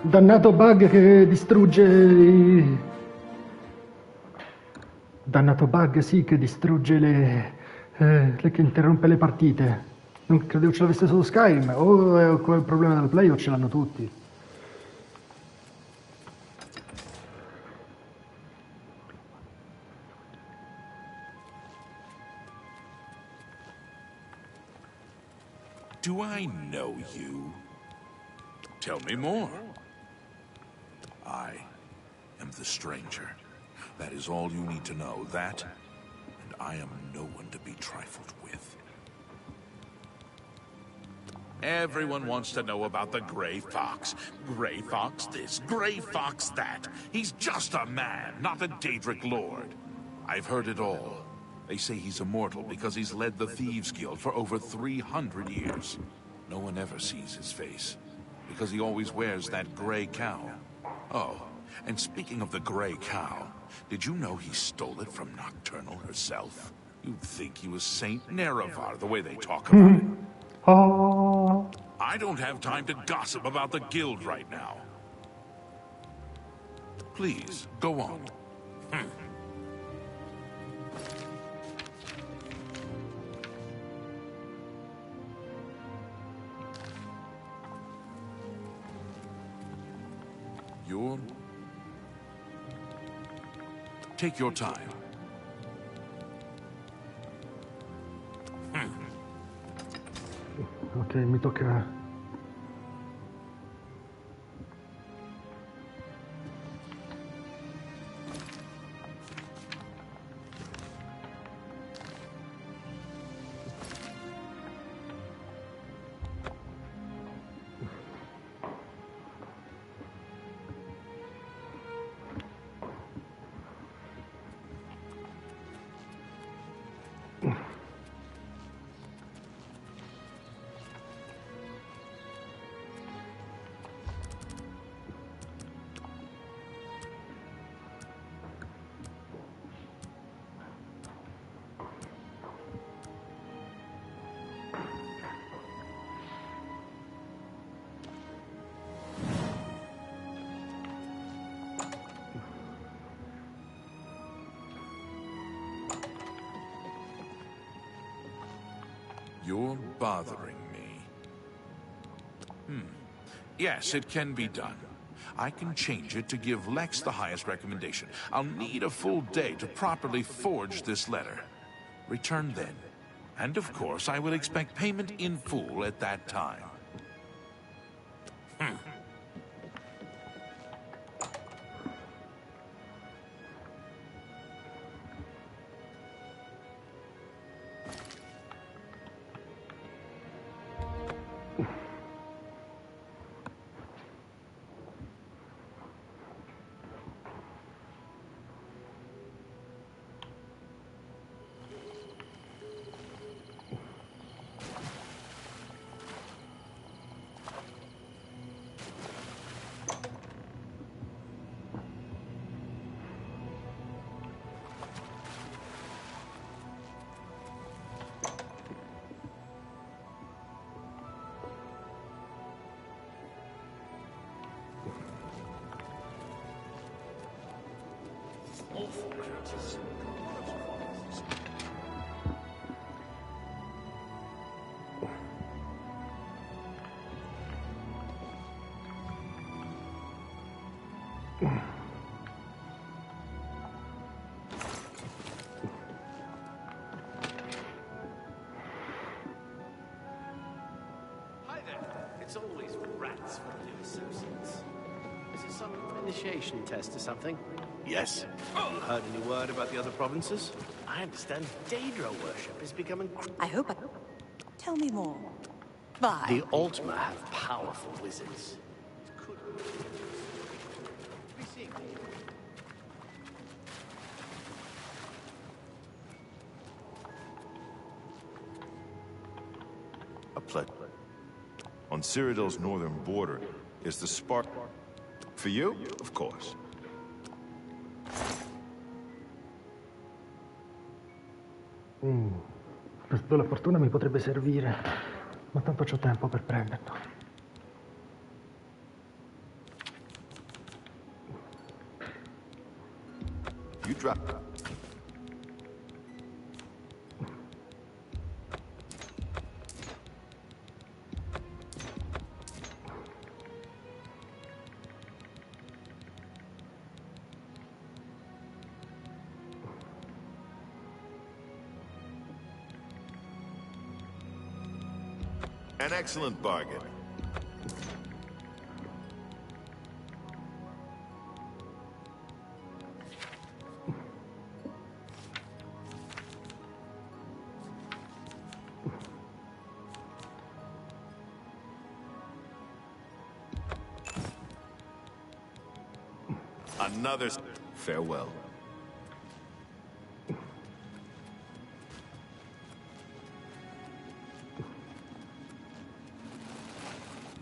Dannato bug che distrugge Dannato bug, sì, che distrugge che interrompe le partite. Non credevo ce l'avesse solo Skyrim, o è quel problema del play o ce l'hanno tutti. Do I know you? Tell me more. I am the stranger. That is all you need to know. That, and I am no one to be trifled with. Everyone wants to know about the Gray Fox. Gray Fox this, Gray Fox that. He's just a man, not a Daedric Lord. I've heard it all. They say he's immortal because he's led the Thieves Guild for over 300 years. No one ever sees his face, because he always wears that gray cowl. Oh, and speaking of the gray cowl, did you know he stole it from Nocturnal herself? You'd think he was Saint Nerevar, the way they talk about it. Oh. I don't have time to gossip about the guild right now. Please, go on. Take your time. Ok, mi tocca. You're bothering me. Yes, it can be done. I can change it to give Lex the highest recommendation. I'll need a full day to properly forge this letter. Return then. And of course, I will expect payment in full at that time. It's always rats for the new associates. Is it some initiation test or something? Yes. You heard any word about the other provinces? I understand Daedra worship is becoming... I hope. Tell me more. Bye. The Altmer have powerful wizards. A pledge. On Cyrodiil's northern border is the spark. For you, of course. Questo della fortuna mi potrebbe servire, ma tanto c'ho tempo per prenderlo. You drop. An excellent bargain. Another farewell.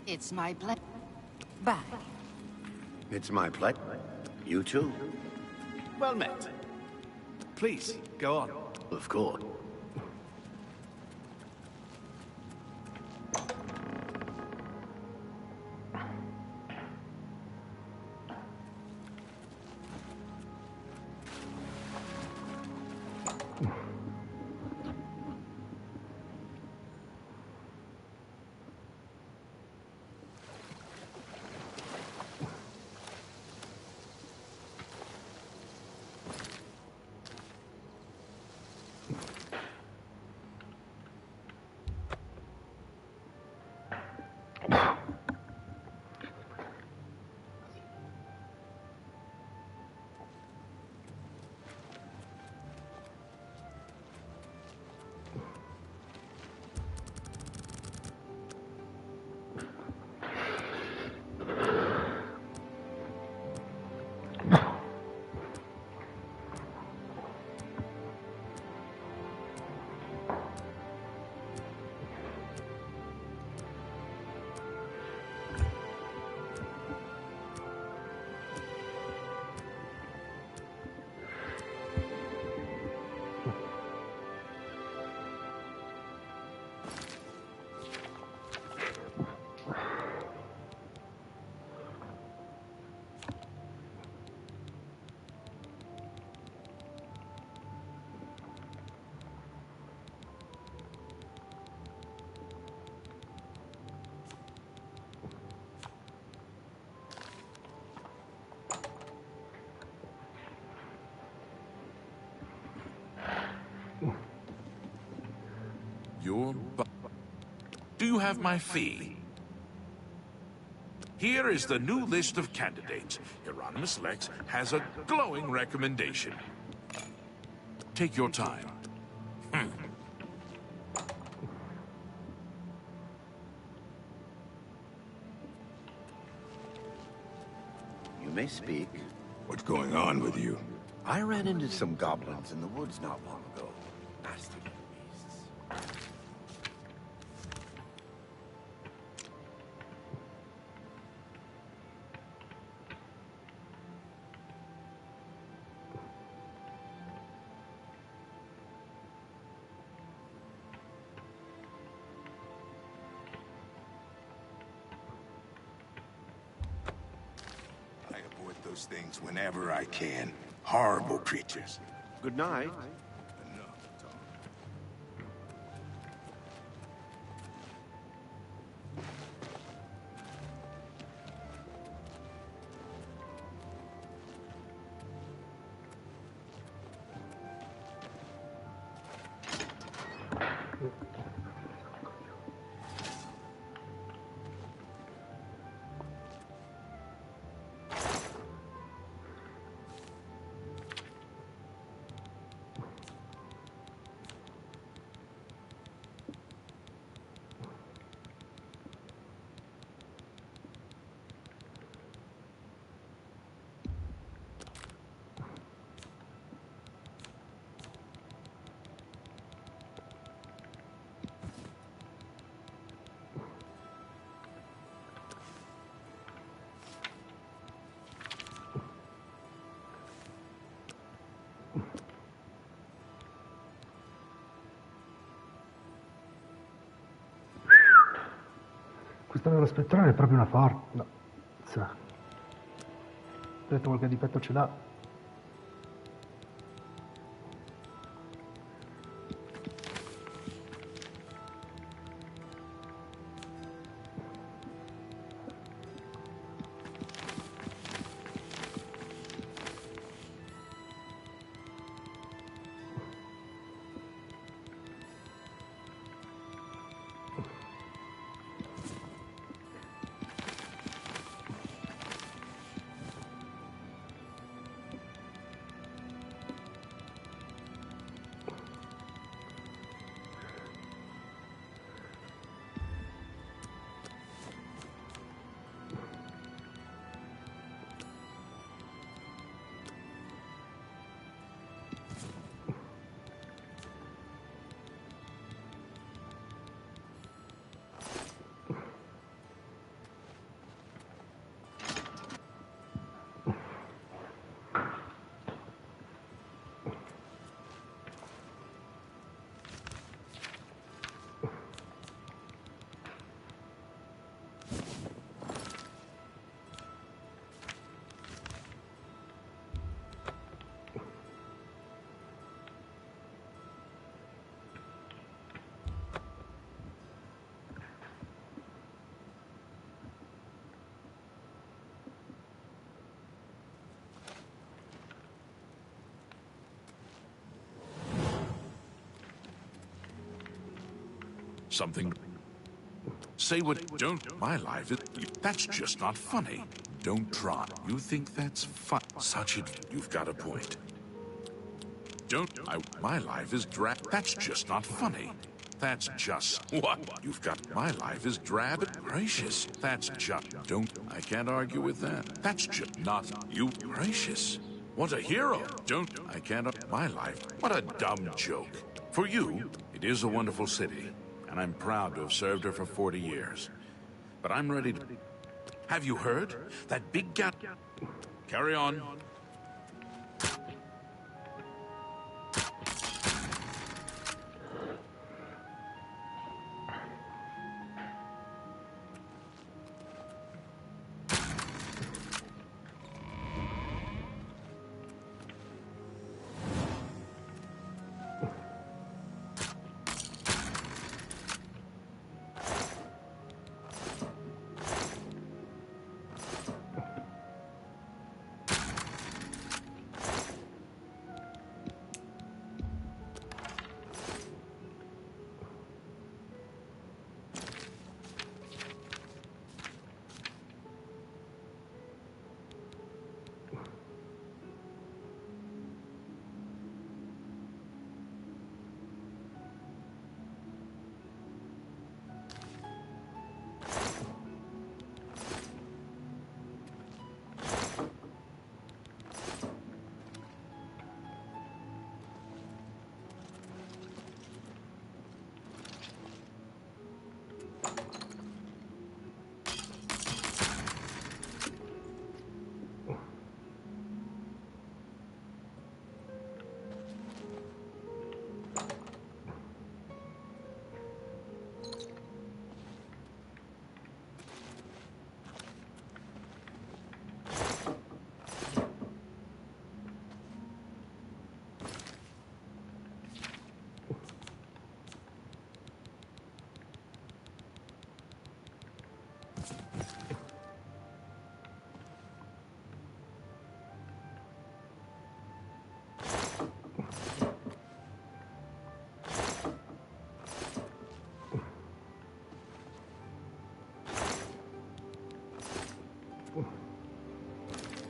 It's my pleasure. Bye. It's my pleasure. You too. Well met. Please, go on. Of course. Do you have my fee? Here is the new list of candidates. Hieronymus Lex has a glowing recommendation. Take your time. You may speak. What's going on with you? I ran into some goblins in the woods not long ago. Nasty little beasts. I avoid those things whenever I can. Horrible creatures. Good night. Enough talk. Questa dello spettrale è proprio una forza. No. Sa. Detto qualche difetto ce l'ha. something. Say what don't. My life is. That's just not funny. Don't try. You think that's fun? Such a. You've got a point. Don't. My life is drab. That's just not funny. That's just what you've got. My life is drab and gracious. That's just. Don't. I can't argue with that. That's just not you. Gracious. What a hero. Don't. I can't. My life. What a dumb joke. For you, it is a wonderful city, and I'm proud to have served her for 40 years. But I'm ready to. Have you heard? That big gat. Carry on.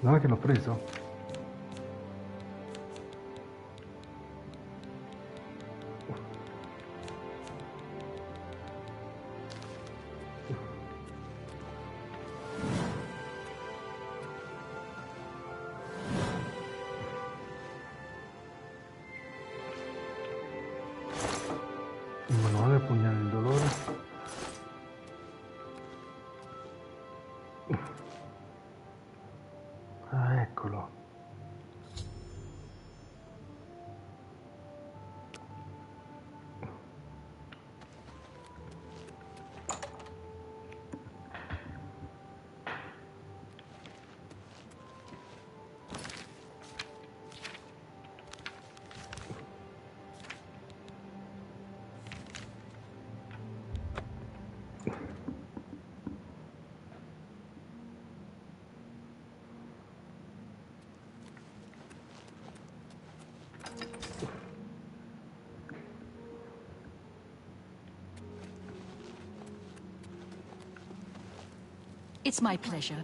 No, che l'ho preso. Il manuale pugnale il dolore. Ah, eccolo. It's my pleasure.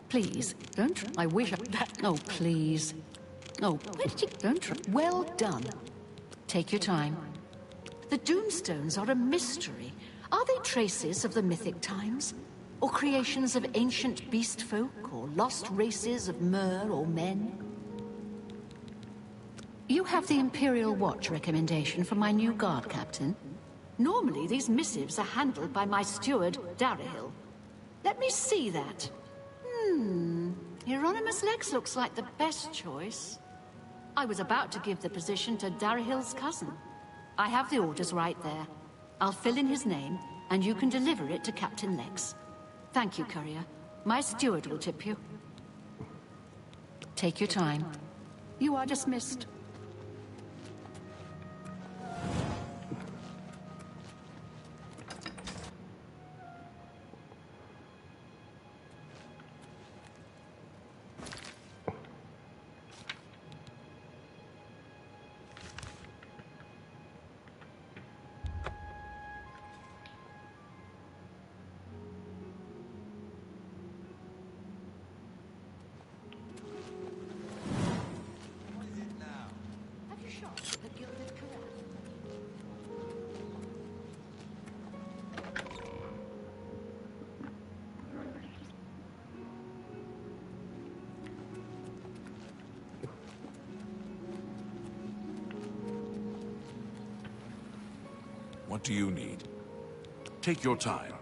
Please, don't. I wish that. Oh, please. Oh, where did you? Don't. Well done. Take your time. The Doomstones are a mystery. Are they traces of the mythic times? Or creations of ancient beast folk? Or lost races of mer or men? You have the Imperial Watch recommendation from my new guard captain. Normally, these missives are handled by my steward, Darahil. Let me see that. Hieronymus Lex looks like the best choice. I was about to give the position to Darahil's cousin. I have the orders right there. I'll fill in his name, and you can deliver it to Captain Lex. Thank you, courier. My steward will tip you. Take your time. You are dismissed. What do you need? Take your time.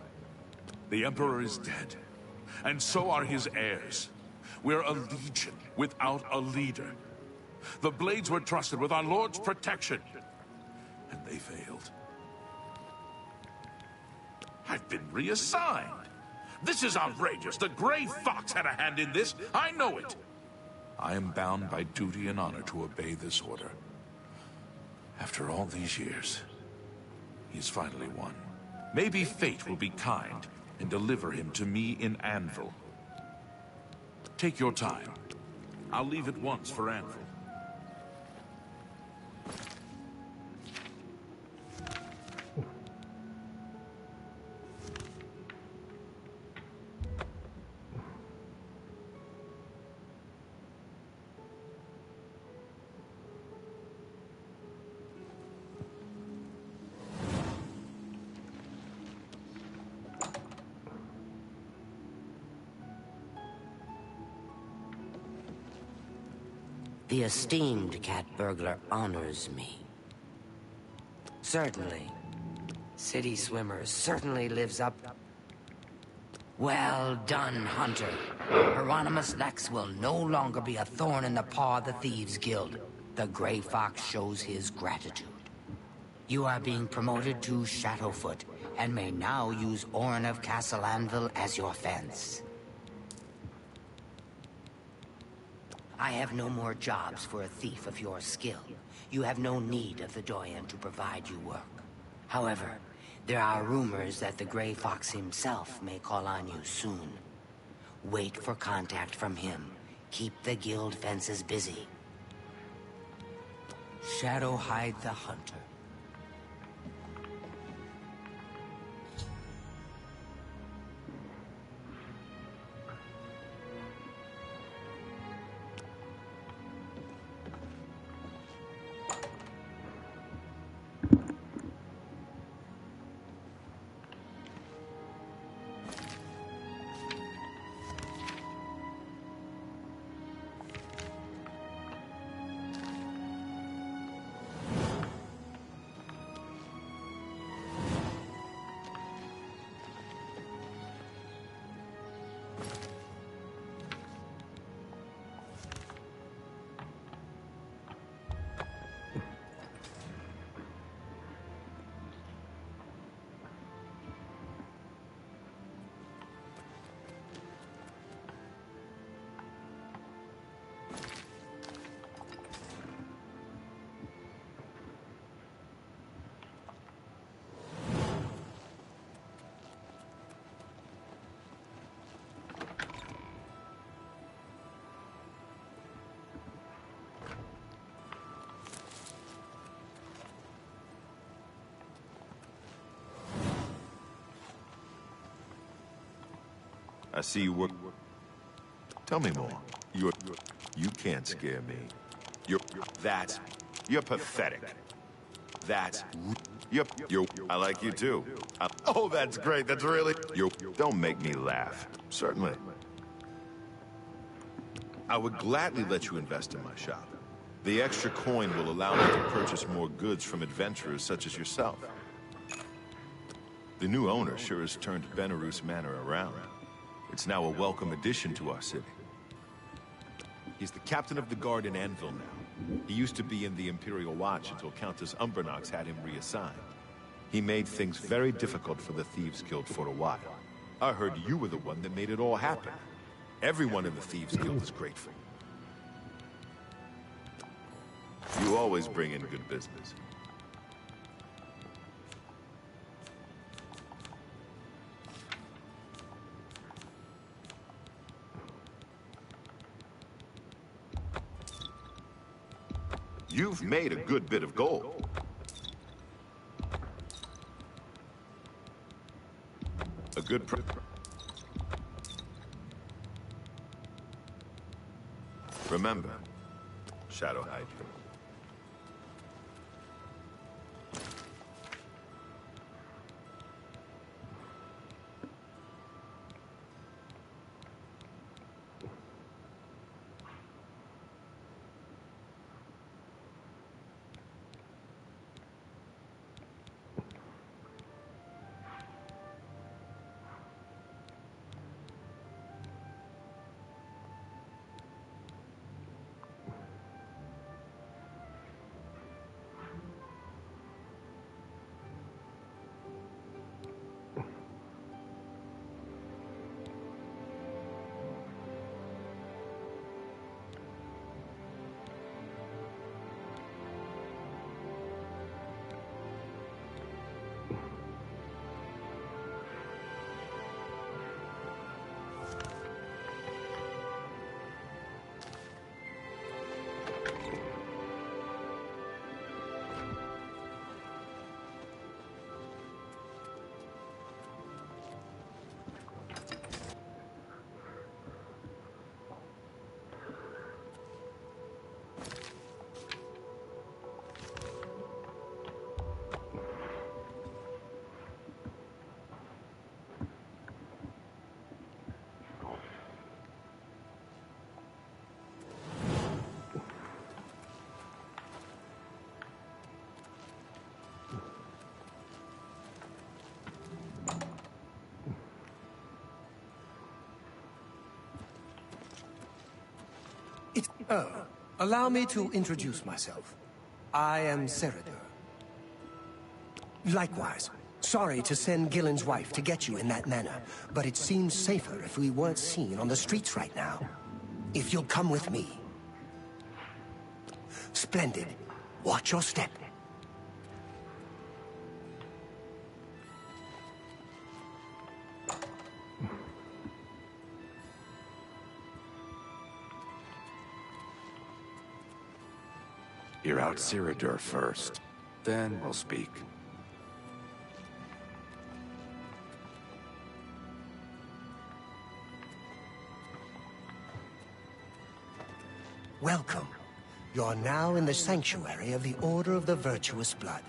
The Emperor is dead, and so are his heirs. We're a legion without a leader. The Blades were trusted with our Lord's protection, and they failed. I've been reassigned. This is outrageous. The Grey Fox had a hand in this. I know it. I am bound by duty and honor to obey this order. After all these years, he's finally won. Maybe fate will be kind and deliver him to me in Anvil. Take your time. I'll leave at once for Anvil. The esteemed cat burglar honors me. Certainly. City Swimmer certainly lives up. Well done, Hunter. Hieronymus Lex will no longer be a thorn in the paw of the Thieves Guild. The Grey Fox shows his gratitude. You are being promoted to Shadowfoot, and may now use Orin of Castle Anvil as your fence. I have no more jobs for a thief of your skill. You have no need of the Doyen to provide you work. However, there are rumors that the Grey Fox himself may call on you soon. Wait for contact from him. Keep the guild fences busy. Shadowhide the Hunter. I see you work. Tell me more. You can't scare me. You're pathetic. I like you too. Oh, that's great. That's really. Don't make me laugh. Certainly. I would gladly let you invest in my shop. The extra coin will allow me to purchase more goods from adventurers such as yourself. The new owner sure has turned Benaroos Manor around. It's now a welcome addition to our city. He's the captain of the guard in Anvil now. He used to be in the Imperial Watch until Countess Umbernox had him reassigned. He made things very difficult for the Thieves Guild for a while. I heard you were the one that made it all happen. Everyone in the Thieves Guild is grateful. You always bring in good business. You've made a good bit of gold. A good Remember, Shadowhide you. Allow me to introduce myself. I am Seridor. Likewise. Sorry to send Gillen's wife to get you in that manner, but it seems safer if we weren't seen on the streets right now. If you'll come with me. Splendid. Watch your step. You're out Cyrodiil first. Then we'll speak. Welcome. You're now in the sanctuary of the Order of the Virtuous Blood.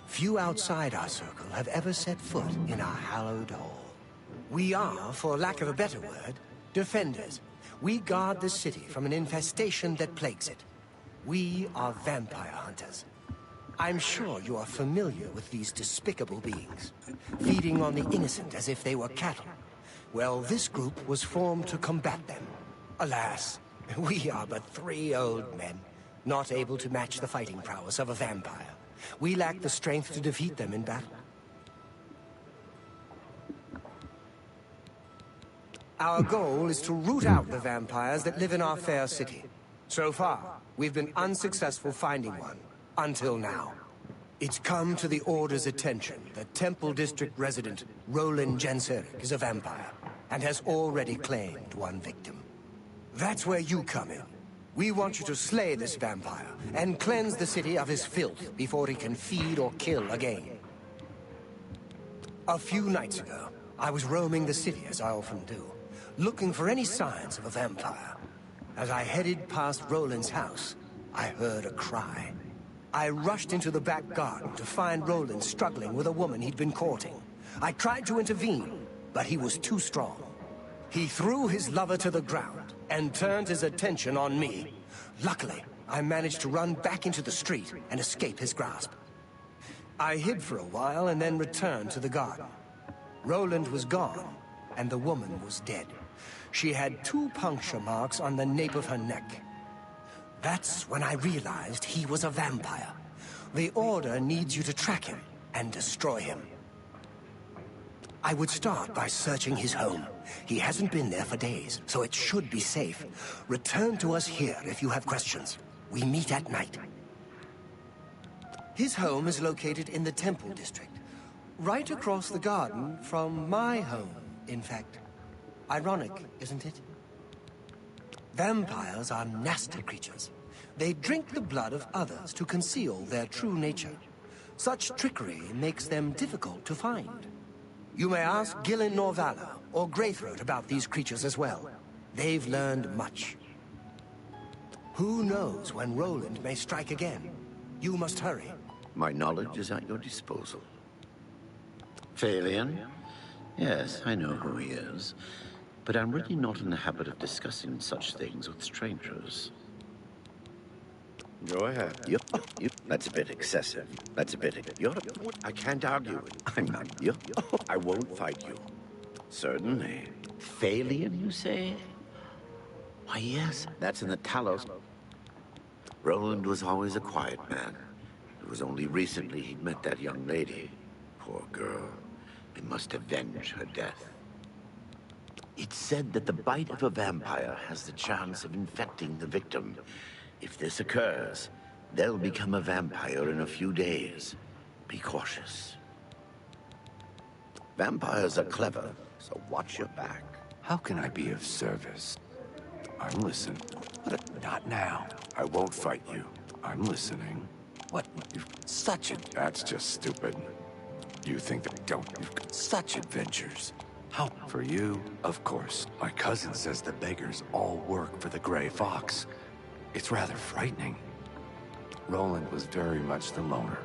Few outside our circle have ever set foot in our hallowed hall. We are, for lack of a better word, defenders. We guard the city from an infestation that plagues it. We are vampire hunters. I'm sure you are familiar with these despicable beings, feeding on the innocent as if they were cattle. Well, this group was formed to combat them. Alas, we are but 3 old men, not able to match the fighting prowess of a vampire. We lack the strength to defeat them in battle. Our goal is to root out the vampires that live in our fair city. So far, we've been unsuccessful finding one, until now. It's come to the Order's attention that Temple District resident Roland Genseric is a vampire, and has already claimed one victim. That's where you come in. We want you to slay this vampire, and cleanse the city of his filth before he can feed or kill again. A few nights ago, I was roaming the city as I often do, looking for any signs of a vampire. As I headed past Roland's house, I heard a cry. I rushed into the back garden to find Roland struggling with a woman he'd been courting. I tried to intervene, but he was too strong. He threw his lover to the ground and turned his attention on me. Luckily, I managed to run back into the street and escape his grasp. I hid for a while and then returned to the garden. Roland was gone, and the woman was dead. She had 2 puncture marks on the nape of her neck. That's when I realized he was a vampire. The Order needs you to track him and destroy him. I would start by searching his home. He hasn't been there for days, so it should be safe. Return to us here if you have questions. We meet at night. His home is located in the Temple District, right across the garden from my home, in fact. Ironic, isn't it? Vampires are nasty creatures. They drink the blood of others to conceal their true nature. Such trickery makes them difficult to find. You may ask Gillen Norvala or Greythroat about these creatures as well. They've learned much. Who knows when Roland may strike again? You must hurry. My knowledge is at your disposal. Phalion? Yes, I know who he is. But I'm really not in the habit of discussing such things with strangers. Go ahead. Yep. That's a bit excessive. That's a bit... I can't argue. I'm not... I won't fight you. Certainly. Phalion, you say? Why, yes, that's in the Talos. Roland was always a quiet man. It was only recently he'd met that young lady. Poor girl. We must avenge her death. It's said that the bite of a vampire has the chance of infecting the victim. If this occurs, they'll become a vampire in a few days. Be cautious. Vampires are clever, so watch your back. How can I be of service? I'm listening. Not now. I won't fight you. I'm listening. What? You've such a... That's just stupid. You think that you've got such adventures. How? For you, of course. My cousin says the beggars all work for the Grey Fox. It's rather frightening. Roland was very much the loner.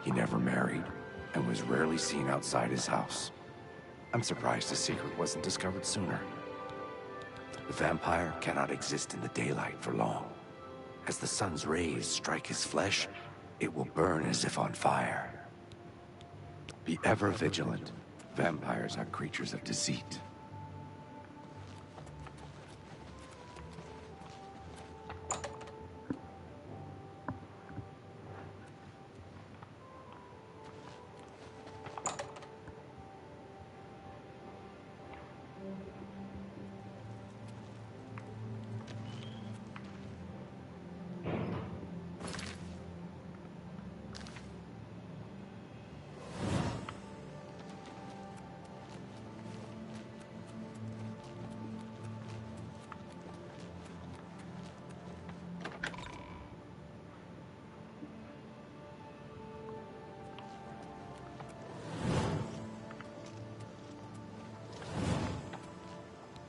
He never married, and was rarely seen outside his house. I'm surprised his secret wasn't discovered sooner. The vampire cannot exist in the daylight for long. As the sun's rays strike his flesh, it will burn as if on fire. Be ever vigilant. Vampires are creatures of deceit.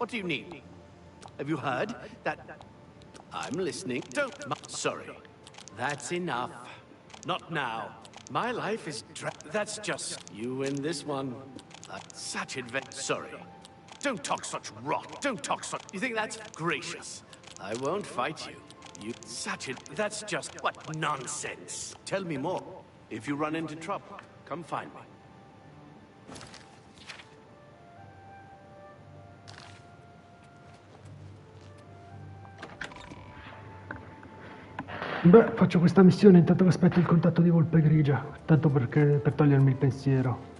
What do you need? Have you heard that... I'm listening. Don't... Sorry. That's enough. Not now. My life is that's just... You win this one. Such Sorry. Don't talk such rot. Don't talk such... You think that's gracious? I won't fight you. You... Such That's just... What nonsense. Tell me more. If you run into trouble, come find me. Beh, faccio questa missione intanto che aspetto il contatto di Volpe Grigia, tanto per togliermi il pensiero.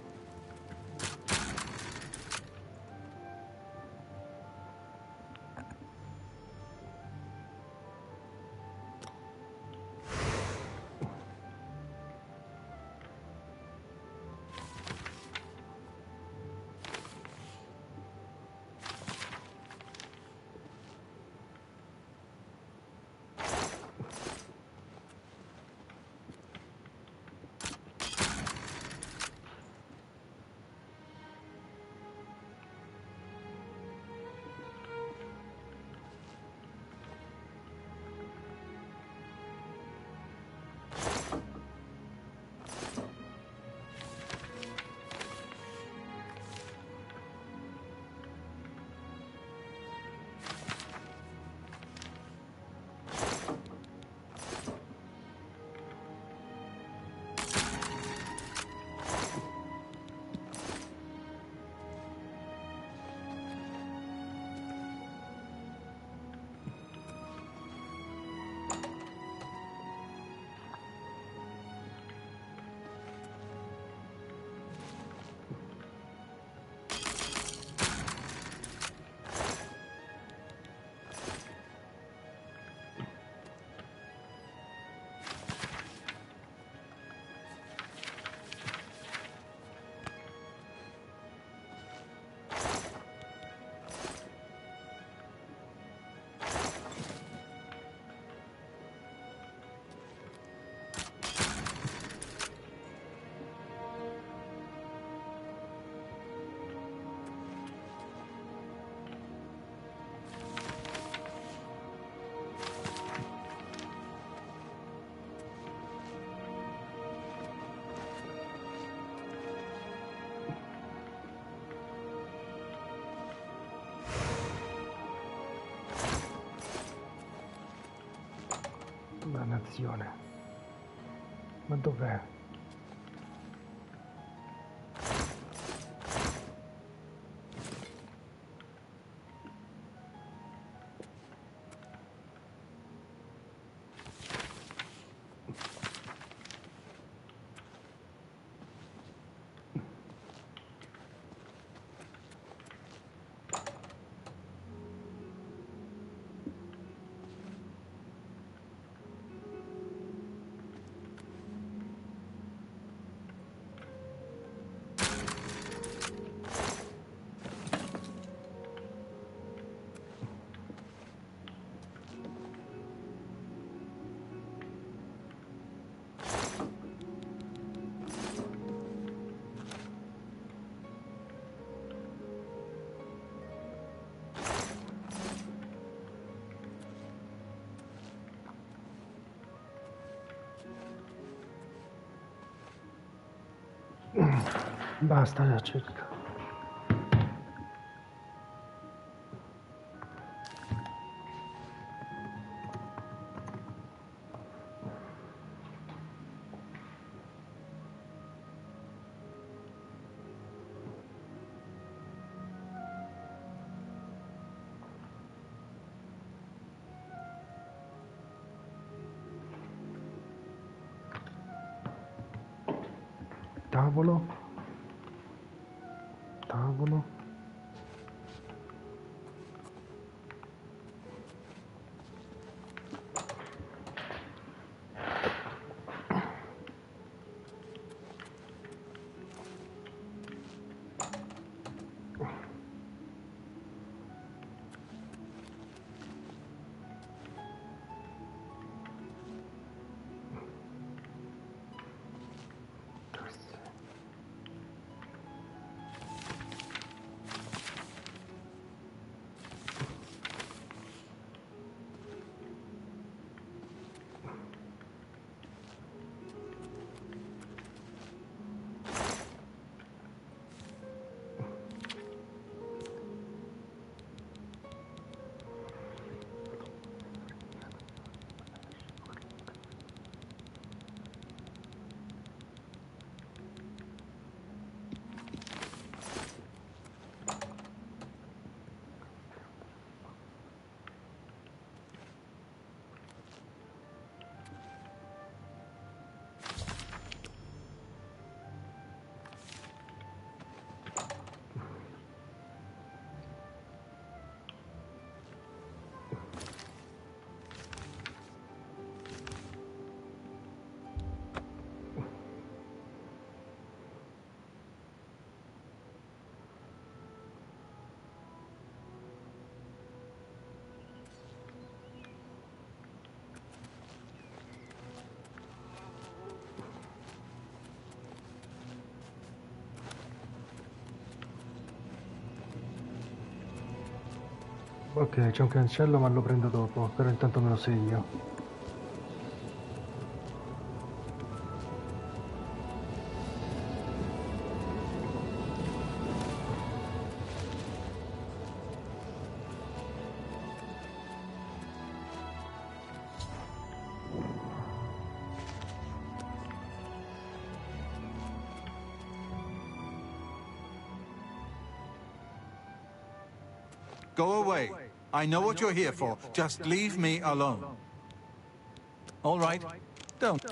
Dannazione. Ma dov'è? Basta, cerca. Tavolo. Tavolo. Ok, c'è un cancello ma lo prendo dopo, però intanto me lo segno. Go away. I know what you're here for. Just leave me alone. All right. Don't.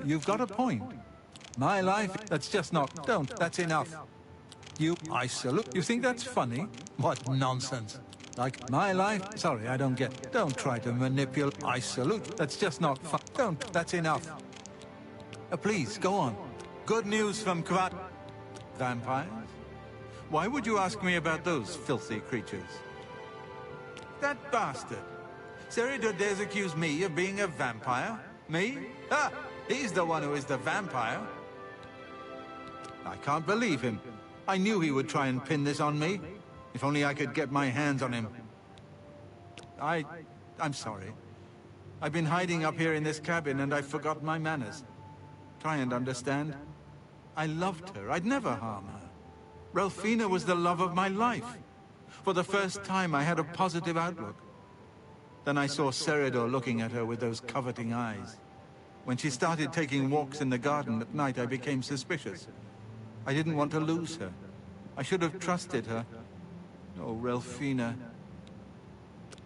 You've got a point. My life, that's just not... Don't. That's enough. I salute... You think that's funny? What nonsense. Like, my life... Sorry, I don't get... Don't try to manipulate... I salute... That's just not fun. Don't. That's enough. Please, go on. Good news from Kvat... Vampires? Why would you ask me about those filthy creatures? That bastard. Seridor dares accuse me of being a vampire? Me? Ah! He's the one who is the vampire. I can't believe him. I knew he would try and pin this on me. If only I could get my hands on him. I'm sorry. I've been hiding up here in this cabin and I've forgotten my manners. Try and understand. I loved her. I'd never harm her. Ralphina was the love of my life. For the first time, I had a positive outlook. Then I saw Seridor looking at her with those coveting eyes. When she started taking walks in the garden at night, I became suspicious. I didn't want to lose her. I should have trusted her. Oh, Ralphina.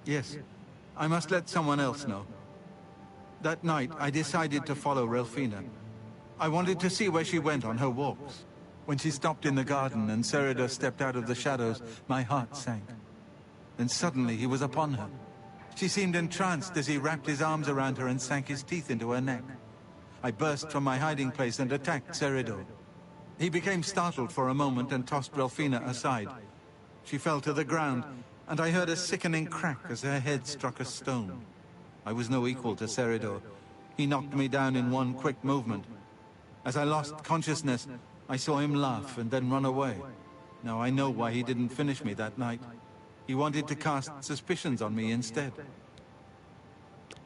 Yes, I must let someone else know. That night, I decided to follow Ralphina. I wanted to see where she went on her walks. When she stopped in the garden and Seridor stepped out of the shadows, my heart sank. Then suddenly he was upon her. She seemed entranced as he wrapped his arms around her and sank his teeth into her neck. I burst from my hiding place and attacked Seridor. He became startled for a moment and tossed Ralphina aside. She fell to the ground, and I heard a sickening crack as her head struck a stone. I was no equal to Seridor. He knocked me down in one quick movement. As I lost consciousness, I saw him laugh and then run away. Now I know why he didn't finish me that night. He wanted to cast suspicions on me instead.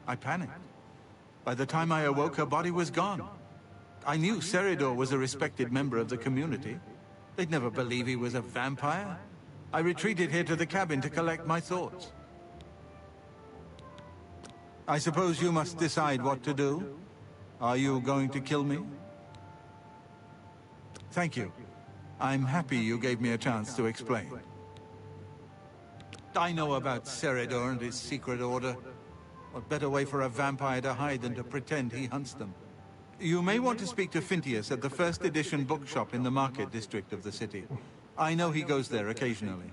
I panicked. By the time I awoke, her body was gone. I knew Seridor was a respected member of the community. They'd never believe he was a vampire. I retreated here to the cabin to collect my thoughts. I suppose you must decide what to do. Are you going to kill me? Thank you. I'm happy you gave me a chance to explain. I know about Seridor and his secret order. What better way for a vampire to hide than to pretend he hunts them? You may want to speak to Phintius at the first edition bookshop in the market district of the city. I know he goes there occasionally.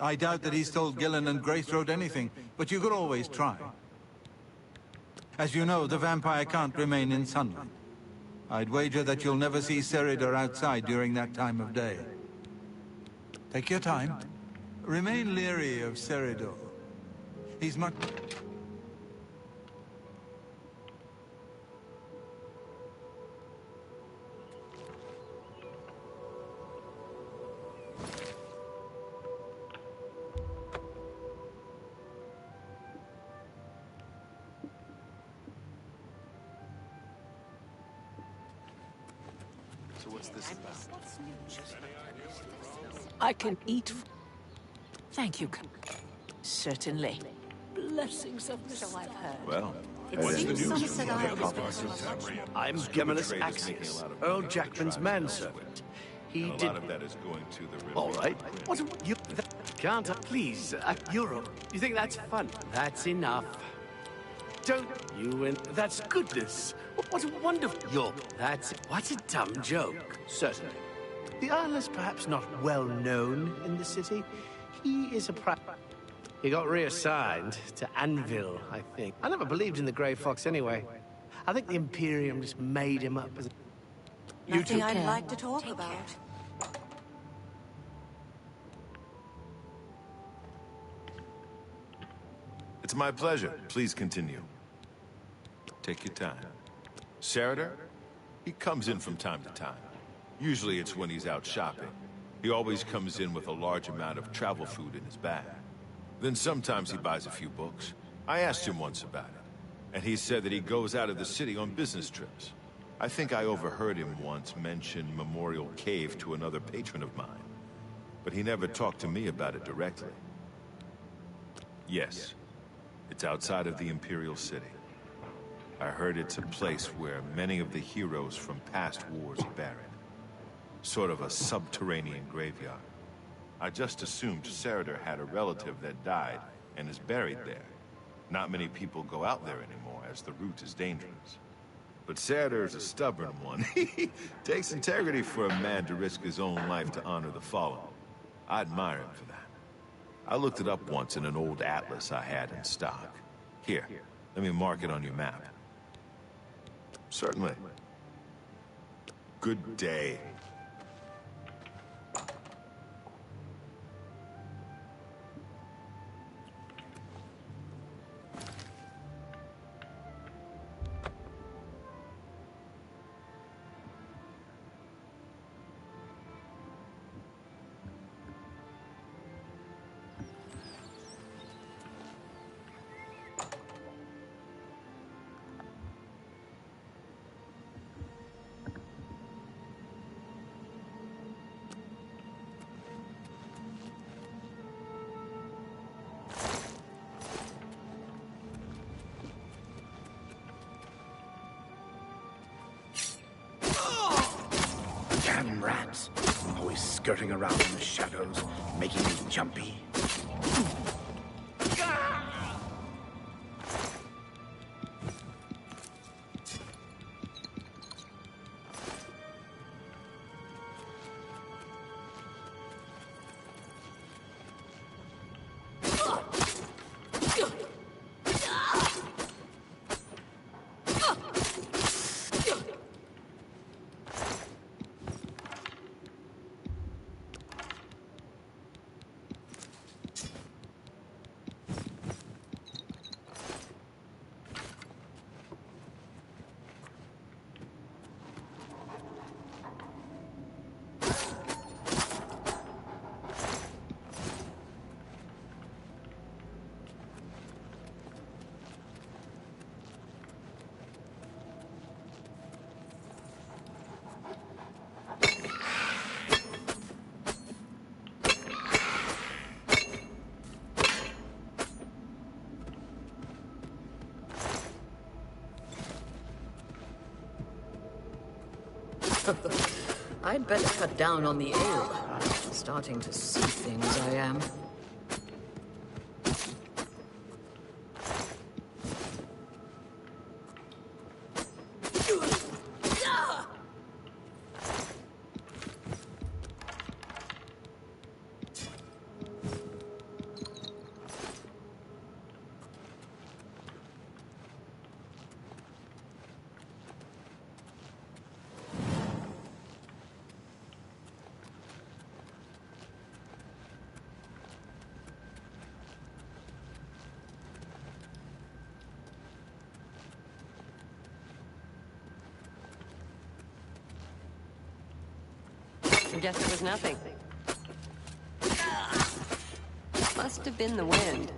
I doubt that he's told Gillen and Greythroat anything, but you could always try. As you know, the vampire can't remain in sunlight. I'd wager that you'll never see Seridor outside during that time of day. Take your time. Remain leery of Seridor. He's much... I can eat. Thank you. Certainly. Blessings of the... So I've heard. Well, I'm Gemellus Axius, Earl Jackman's manservant. He did... A lot of that is going to the river. All right. What you... Can't I... Please, Europe. You think that's fun? That's enough. Don't you and... That's goodness. What a wonderful... That's... What a dumb joke. Certainly. The Earl is perhaps not well known in the city. He is a He got reassigned to Anvil, I think. I never believed in the Grey Fox anyway. I think the Imperium just made him up as... Nothing I'd like to talk about. It's my pleasure. Please continue. Take your time. Seridor? He comes in from time to time. Usually it's when he's out shopping. He always comes in with a large amount of travel food in his bag. Then sometimes he buys a few books. I asked him once about it, and he said that he goes out of the city on business trips. I think I overheard him once mention Memorial Cave to another patron of mine, but he never talked to me about it directly. Yes, it's outside of the Imperial City. I heard it's a place where many of the heroes from past wars are buried. Sort of a subterranean graveyard. I just assumed Cerator had a relative that died and is buried there. Not many people go out there anymore, as the route is dangerous. But Cerator is a stubborn one. Takes integrity for a man to risk his own life to honor the fallen. I admire him for that. I looked it up once in an old atlas I had in stock. Here, let me mark it on your map. Certainly. Good day. Damn rats. Always skirting around in the shadows, making me jumpy. I'd better cut down on the ale. Starting to see things, I am. I guess it was nothing. Must have been the wind.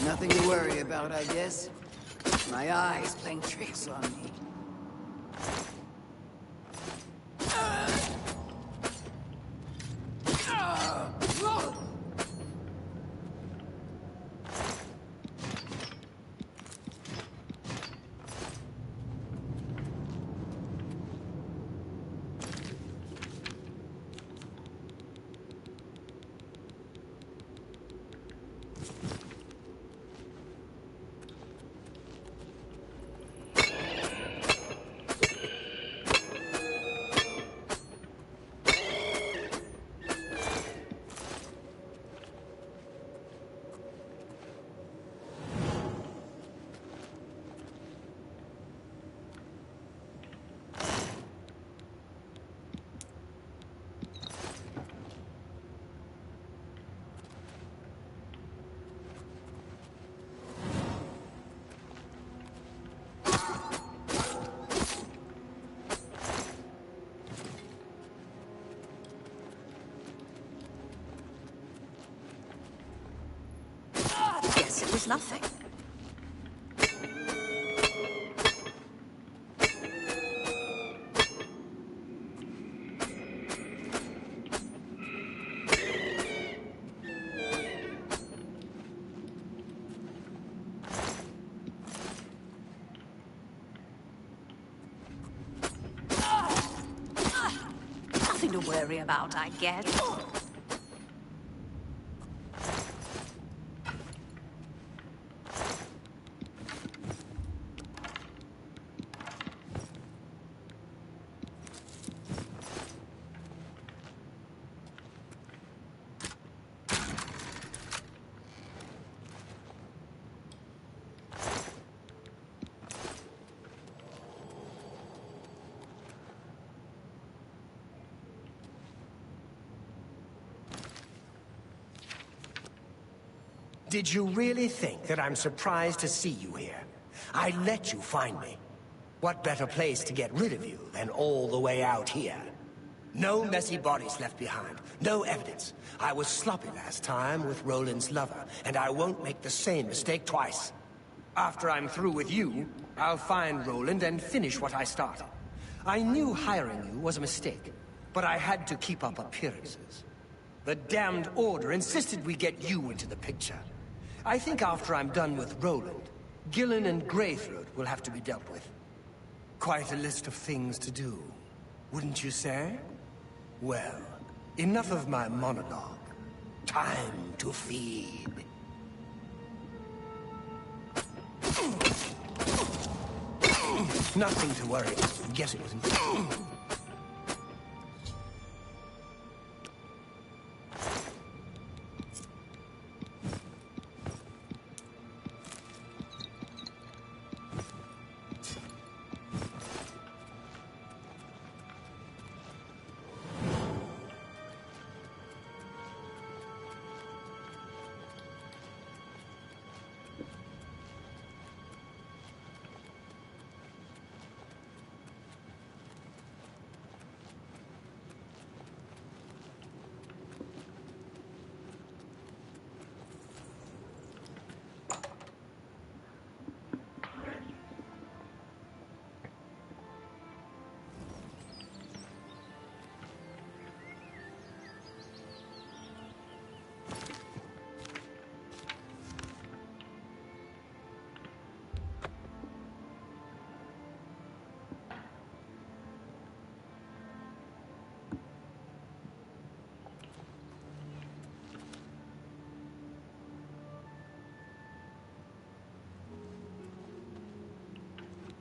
Nothing to worry about, I guess. My eye's playing tricks on me. guess it was nothing. Nothing to worry about, I guess. Did you really think that I'm surprised to see you here? I let you find me. What better place to get rid of you than all the way out here? No messy bodies left behind. No evidence. I was sloppy last time with Roland's lover, and I won't make the same mistake twice. After I'm through with you, I'll find Roland and finish what I started. I knew hiring you was a mistake, but I had to keep up appearances. The damned Order insisted we get you into the picture. I think after I'm done with Roland, Gillen and Greythroat will have to be dealt with. Quite a list of things to do, wouldn't you say? Well, enough of my monologue. Time to feed. Nothing to worry about. Guess it was...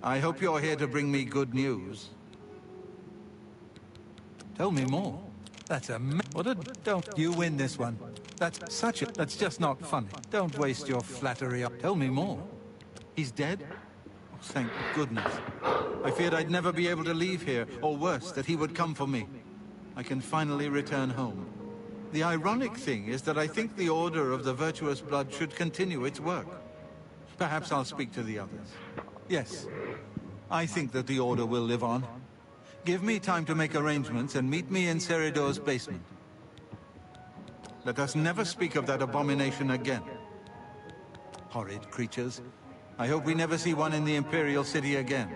I hope you're here to bring me good news. Tell me more. That's a what a don't you win this one. That's just not funny. Don't waste your flattery. Tell me more. He's dead? Oh, thank goodness. I feared I'd never be able to leave here, or worse, that he would come for me. I can finally return home. The ironic thing is that I think the Order of the Virtuous Blood should continue its work. Perhaps I'll speak to the others. Yes, I think that the Order will live on. Give me time to make arrangements and meet me in Seridor's basement. Let us never speak of that abomination again. Horrid creatures. I hope we never see one in the Imperial City again.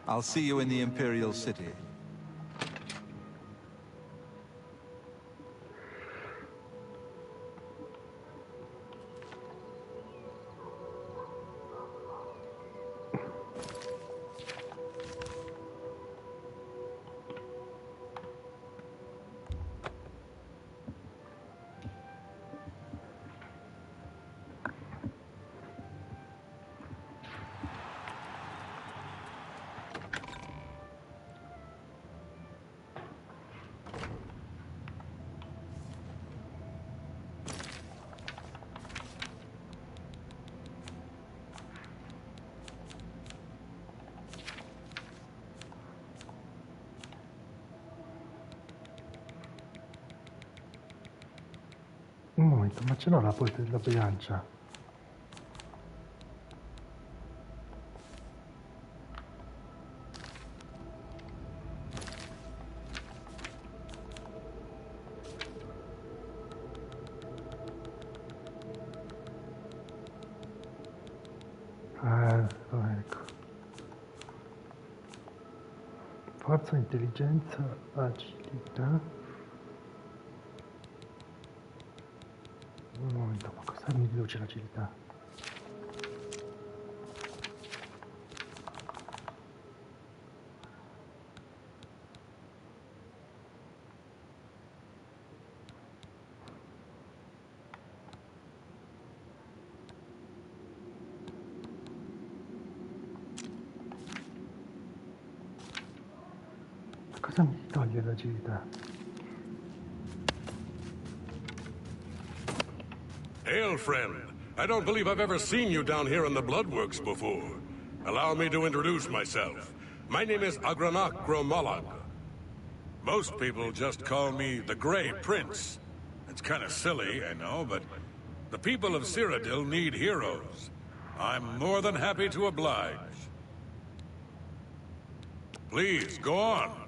I'll see you in the Imperial City. Un momento, ma ce l'ho la bilancia? Ecco. Forza, intelligenza, agilità. Un momento, ma cosa mi riduce l'agilità? Cosa mi toglie l'agilità? Hail, friend. I don't believe I've ever seen you down here in the Bloodworks before. Allow me to introduce myself. My name is Agranak Gromalag. Most people just call me the Grey Prince. It's kind of silly, I know, but the people of Cyrodiil need heroes. I'm more than happy to oblige. Please, go on.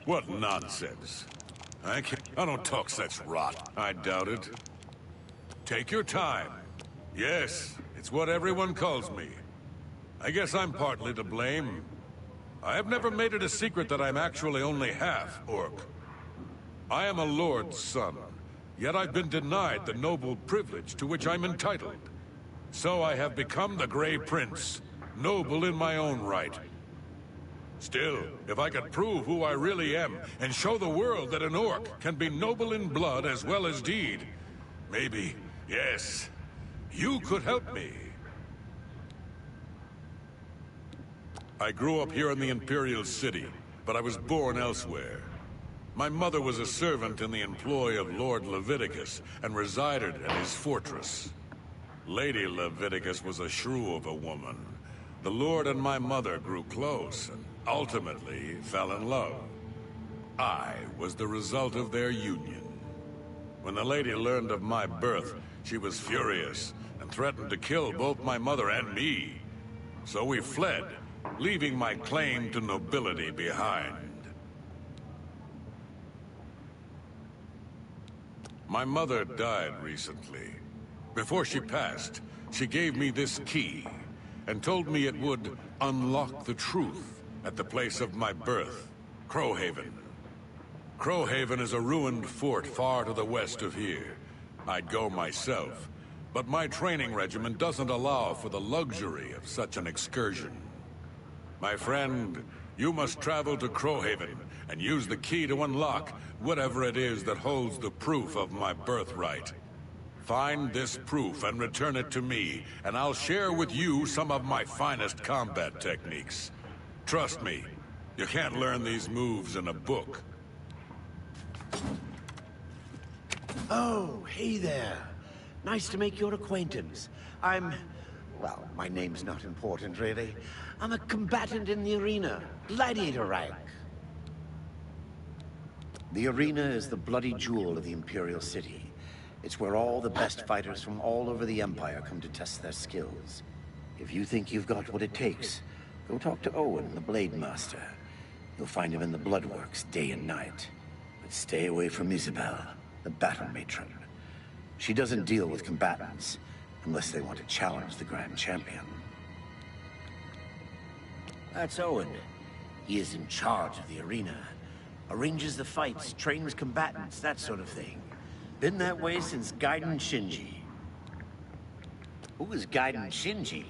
What nonsense. I don't talk such rot. I doubt it. Take your time. Yes, it's what everyone calls me. I guess I'm partly to blame. I have never made it a secret that I'm actually only half orc. I am a lord's son, yet I've been denied the noble privilege to which I'm entitled. So I have become the Grey Prince, noble in my own right. Still, if I could prove who I really am, and show the world that an orc can be noble in blood as well as deed, maybe, yes, you could help me. I grew up here in the Imperial City, but I was born elsewhere. My mother was a servant in the employ of Lord Leviticus, and resided at his fortress. Lady Leviticus was a shrew of a woman. The Lord and my mother grew close, and ultimately fell in love. I was the result of their union. When the lady learned of my birth, she was furious, and threatened to kill both my mother and me. So we fled, leaving my claim to nobility behind. My mother died recently. Before she passed, she gave me this key, and told me it would unlock the truth at the place of my birth, Crowhaven. Crowhaven is a ruined fort far to the west of here. I'd go myself, but my training regimen doesn't allow for the luxury of such an excursion. My friend, you must travel to Crowhaven and use the key to unlock whatever it is that holds the proof of my birthright. Find this proof and return it to me, and I'll share with you some of my finest combat techniques. Trust me, you can't learn these moves in a book. Oh, hey there. Nice to make your acquaintance. Well, my name's not important, really. I'm a combatant in the arena, gladiator rank. The arena is the bloody jewel of the Imperial City. It's where all the best fighters from all over the Empire come to test their skills. If you think you've got what it takes, go talk to Owen, the Blade Master. You'll find him in the Bloodworks day and night. But stay away from Isabel, the battle matron. She doesn't deal with combatants, unless they want to challenge the Grand Champion. That's Owen. He is in charge of the arena. Arranges the fights, trains combatants, that sort of thing. Been that way since Gaiden Shinji. Who is Gaiden Shinji?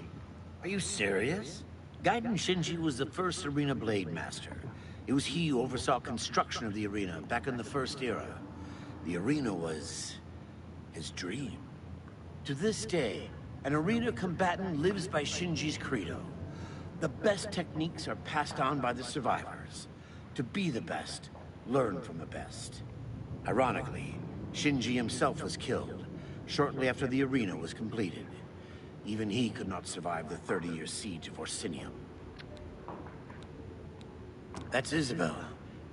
Are you serious? Gaiden Shinji was the first arena blade master. It was he who oversaw construction of the arena back in the First Era. The arena was his dream. To this day, an arena combatant lives by Shinji's credo. The best techniques are passed on by the survivors. To be the best, learn from the best. Ironically, Shinji himself was killed shortly after the arena was completed. Even he could not survive the 30-year siege of Orsinium. That's Isabel.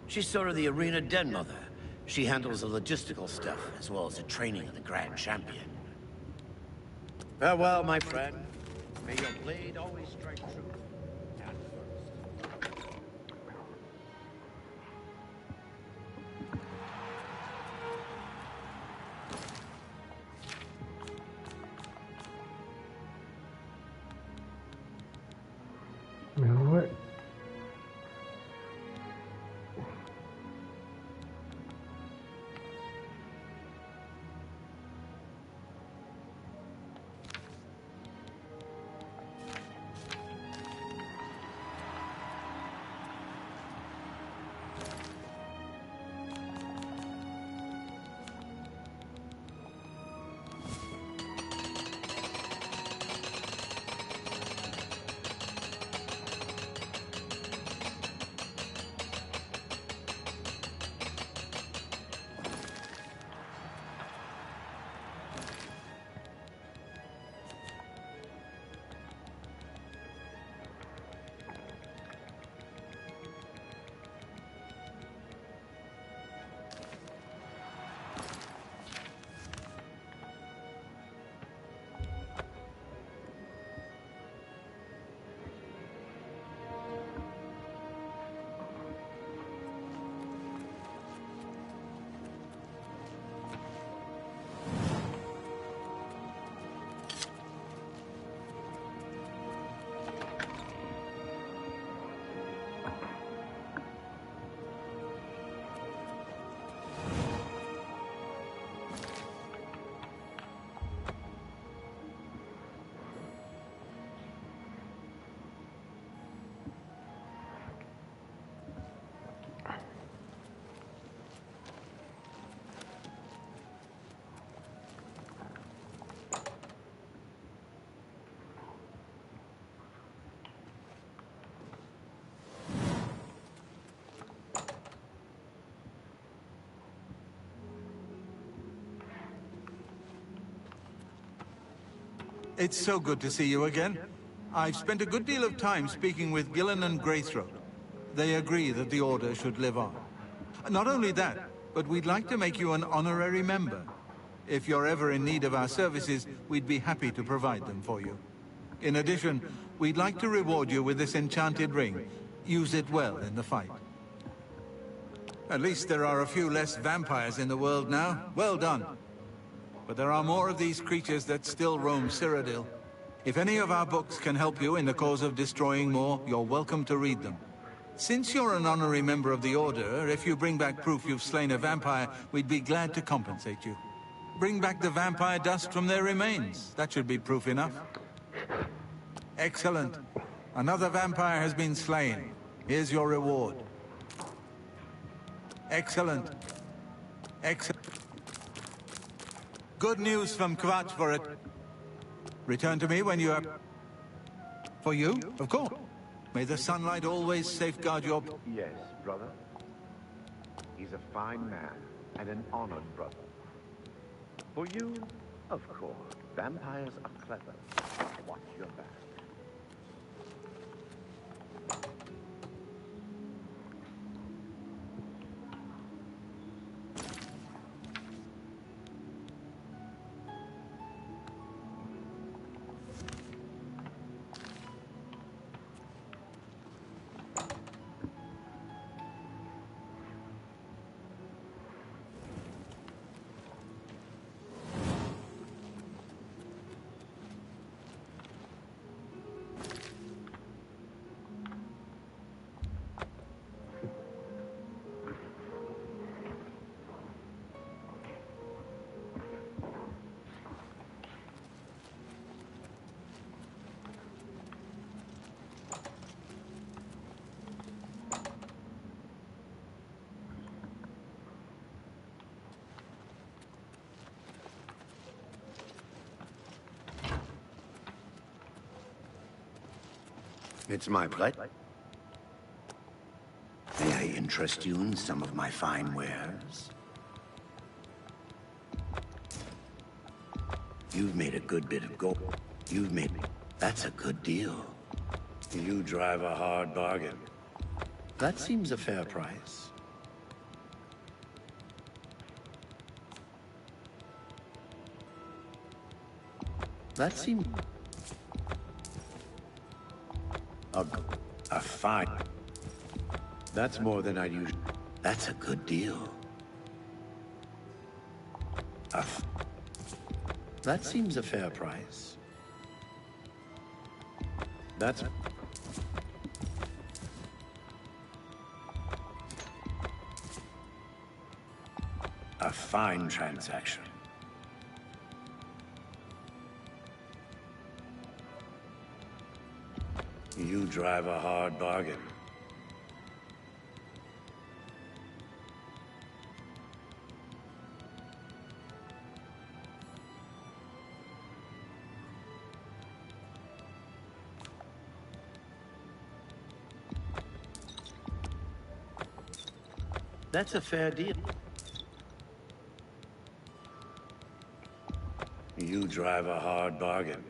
She's sort of the arena den mother. She handles the logistical stuff as well as the training of the Grand Champion. Farewell, my friend. May your blade always strike true. It's so good to see you again. I've spent a good deal of time speaking with Gillen and Greythroat. They agree that the Order should live on. Not only that, but we'd like to make you an honorary member. If you're ever in need of our services, we'd be happy to provide them for you. In addition, we'd like to reward you with this enchanted ring. Use it well in the fight. At least there are a few less vampires in the world now. Well done. But there are more of these creatures that still roam Cyrodiil. If any of our books can help you in the cause of destroying more, you're welcome to read them. Since you're an honorary member of the Order, if you bring back proof you've slain a vampire, we'd be glad to compensate you. Bring back the vampire dust from their remains. That should be proof enough. Excellent. Another vampire has been slain. Here's your reward. Excellent. Excellent. Good news from Kvatchvoret. Return to me when you have... For you, of course. May the sunlight always safeguard your... Yes, brother. He's a fine man and an honored brother. For you, of course. Vampires are clever. Watch your back. It's my pleasure. May I interest you in some of my fine wares? You've made a good bit of gold. You've made... That's a good deal. You drive a hard bargain. That seems a fair price. That seems... A fine. That's more than I usually... That's a good deal. That seems a fair price. That's... A fine transaction. You drive a hard bargain. That's a fair deal. You drive a hard bargain.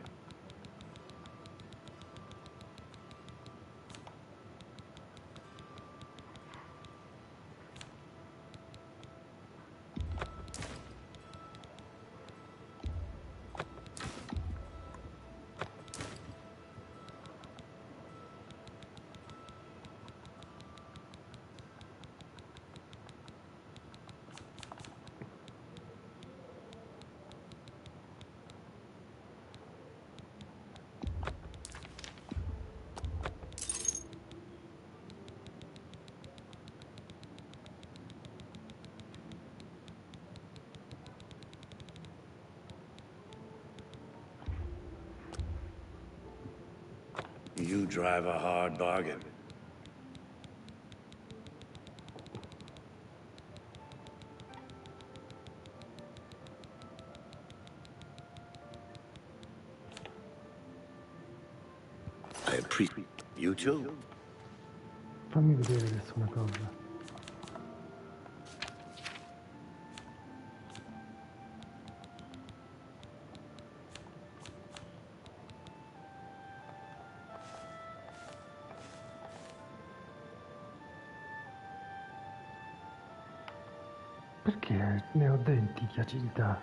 You drive a hard bargain. I appreciate you too. Fammi vedere adesso una cosa. Perché ne ho denti di agilità?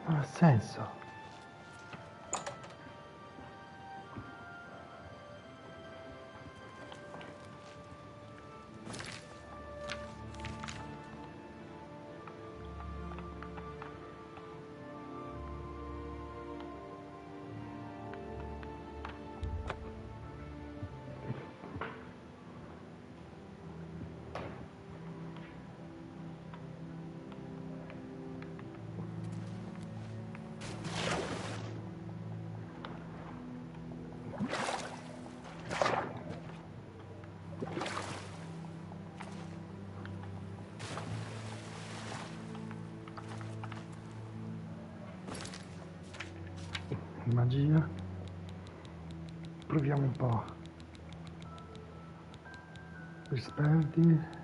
Non ha senso. Magia. Proviamo un po'. Risperdi.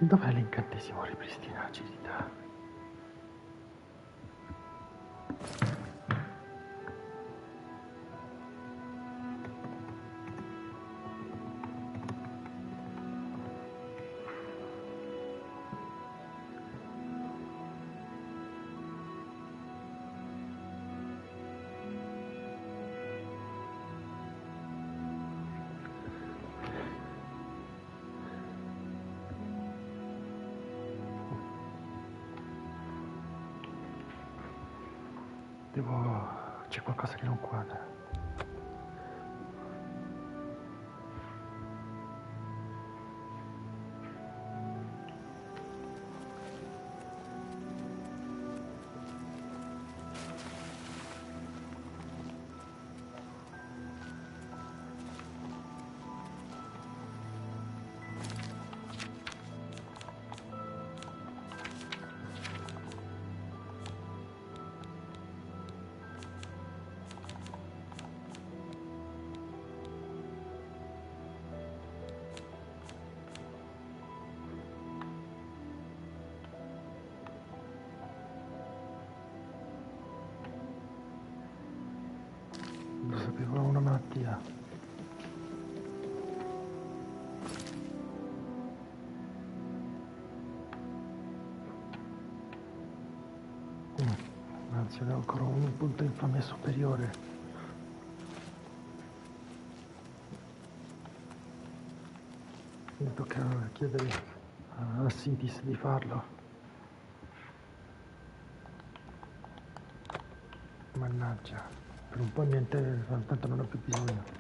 Dov'è l'incantesimo ripristina agilità? C'è qualcosa che non quadra. Lo sapevo, era una malattia. Anzi, ne ho ancora un punto infamia superiore. Mi tocca chiedere a Sintis di farlo. Mannaggia, per un po' niente, tanto non ho più bisogno.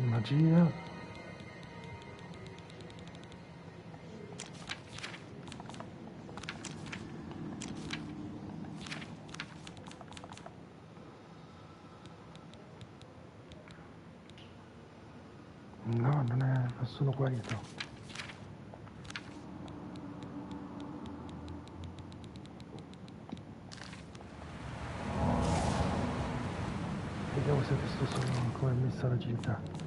Magia. No, non sono guarito. Vediamo se questo sono come è messa l'agilità.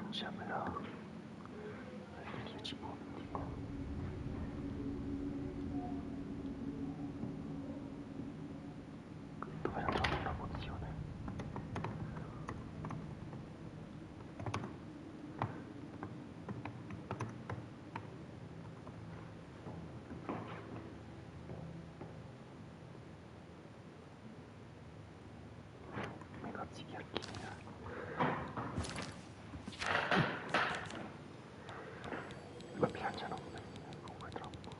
Mannaggia però. Dove la trovo una pozione? Mi consigli alchimia. La bilancia non mi comunque troppo.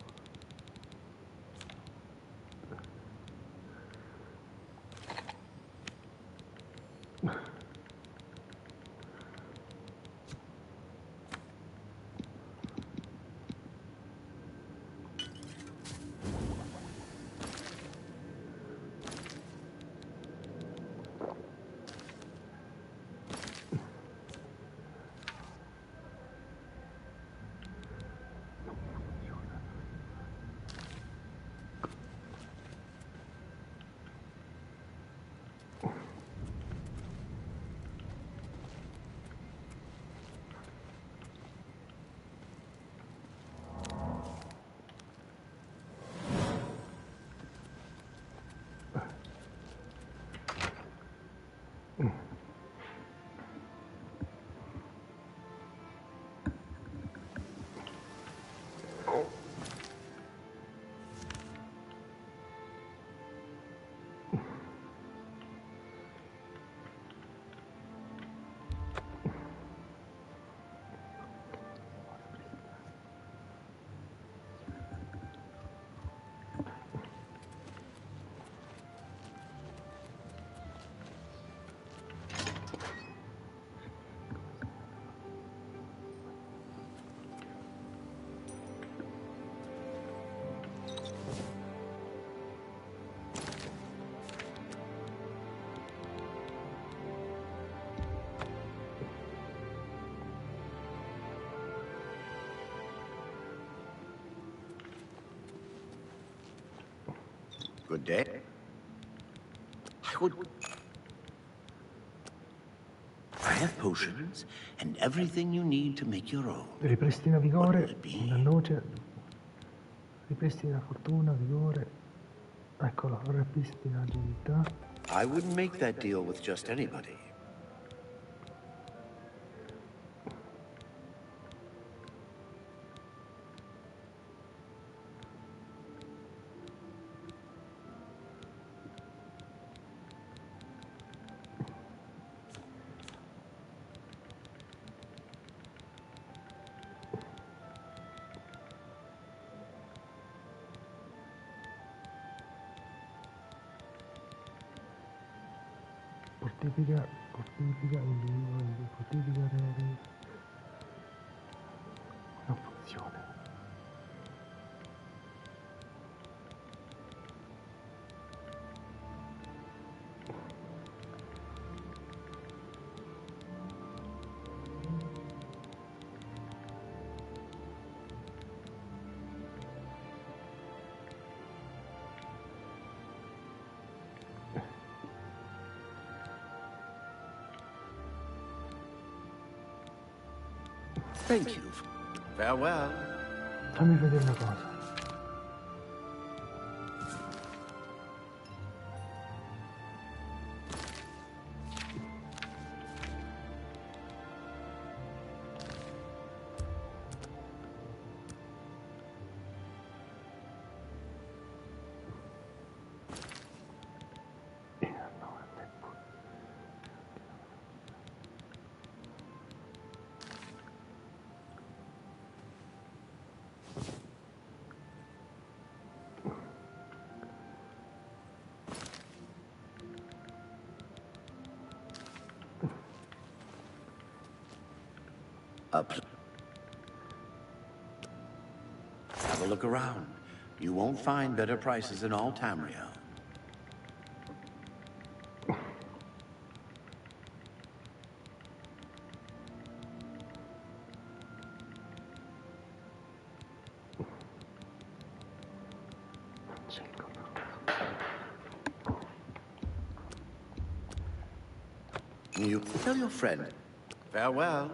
Good day. I have potions and everything you need to make your own. Ripristina vigore, una noce. Ripristina fortuna, vigore. Eccolo, ripristina agilità. I wouldn't make that deal with just anybody. Fortifica, individuo, fortifica, non funziona. Thank you. Farewell. Fammi vedere una cosa. Have a look around. You won't find better prices in all Tamriel. You tell your friend. Farewell.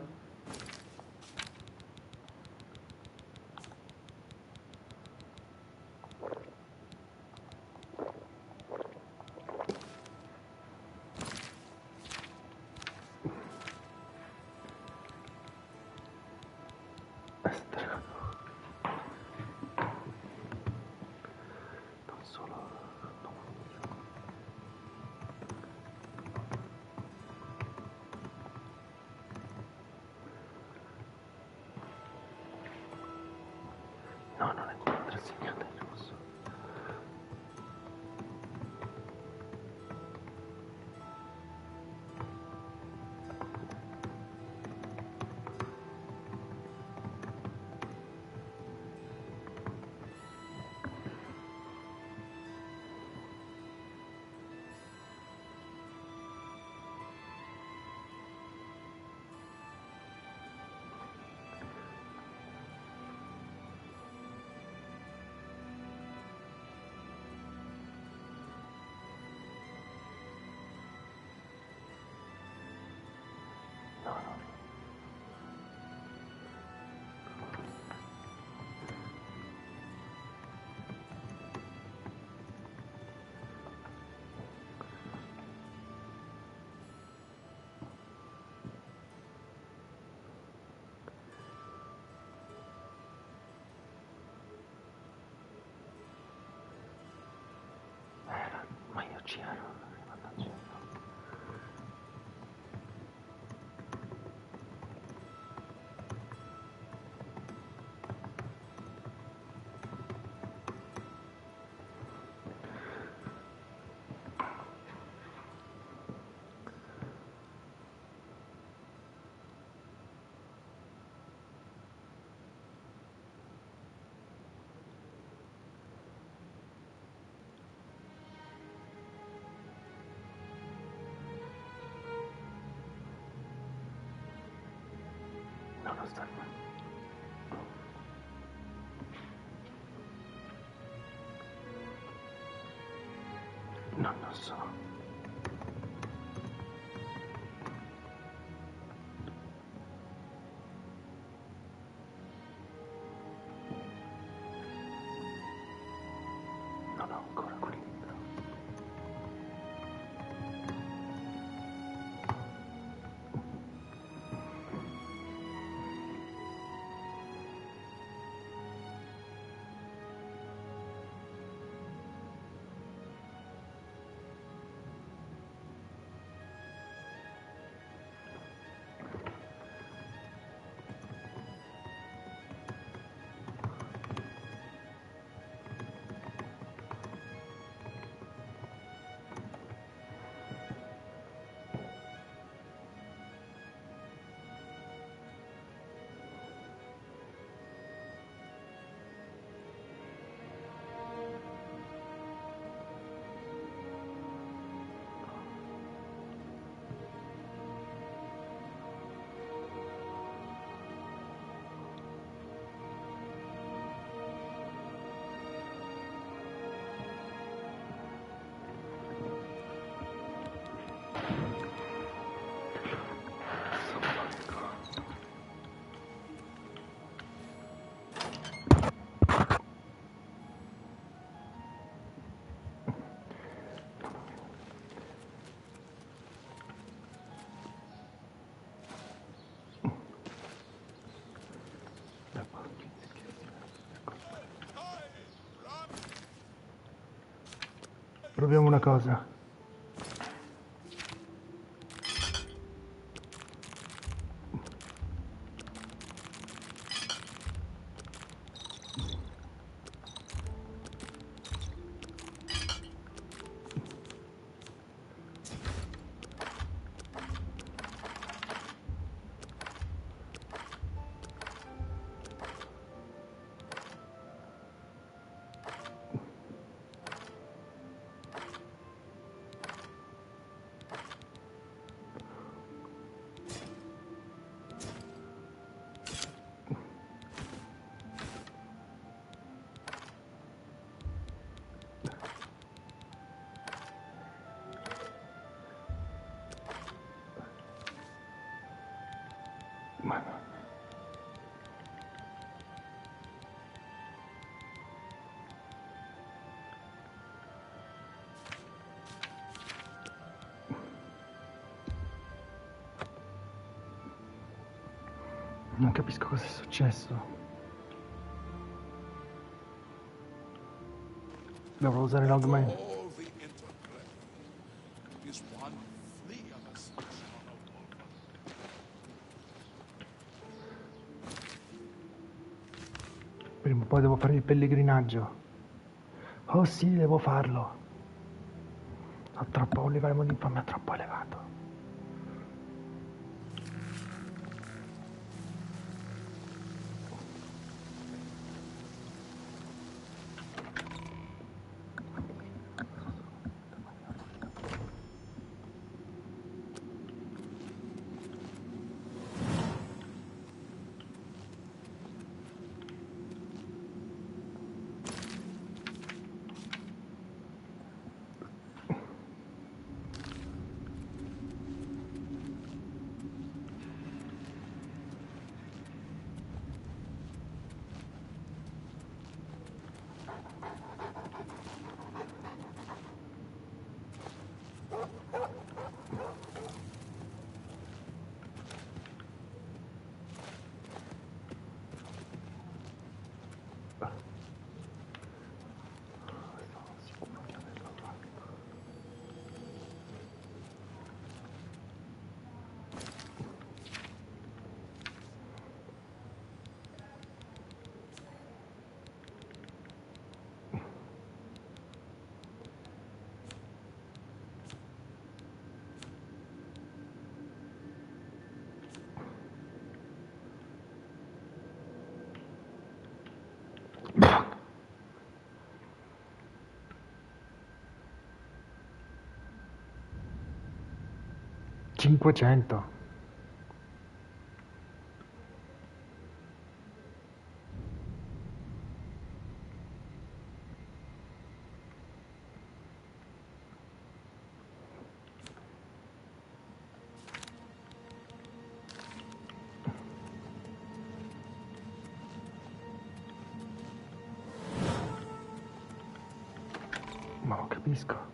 spostarmi. No, non so. Non ho ancora quel libro. Proviamo una cosa. Non capisco cosa è successo. Dovrò usare l'augmento. All the interplay is one flea of a section on a volta. Prima o poi devo fare il pellegrinaggio. Oh sì, devo farlo. Ho troppo, un livello di infamia troppo elevato. $500. Ma non capisco.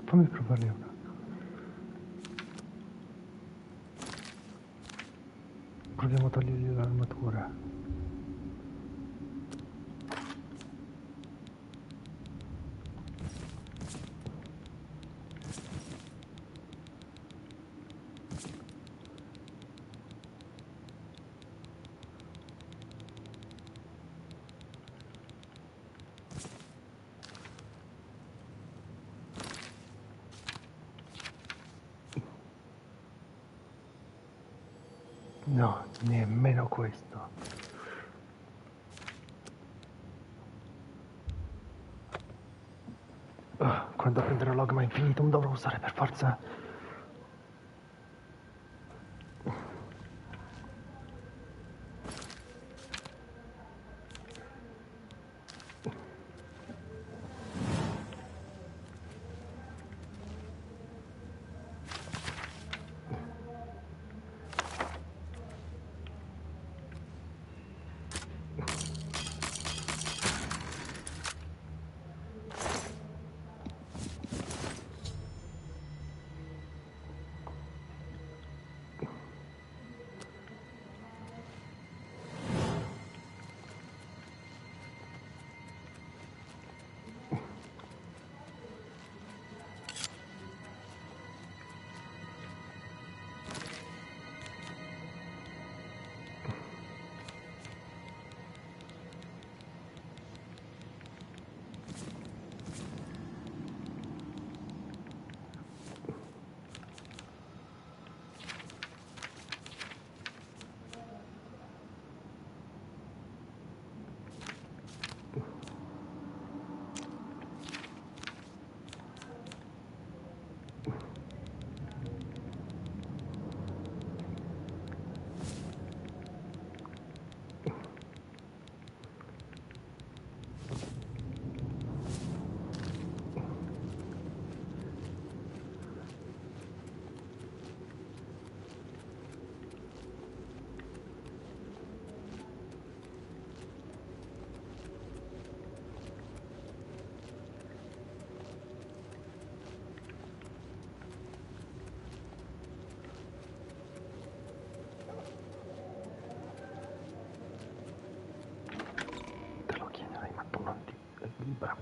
Fammi provarne una. Proviamo a togliergli l'armatura. No, nemmeno questo. Quando prenderò l'ogma infinitum dovrò usare per forza...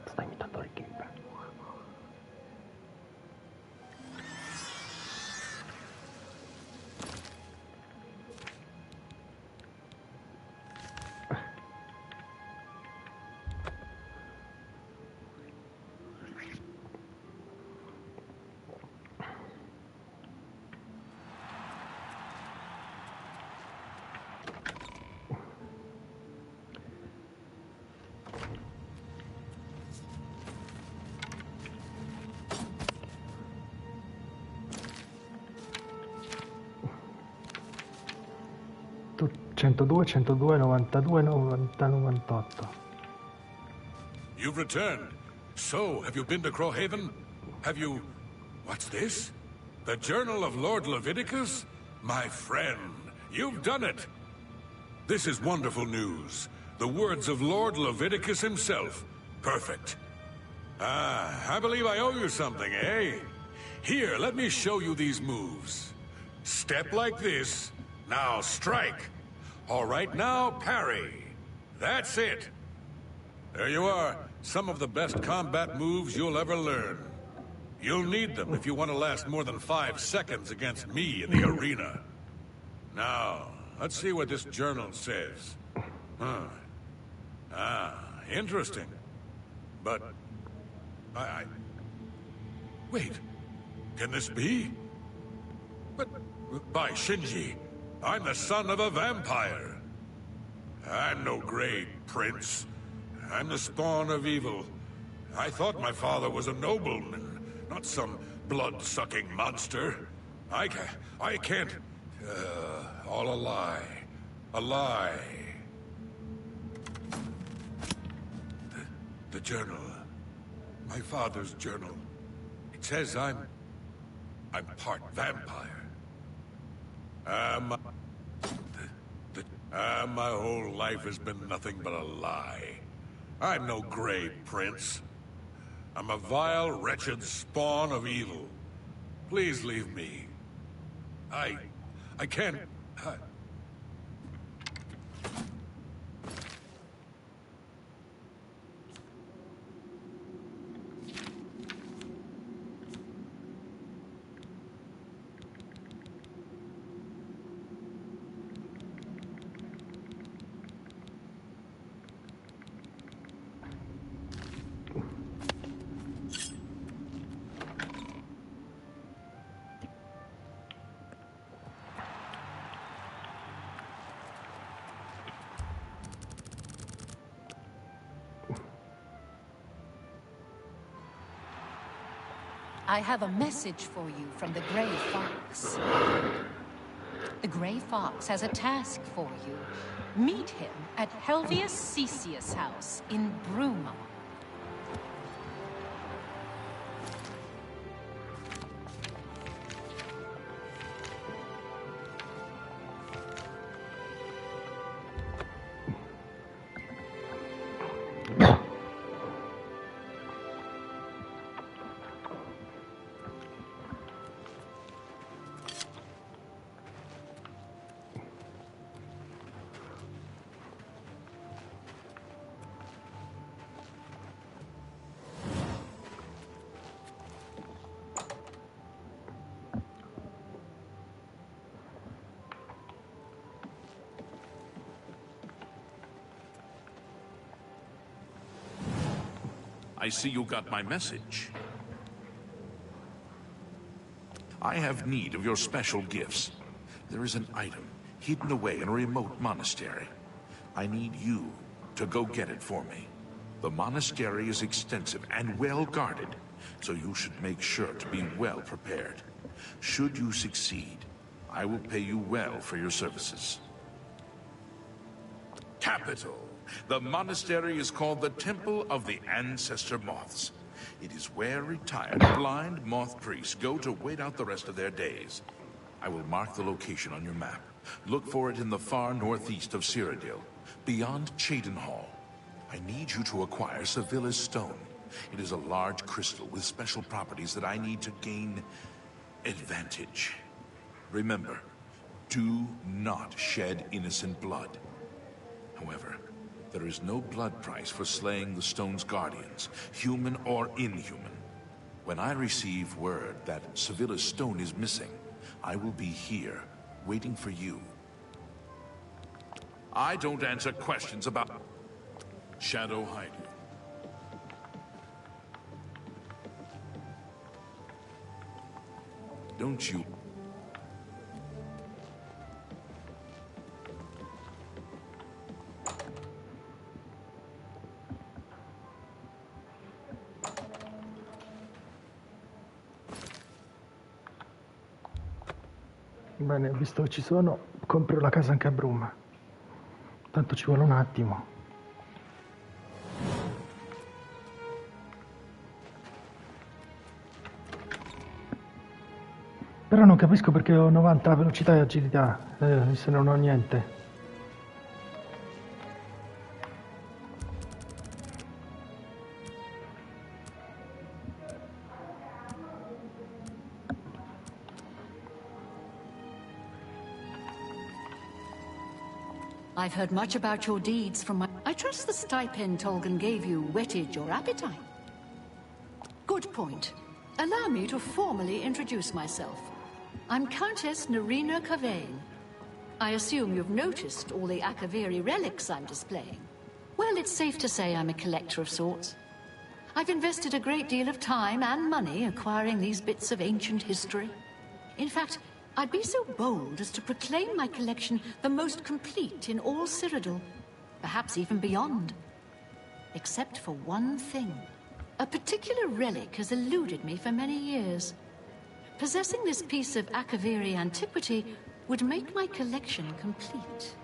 Stai imitando le gamer. Tu 102, 102, 92, 90, 98. You've returned. So, have you been to Crowhaven? Have you... What's this? The Journal of Lord Leviticus? My friend, you've done it! This is wonderful news. The words of Lord Leviticus himself. Perfect. Ah, I believe I owe you something, eh? Here, let me show you these moves. Step like this. Now strike. All right, now parry. That's it. There you are. Some of the best combat moves you'll ever learn. You'll need them if you want to last more than 5 seconds against me in the arena. Now, let's see what this journal says. Huh. Ah, interesting. But... Wait. Can this be? But... By Shinji, I'm the son of a vampire. I'm no great prince. I'm the spawn of evil. I thought my father was a nobleman, not some blood-sucking monster. I can't... all a lie. A lie. The journal. My father's journal. It says I'm part vampire. My whole life has been nothing but a lie. I'm no gray prince. I'm a vile, wretched spawn of evil. Please leave me. I can't... I have a message for you from the Gray Fox. The Gray Fox has a task for you. Meet him at Helvius Cecius' house in Bruma. I see you got my message. I have need of your special gifts. There is an item hidden away in a remote monastery. I need you to go get it for me. The monastery is extensive and well guarded, so you should make sure to be well prepared. Should you succeed, I will pay you well for your services. Capital! The monastery is called the Temple of the Ancestor Moths. It is where retired blind moth priests go to wait out the rest of their days. I will mark the location on your map. Look for it in the far northeast of Cyrodiil, beyond Cheydinhal. I need you to acquire Sevilla's Stone. It is a large crystal with special properties that I need to gain advantage. Remember, do not shed innocent blood. However, there is no blood price for slaying the stone's guardians, human or inhuman. When I receive word that Sevilla's Stone is missing, I will be here, waiting for you. I don't answer questions about... Shadow hide you. Don't you... Bene, visto che ci sono, compro la casa anche a Bruma. Tanto ci vuole un attimo. Però non capisco perché ho 90 velocità e agilità, se non ho niente. I've heard much about your deeds from my... I trust the stipend Tolgan gave you whetted your appetite. Good point. Allow me to formally introduce myself. I'm Countess Nerina Cavain. I assume you've noticed all the Akaviri relics I'm displaying. Well, it's safe to say I'm a collector of sorts. I've invested a great deal of time and money acquiring these bits of ancient history. In fact, I'd be so bold as to proclaim my collection the most complete in all Cyrodiil, perhaps even beyond. Except for one thing. A particular relic has eluded me for many years. Possessing this piece of Akaviri antiquity would make my collection complete.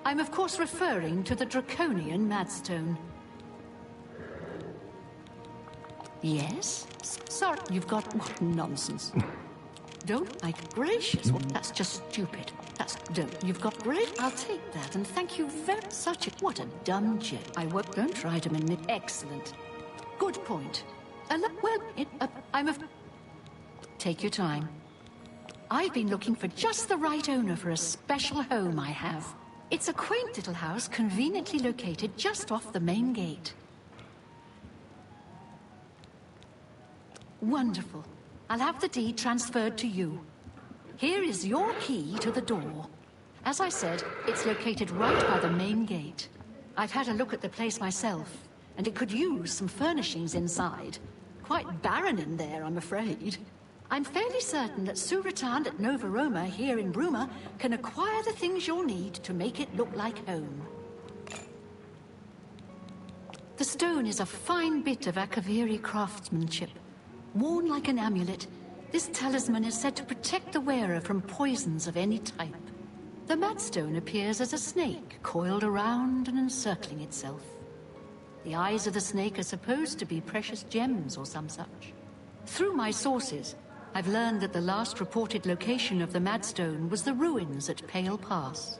I'm of course referring to the Draconian Madstone. Yes? Sorry, you've got... What nonsense. Don't, my gracious, well, that's just stupid. You've got great... I'll take that, and thank you very such a... What a dumb jet. Don't try to manipulate... Excellent. Good point. Take your time. I've been looking for just the right owner for a special home I have. It's a quaint little house conveniently located just off the main gate. Wonderful. I'll have the deed transferred to you. Here is your key to the door. As I said, it's located right by the main gate. I've had a look at the place myself, and it could use some furnishings inside. Quite barren in there, I'm afraid. I'm fairly certain that Suratan at Nova Roma here in Bruma can acquire the things you'll need to make it look like home. The stone is a fine bit of Akaviri craftsmanship. Worn like an amulet, this talisman is said to protect the wearer from poisons of any type. The Madstone appears as a snake, coiled around and encircling itself. The eyes of the snake are supposed to be precious gems or some such. Through my sources, I've learned that the last reported location of the Madstone was the ruins at Pale Pass.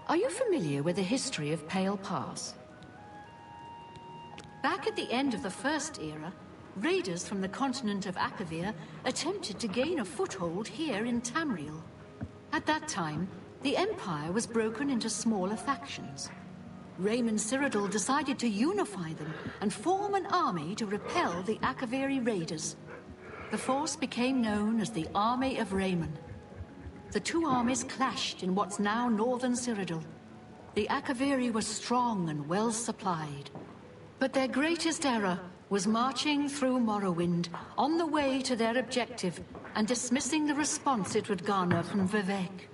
Are you familiar with the history of Pale Pass? Back at the end of the First Era, raiders from the continent of Akavir attempted to gain a foothold here in Tamriel. At that time, the Empire was broken into smaller factions. Raymond Cyrodiil decided to unify them and form an army to repel the Akaviri raiders. The force became known as the Army of Raymond. The two armies clashed in what's now northern Cyrodiil. The Akaviri were strong and well supplied. But their greatest error was marching through Morrowind on the way to their objective and dismissing the response it would garner from Vivek.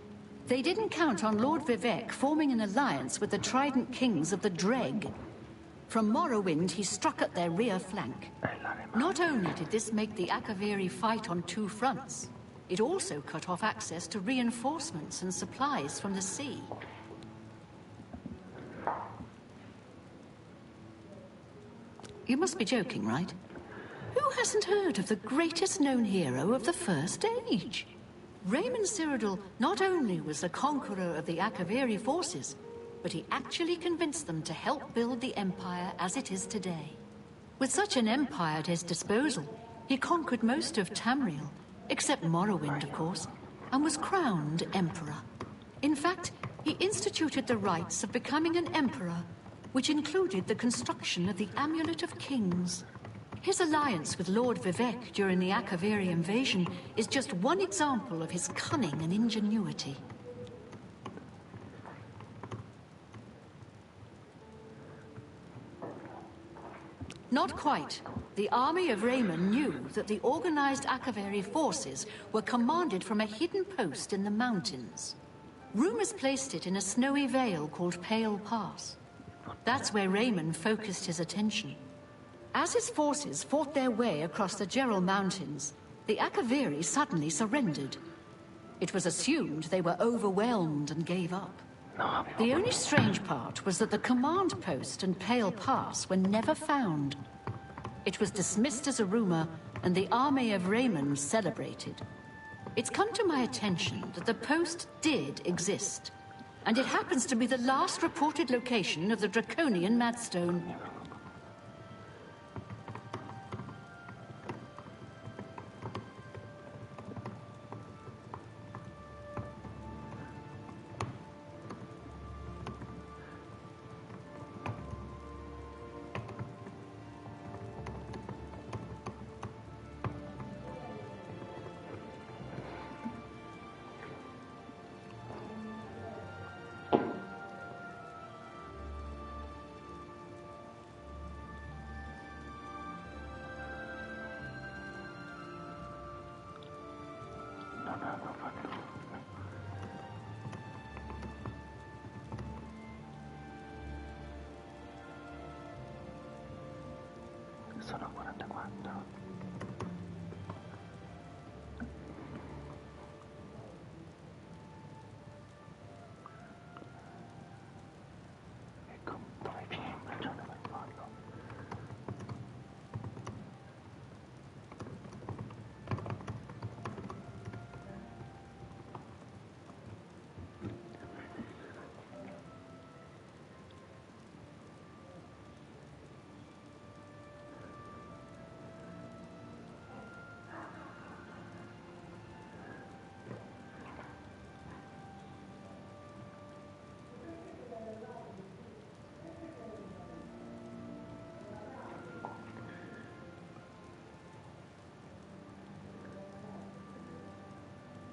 They didn't count on Lord Vivek forming an alliance with the Trident Kings of the Dreg. From Morrowind, he struck at their rear flank. Not only did this make the Akaviri fight on two fronts, it also cut off access to reinforcements and supplies from the sea. You must be joking, right? Who hasn't heard of the greatest known hero of the First Age? Raymond Cyrodiil not only was the conqueror of the Akaviri forces, but he actually convinced them to help build the Empire as it is today. With such an empire at his disposal, he conquered most of Tamriel, except Morrowind, of course, and was crowned Emperor. In fact, he instituted the rites of becoming an Emperor, which included the construction of the Amulet of Kings. His alliance with Lord Vivek during the Akaviri invasion is just one example of his cunning and ingenuity. Not quite. The army of Raymond knew that the organized Akaviri forces were commanded from a hidden post in the mountains. Rumors placed it in a snowy vale called Pale Pass. That's where Raymond focused his attention. As his forces fought their way across the Gerald Mountains, the Akaviri suddenly surrendered. It was assumed they were overwhelmed and gave up. The only strange part was that the command post and Pale Pass were never found. It was dismissed as a rumor, and the army of Raymond celebrated. It's come to my attention that the post did exist, and it happens to be the last reported location of the Draconian Madstone. Sono 44. Ecco, dove viene il bracciato per farlo?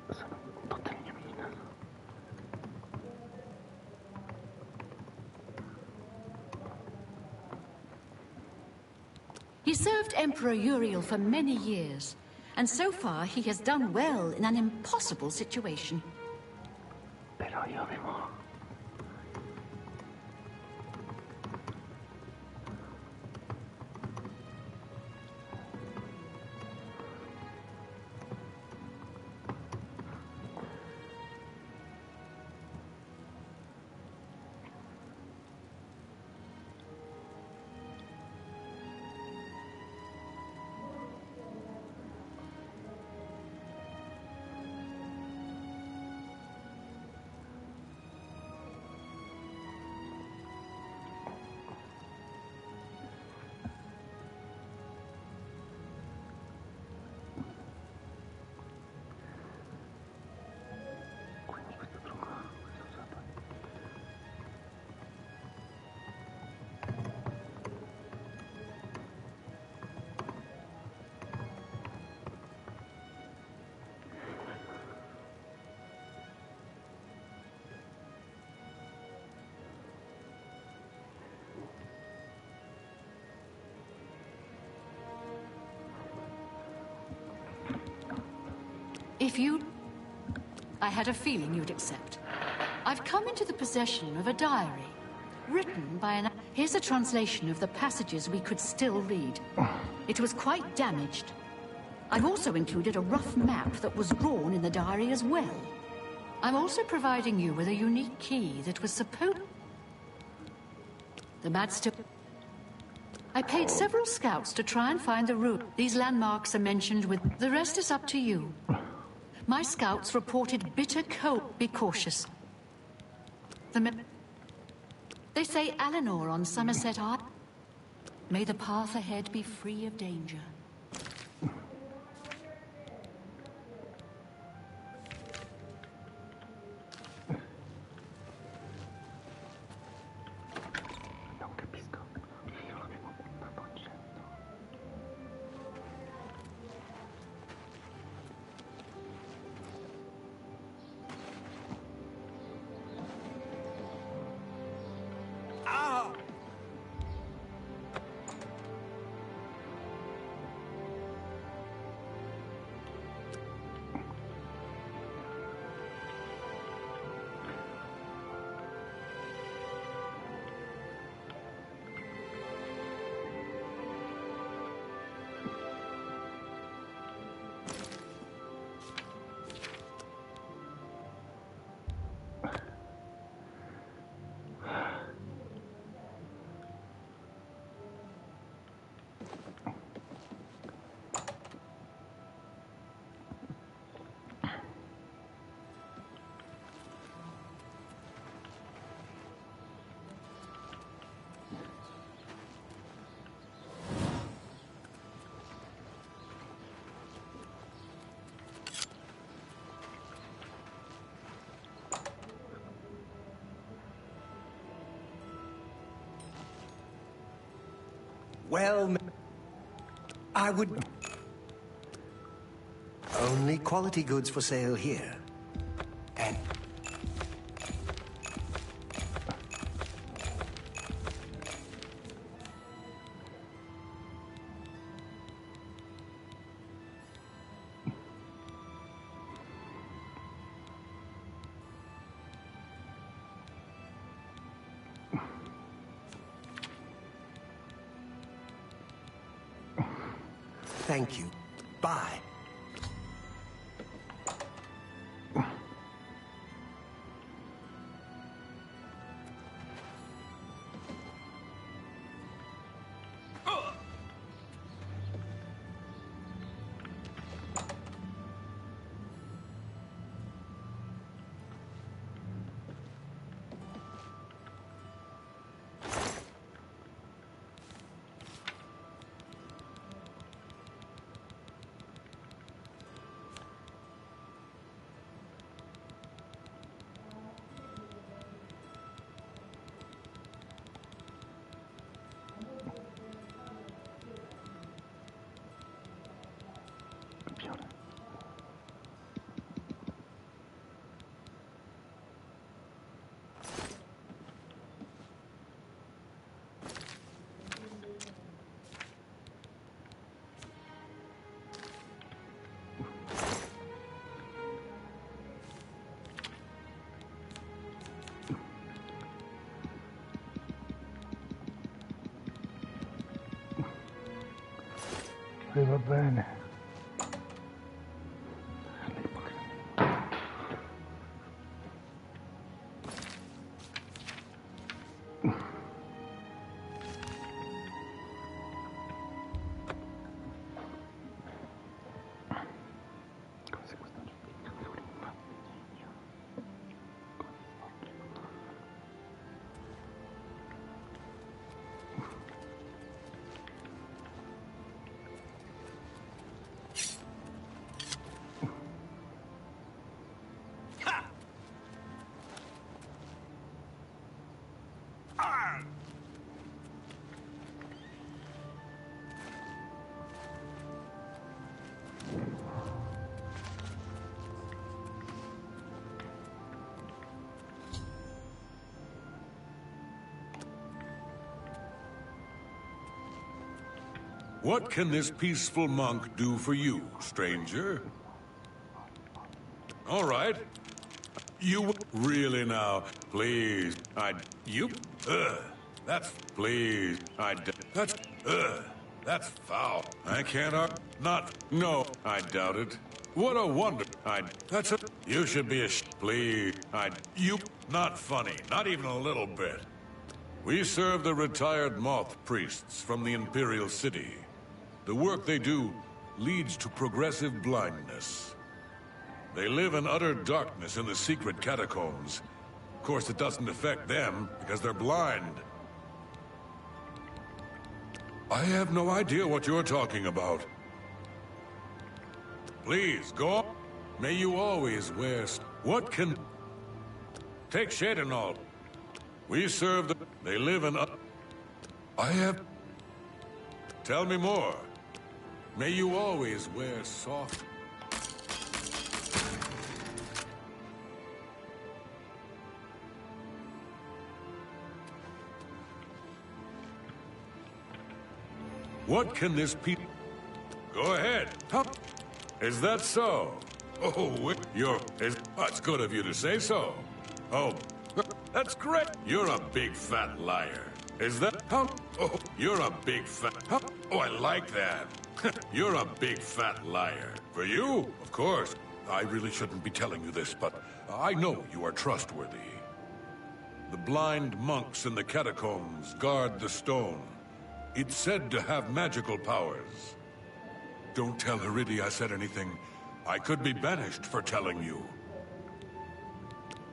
Sono tutte le mie amiche. He served Emperor Uriel for many years, and so far he has done well in an impossible situation. Però io avevo... If you... I had a feeling you'd accept. I've come into the possession of a diary, written by an... Here's a translation of the passages we could still read. It was quite damaged. I've also included a rough map that was drawn in the diary as well. I'm also providing you with a unique key that was supposed... The master... I paid several scouts to try and find the route. These landmarks are mentioned with... The rest is up to you. My scouts reported bitter cold. Be cautious. They say Eleanor on Somerset Island. May the path ahead be free of danger. Non capisco. Io l'avevo puntato a 100. Well, I would... Only quality goods for sale here. And... thank you. Bye. Va bene. What can this peaceful monk do for you, stranger? All right. You really now, please. That's foul. I can't, no, I doubt it. What a wonder, you should be please, not funny, not even a little bit. We serve the retired moth priests from the Imperial City. The work they do leads to progressive blindness. They live in utter darkness in the secret catacombs. Of course, it doesn't affect them, because they're blind. I have no idea what you're talking about. Please, go on. May you always wear... What can... Take shade and all. We serve the... They live in... I have... Tell me more. May you always wear soft... What can this people... Go ahead. Is that so? Oh, That's good of you to say so. Oh, that's great. You're a big fat liar. Is that... Oh, you're a big fat... Oh, I like that. You're a big fat liar. For you, of course. I really shouldn't be telling you this, but I know you are trustworthy. The blind monks in the catacombs guard the stone. It's said to have magical powers. Don't tell Heridi I said anything. I could be banished for telling you.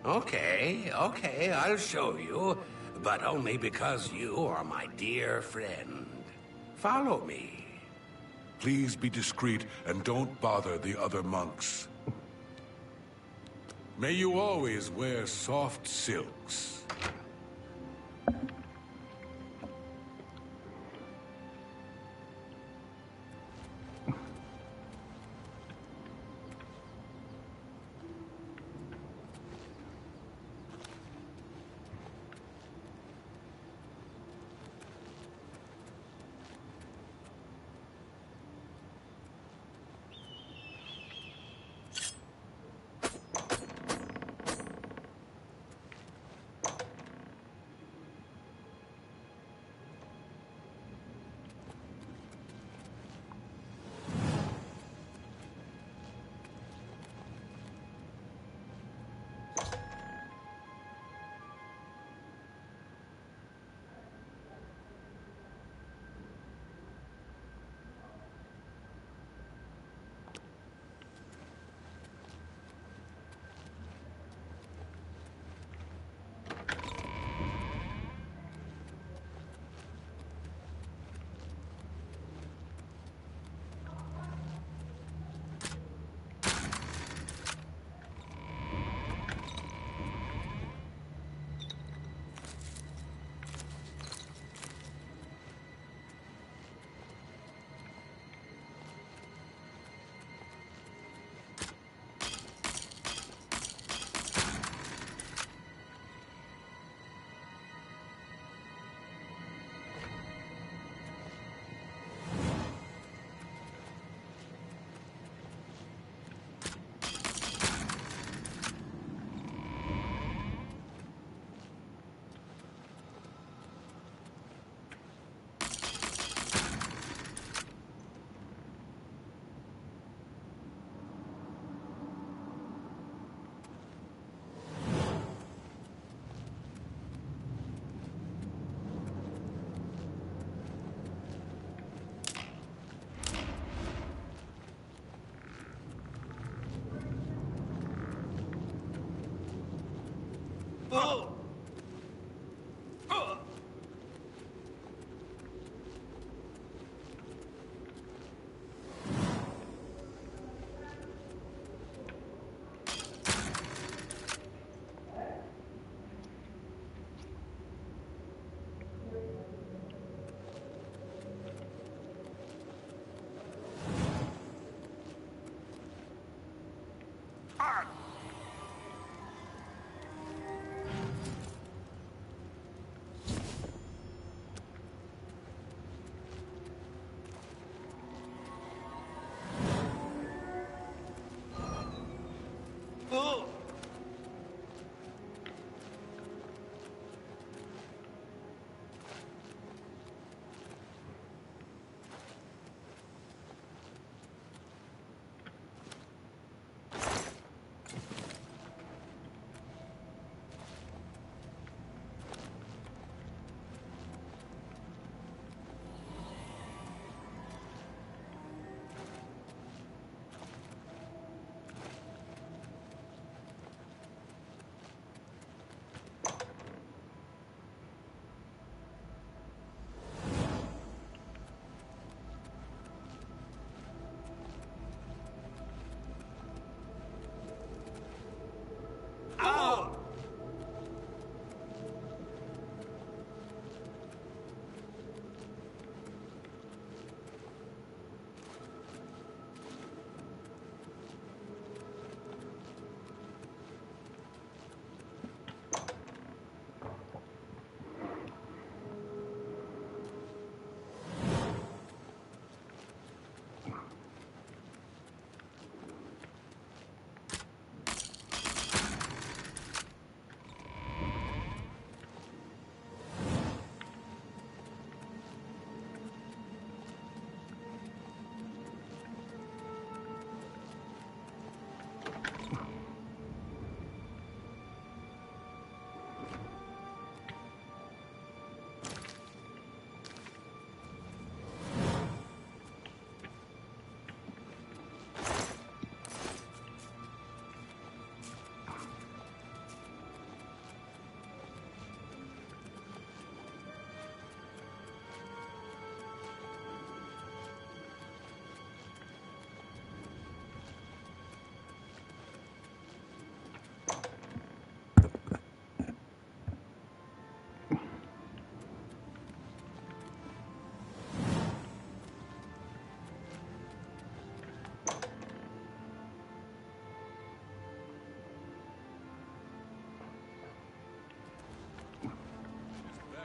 Okay, I'll show you. But only because you are my dear friend. Follow me. Please be discreet and don't bother the other monks. May you always wear soft silks.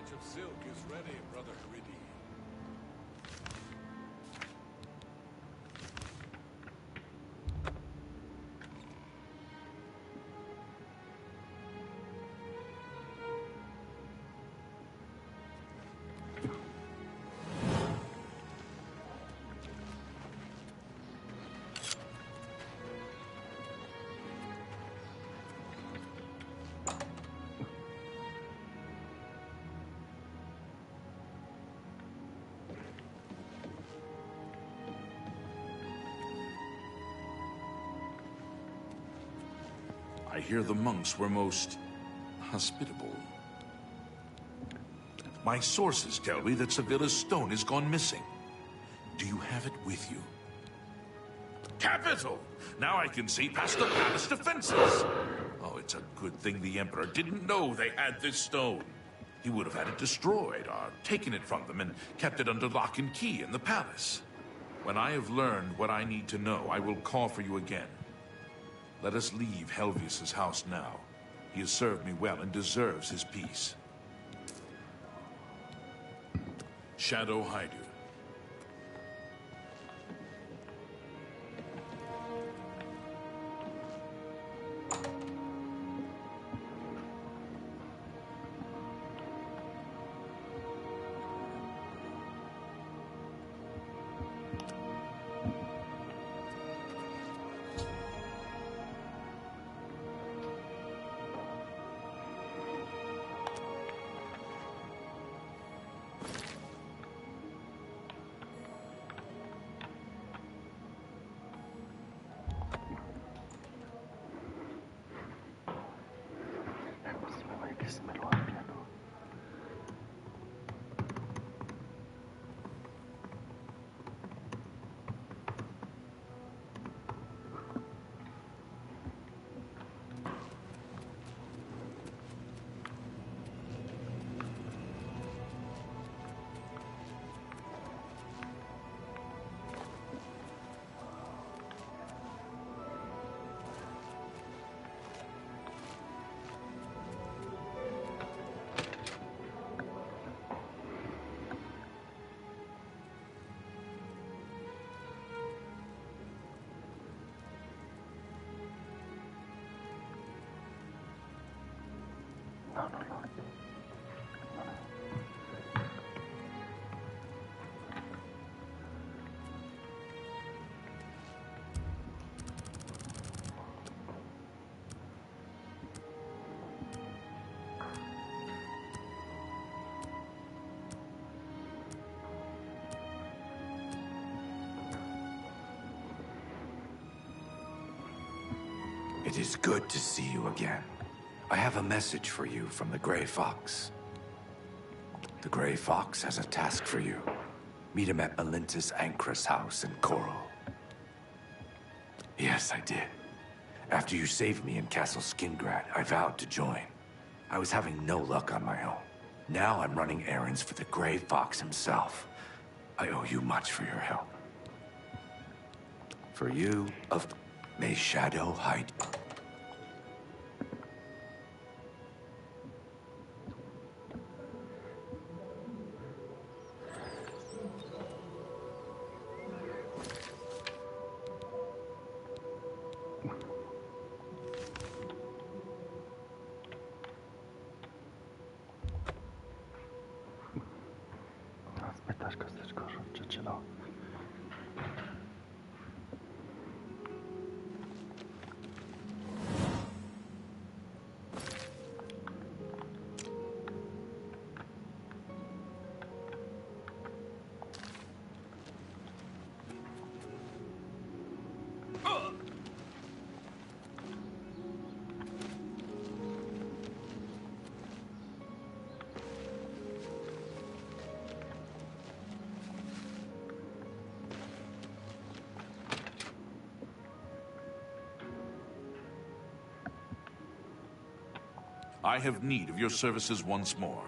batch of silk is ready, Brother Griddy. I hear the monks were most hospitable. My sources tell me that Sevilla's stone has gone missing. Do you have it with you? Capital! Now I can see past the palace defenses. Oh, it's a good thing the Emperor didn't know they had this stone. He would have had it destroyed or taken it from them and kept it under lock and key in the palace. When I have learned what I need to know, I will call for you again. Let us leave Helvius's house now. He has served me well and deserves his peace. Shadow Haidu. It is good to see you again. I have a message for you from the Grey Fox. The Grey Fox has a task for you. Meet him at Melintus Ancrus' house in Coral. Yes, I did. After you saved me in Castle Skingrad, I vowed to join. I was having no luck on my own. Now I'm running errands for the Grey Fox himself. I owe you much for your help. For you, may Shadow hide. Aspetta, scorro, ce l'ho. I have need of your services once more.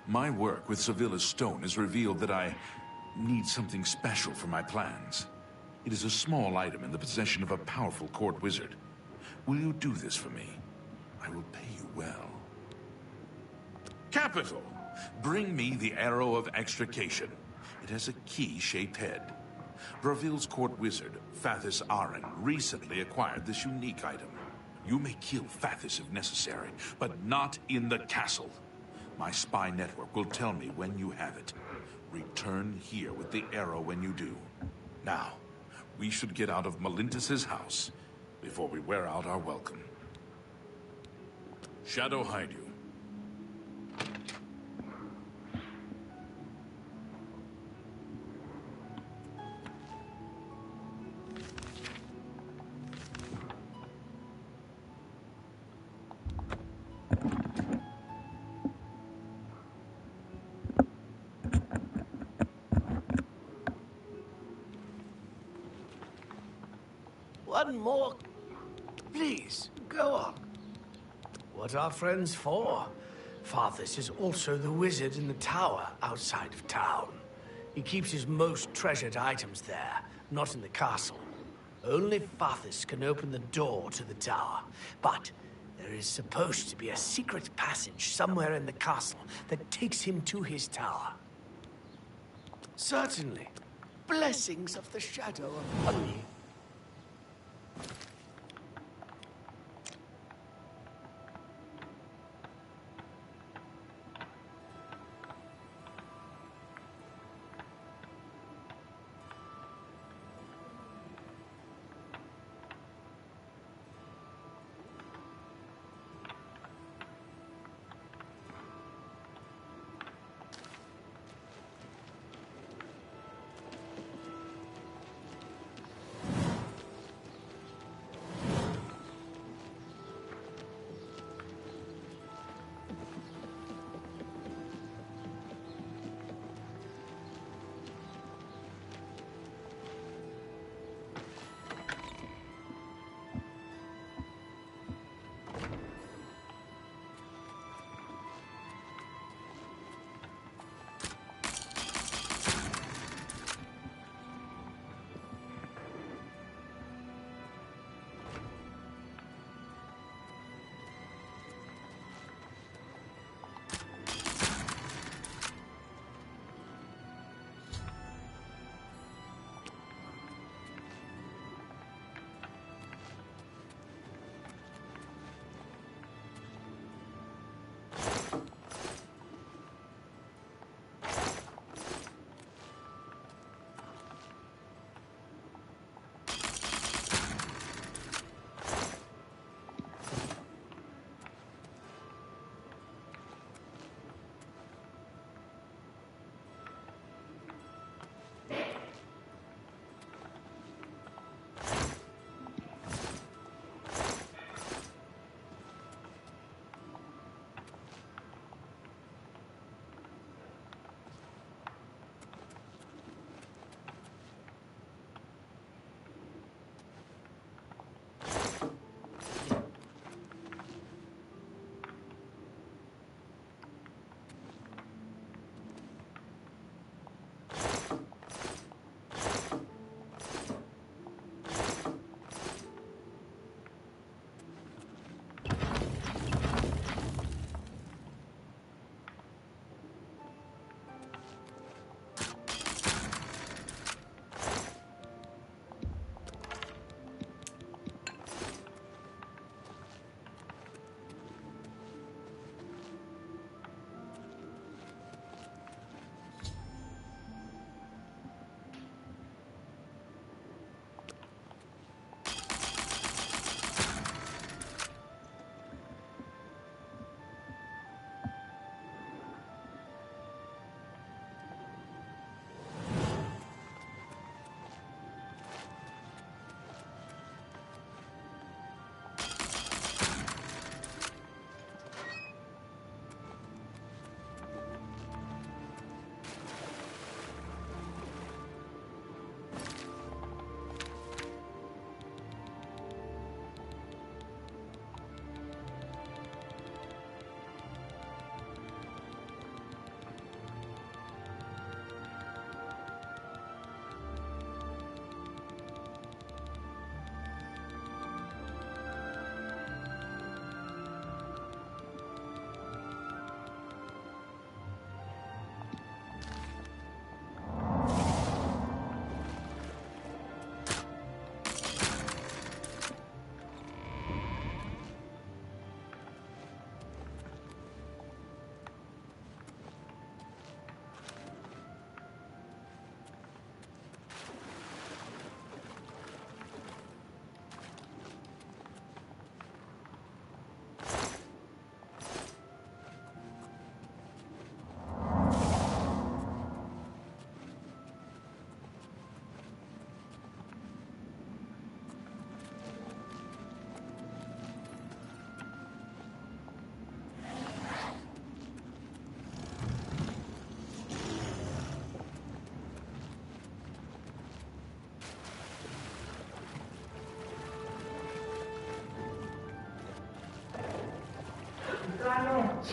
My work with Sevilla's stone has revealed that I need something special for my plans. It is a small item in the possession of a powerful court wizard. Will you do this for me? I will pay you well. Capital! Bring me the Arrow of Extrication. It has a key-shaped head. Braville's court wizard, Fathis Aren, recently acquired this unique item. You may kill Fathis if necessary, but not in the castle. My spy network will tell me when you have it. Return here with the arrow when you do. Now, we should get out of Melintus's house before we wear out our welcome. Shadow hide you. One more. Please, go on. What are friends for? Fathis is also the wizard in the tower outside of town. He keeps his most treasured items there, not in the castle. Only Fathis can open the door to the tower, but there is supposed to be a secret passage somewhere in the castle that takes him to his tower. Certainly. Blessings of the shadow upon you.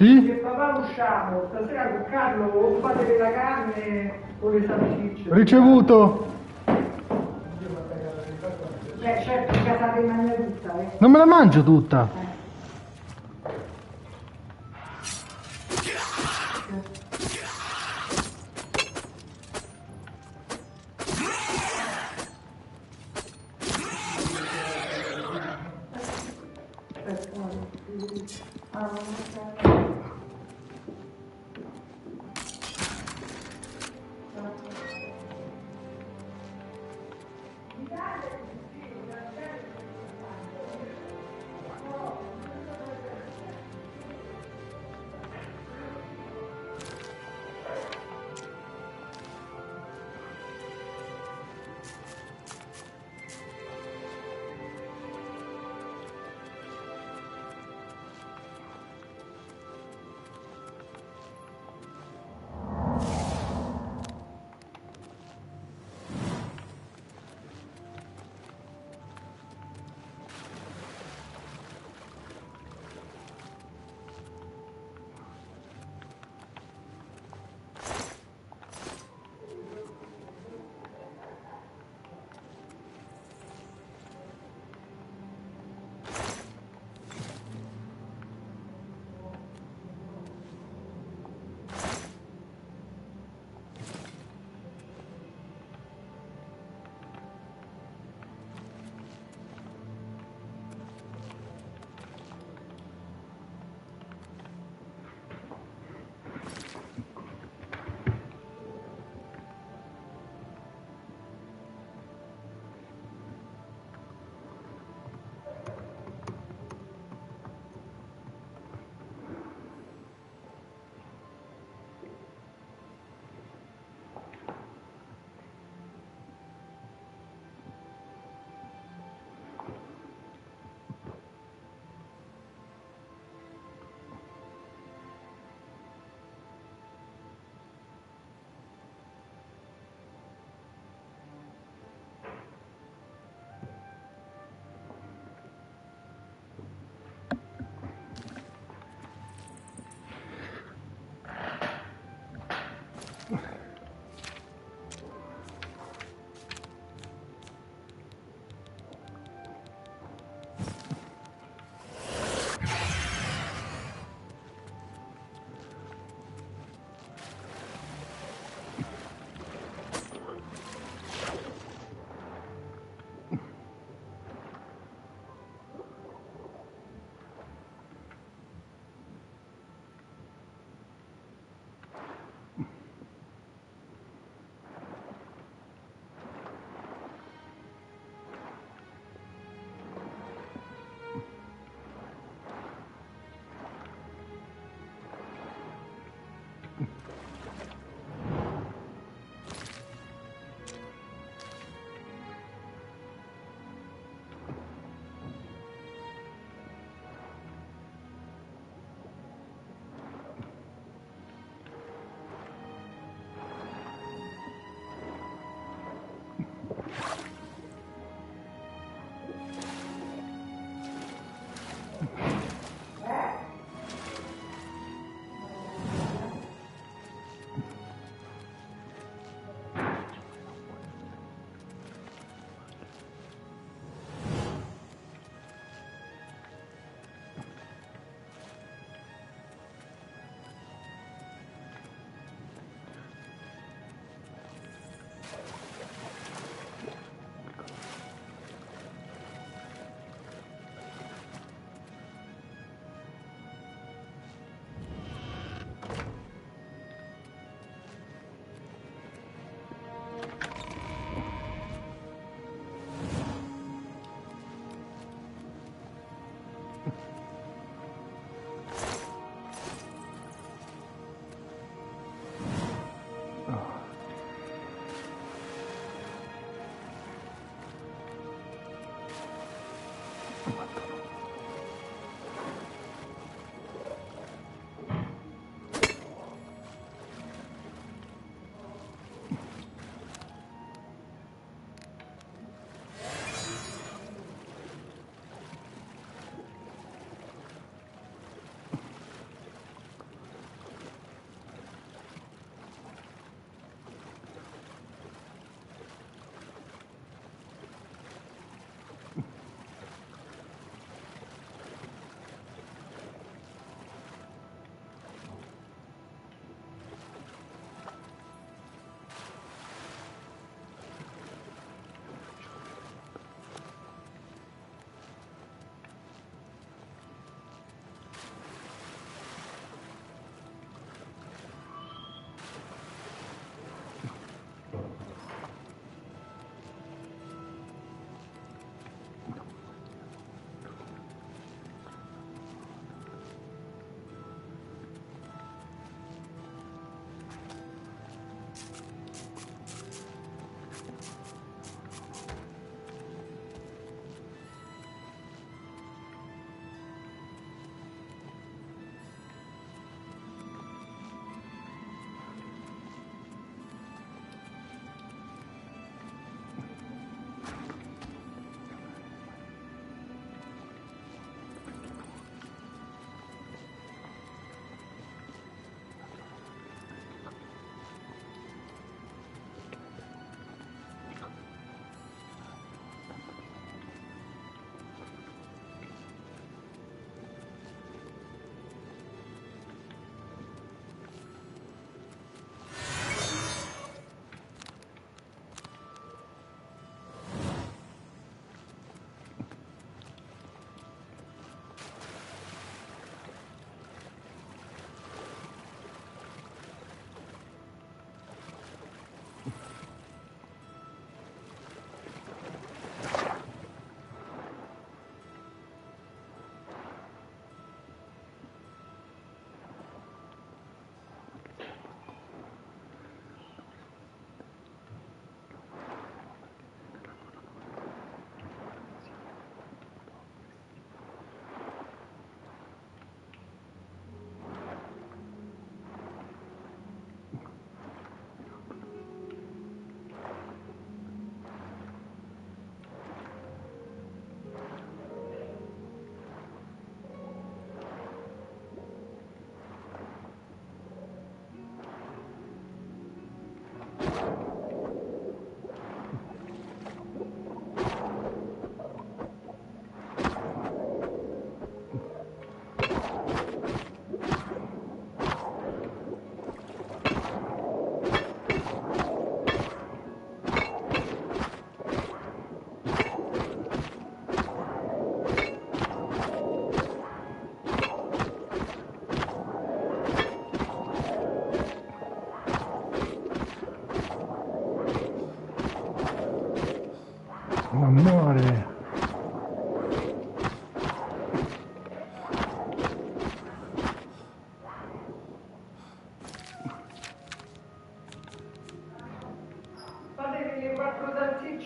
Sì? Che papà usciamo, stasera con Carlo o fate la carne o le salsicce. Ricevuto. Beh, certo, mica state mangia tutta, Non me la mangio tutta.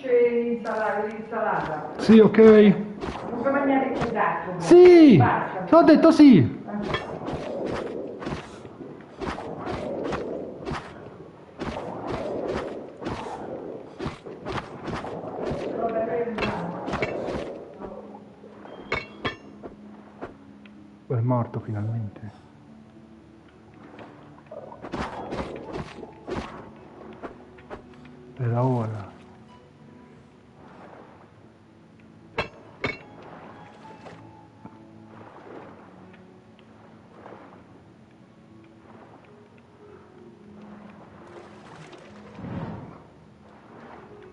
l'insalata. Sì, ok. Non puoi mangiare il pedaggio. Sì! Basta. L'ho detto sì! È morto finalmente. Era ora.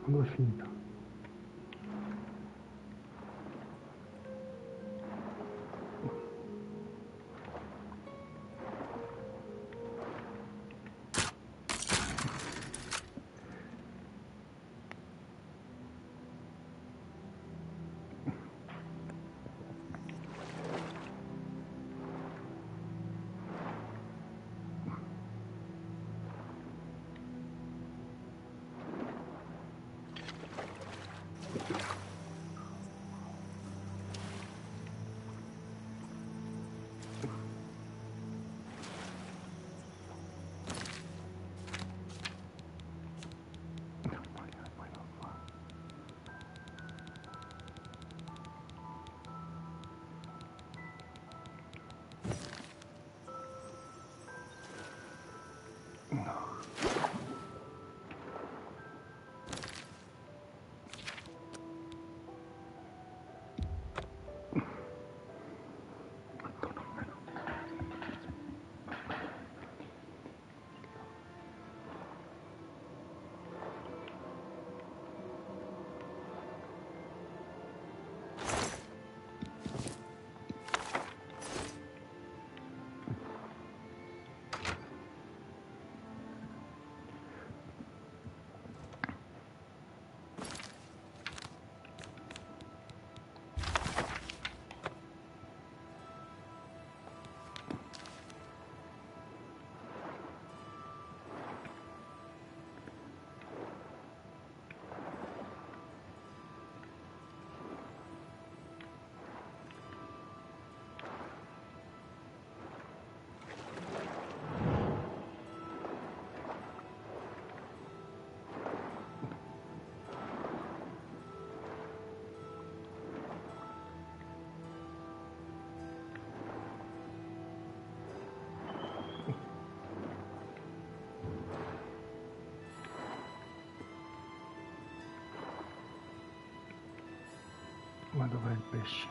Dove è finito? Ma dov'è il pesce?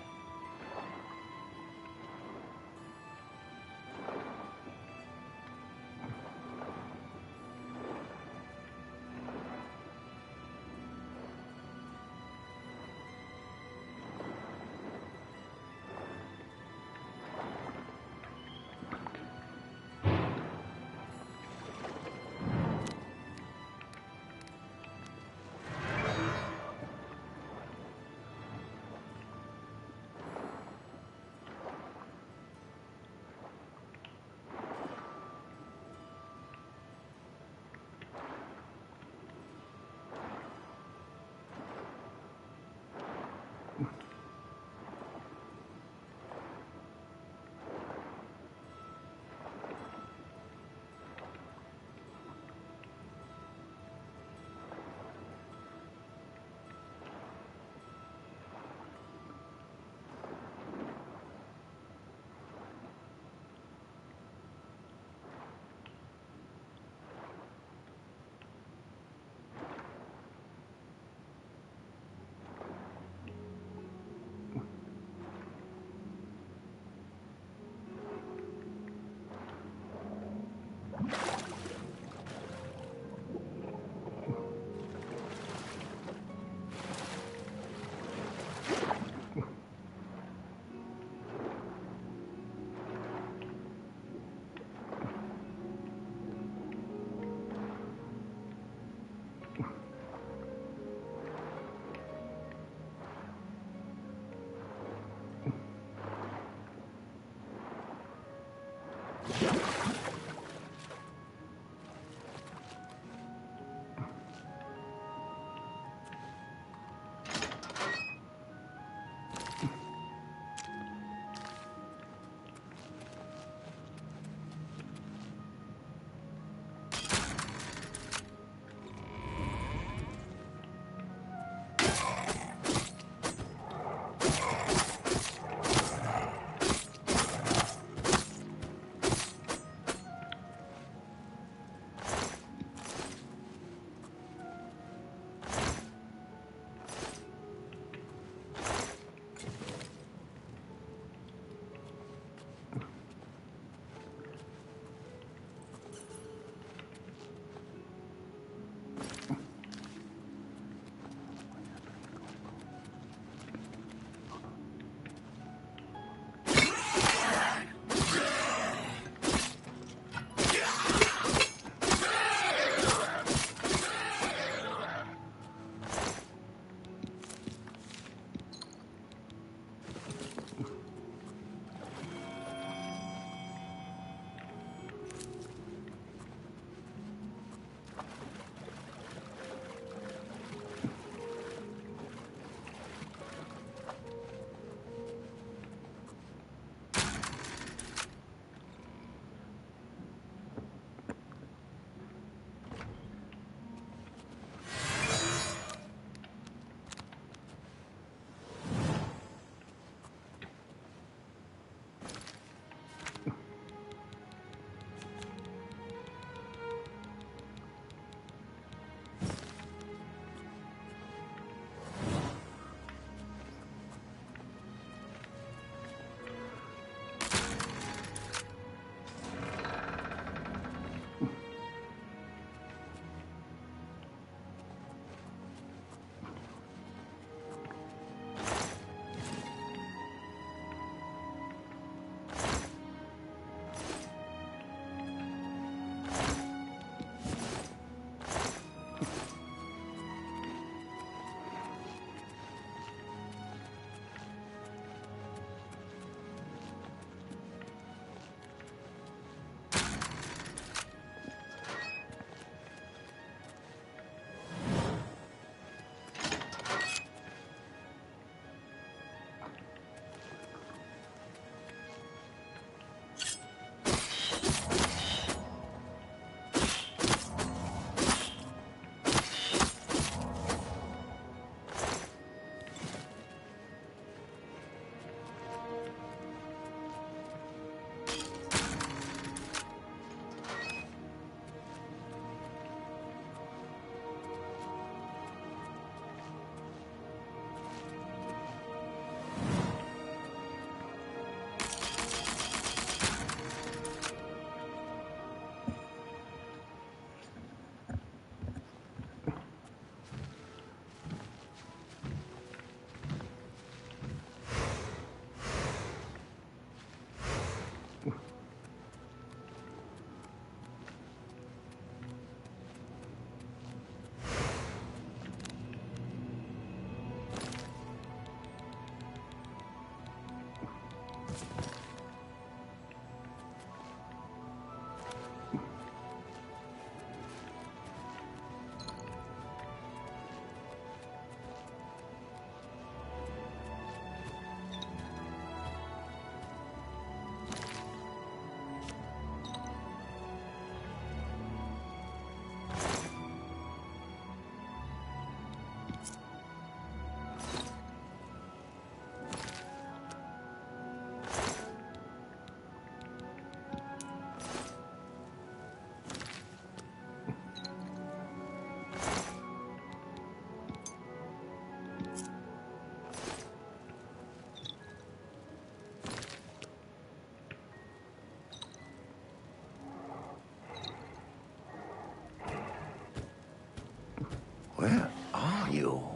Where are you?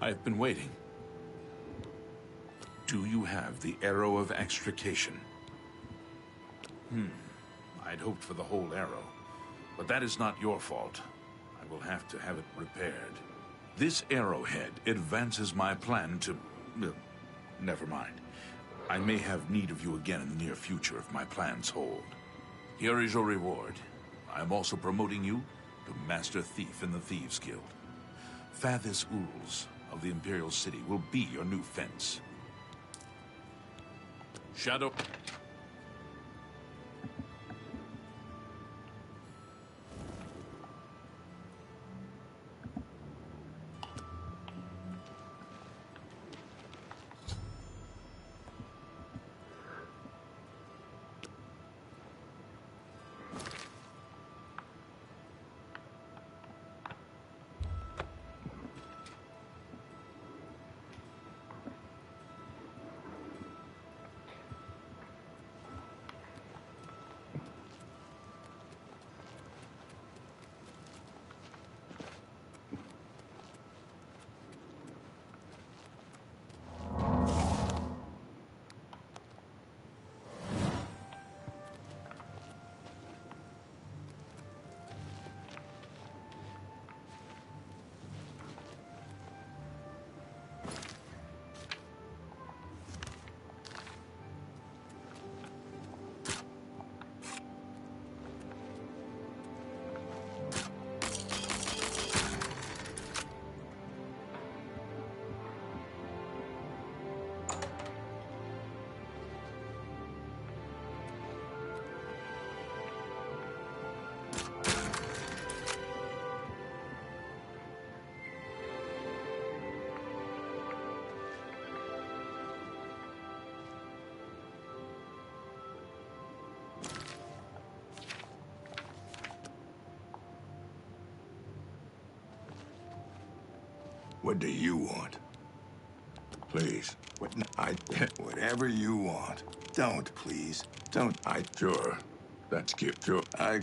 I've been waiting. Do you have the arrow of extrication? I'd hoped for the whole arrow. But that is not your fault. I will have to have it repaired. This arrowhead advances my plan to... never mind. I may have need of you again in the near future if my plans hold. Here is your reward. I am also promoting you to Master Thief in the Thieves' Guild. Fathis Uls of the Imperial City will be your new fence. Shadow... What do you want? Please. Whatever you want. Don't, please. Don't. Sure. That's cute. Sure. I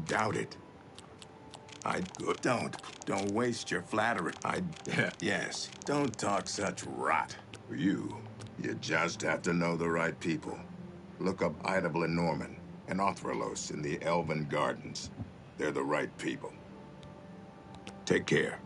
doubt it. Don't waste your flattery. Yes. Don't talk such rot. For you just have to know the right people. Look up Idable and Norman and Othralos in the Elven Gardens. They're the right people. Take care.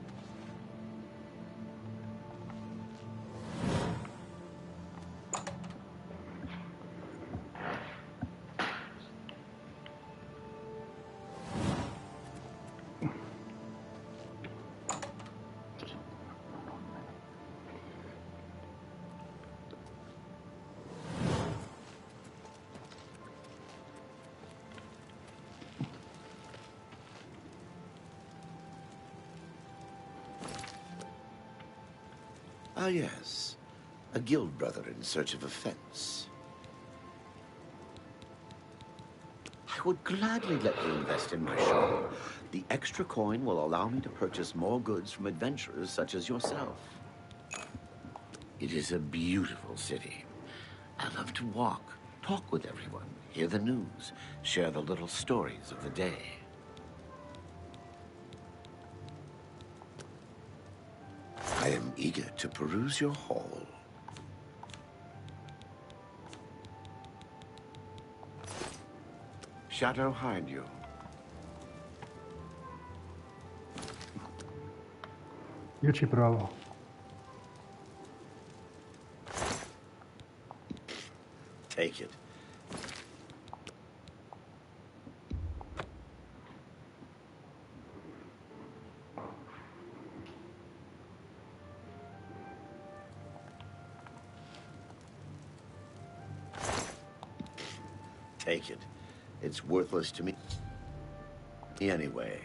Ah, yes. A guild brother in search of a fence. I would gladly let you invest in my shop. The extra coin will allow me to purchase more goods from adventurers such as yourself. It is a beautiful city. I love to walk, talk with everyone, hear the news, share the little stories of the day. I am eager to peruse your hall. Shadow hide you. Io ci provo. Take it. Take it. It's worthless to me anyway.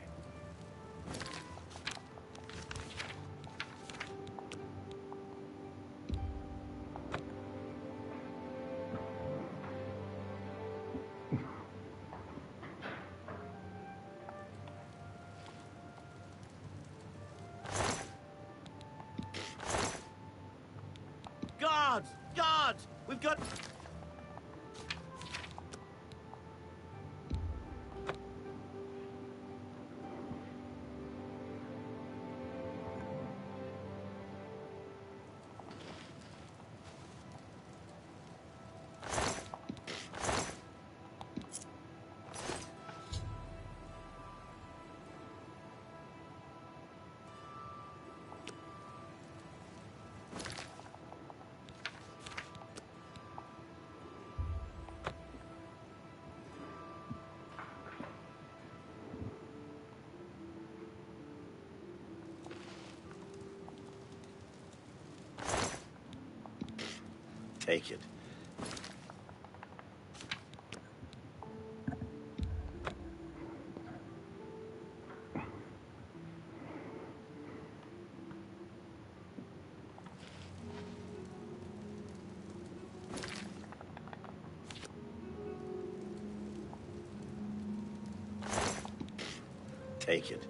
Guards! Guards! We've got... Take it. Take it.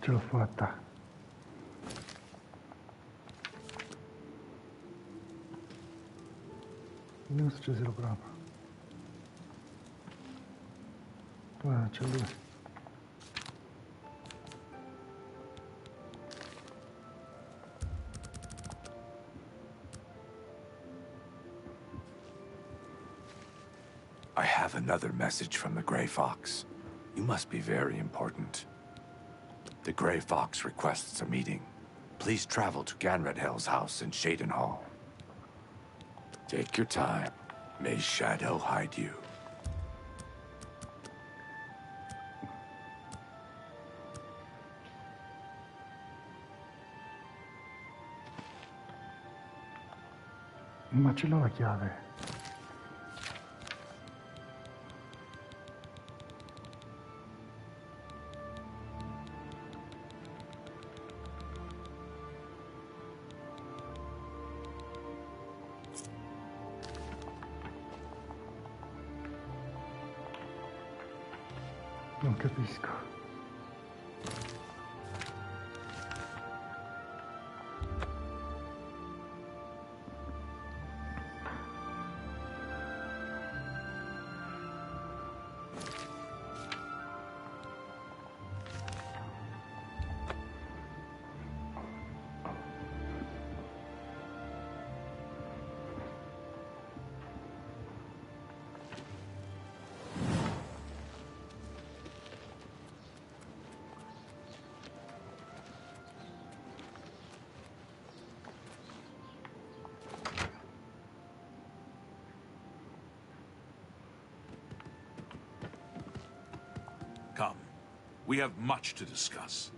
Ce l'ho fatta. Non succedero proprio. Guarda, c'è lui. I have another message from the Grey Fox. You must be very important. The Grey Fox requests a meeting. Please travel to Ganredhel's house in Shaden Hall. Take your time. May Shadow hide you. Ma ce l'ho la chiave. Non capisco. Come. We have much to discuss.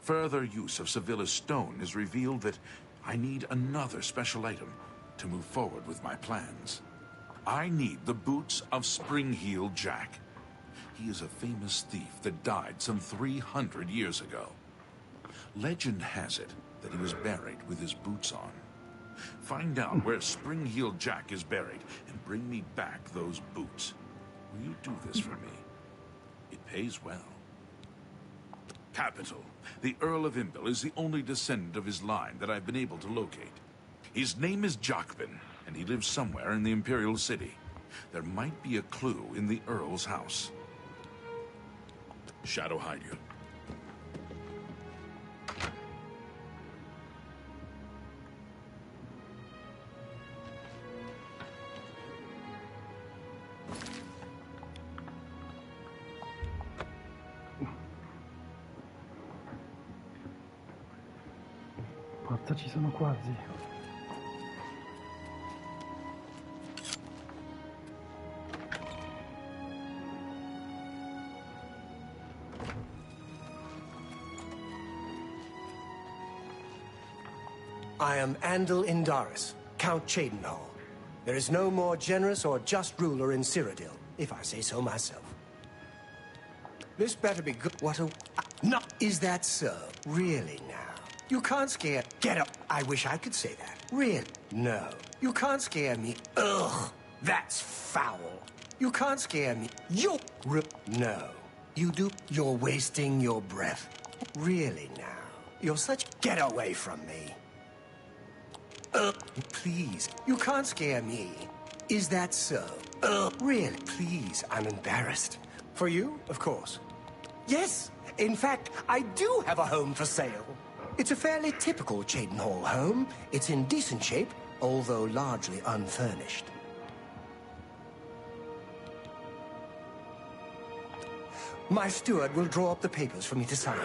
Further use of Sevilla's stone has revealed that I need another special item to move forward with my plans. I need the boots of Springheel Jack. He is a famous thief that died some 300 years ago. Legend has it that he was buried with his boots on. Find out where Springheel Jack is buried and bring me back those boots. Will you do this for me? It pays well. Capital. The Earl of Imbil is the only descendant of his line that I've been able to locate. His name is Jacobin, and he lives somewhere in the Imperial City. There might be a clue in the Earl's house. Shadow hide you. Forza, ci sono quasi. I am Andal Indaris, Count Cheydinhal. There is no more generous or just ruler in Cyrodiil, if I say so myself. This better be good. What a... No, is that so? Really now? You can't scare... Get up. I wish I could say that. Really? No. You can't scare me. Ugh. That's foul. You can't scare me. You... No. You do... You're wasting your breath. Really now? You're such... Get away from me. Please. You can't scare me. Is that so? Really? Please, I'm embarrassed. For you, of course. Yes. In fact, I do have a home for sale. It's a fairly typical Cheydinhal home. It's in decent shape, although largely unfurnished. My steward will draw up the papers for me to sign.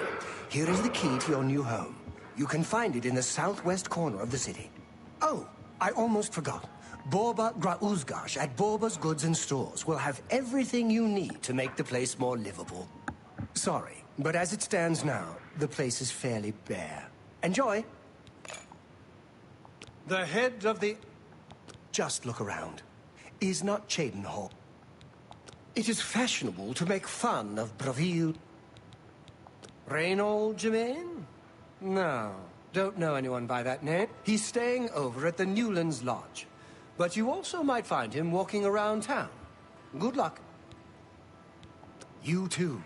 Here is the key to your new home. You can find it in the southwest corner of the city. Oh, I almost forgot. Borba Grauzgash at Borba's Goods and Stores will have everything you need to make the place more livable. Sorry, but as it stands now, the place is fairly bare. Enjoy! The head of the... Just look around. Is not Cheydinhal. It is fashionable to make fun of Bravil. Reynold Germain? No, don't know anyone by that name. He's staying over at the Newlands Lodge. But you also might find him walking around town. Good luck. You too.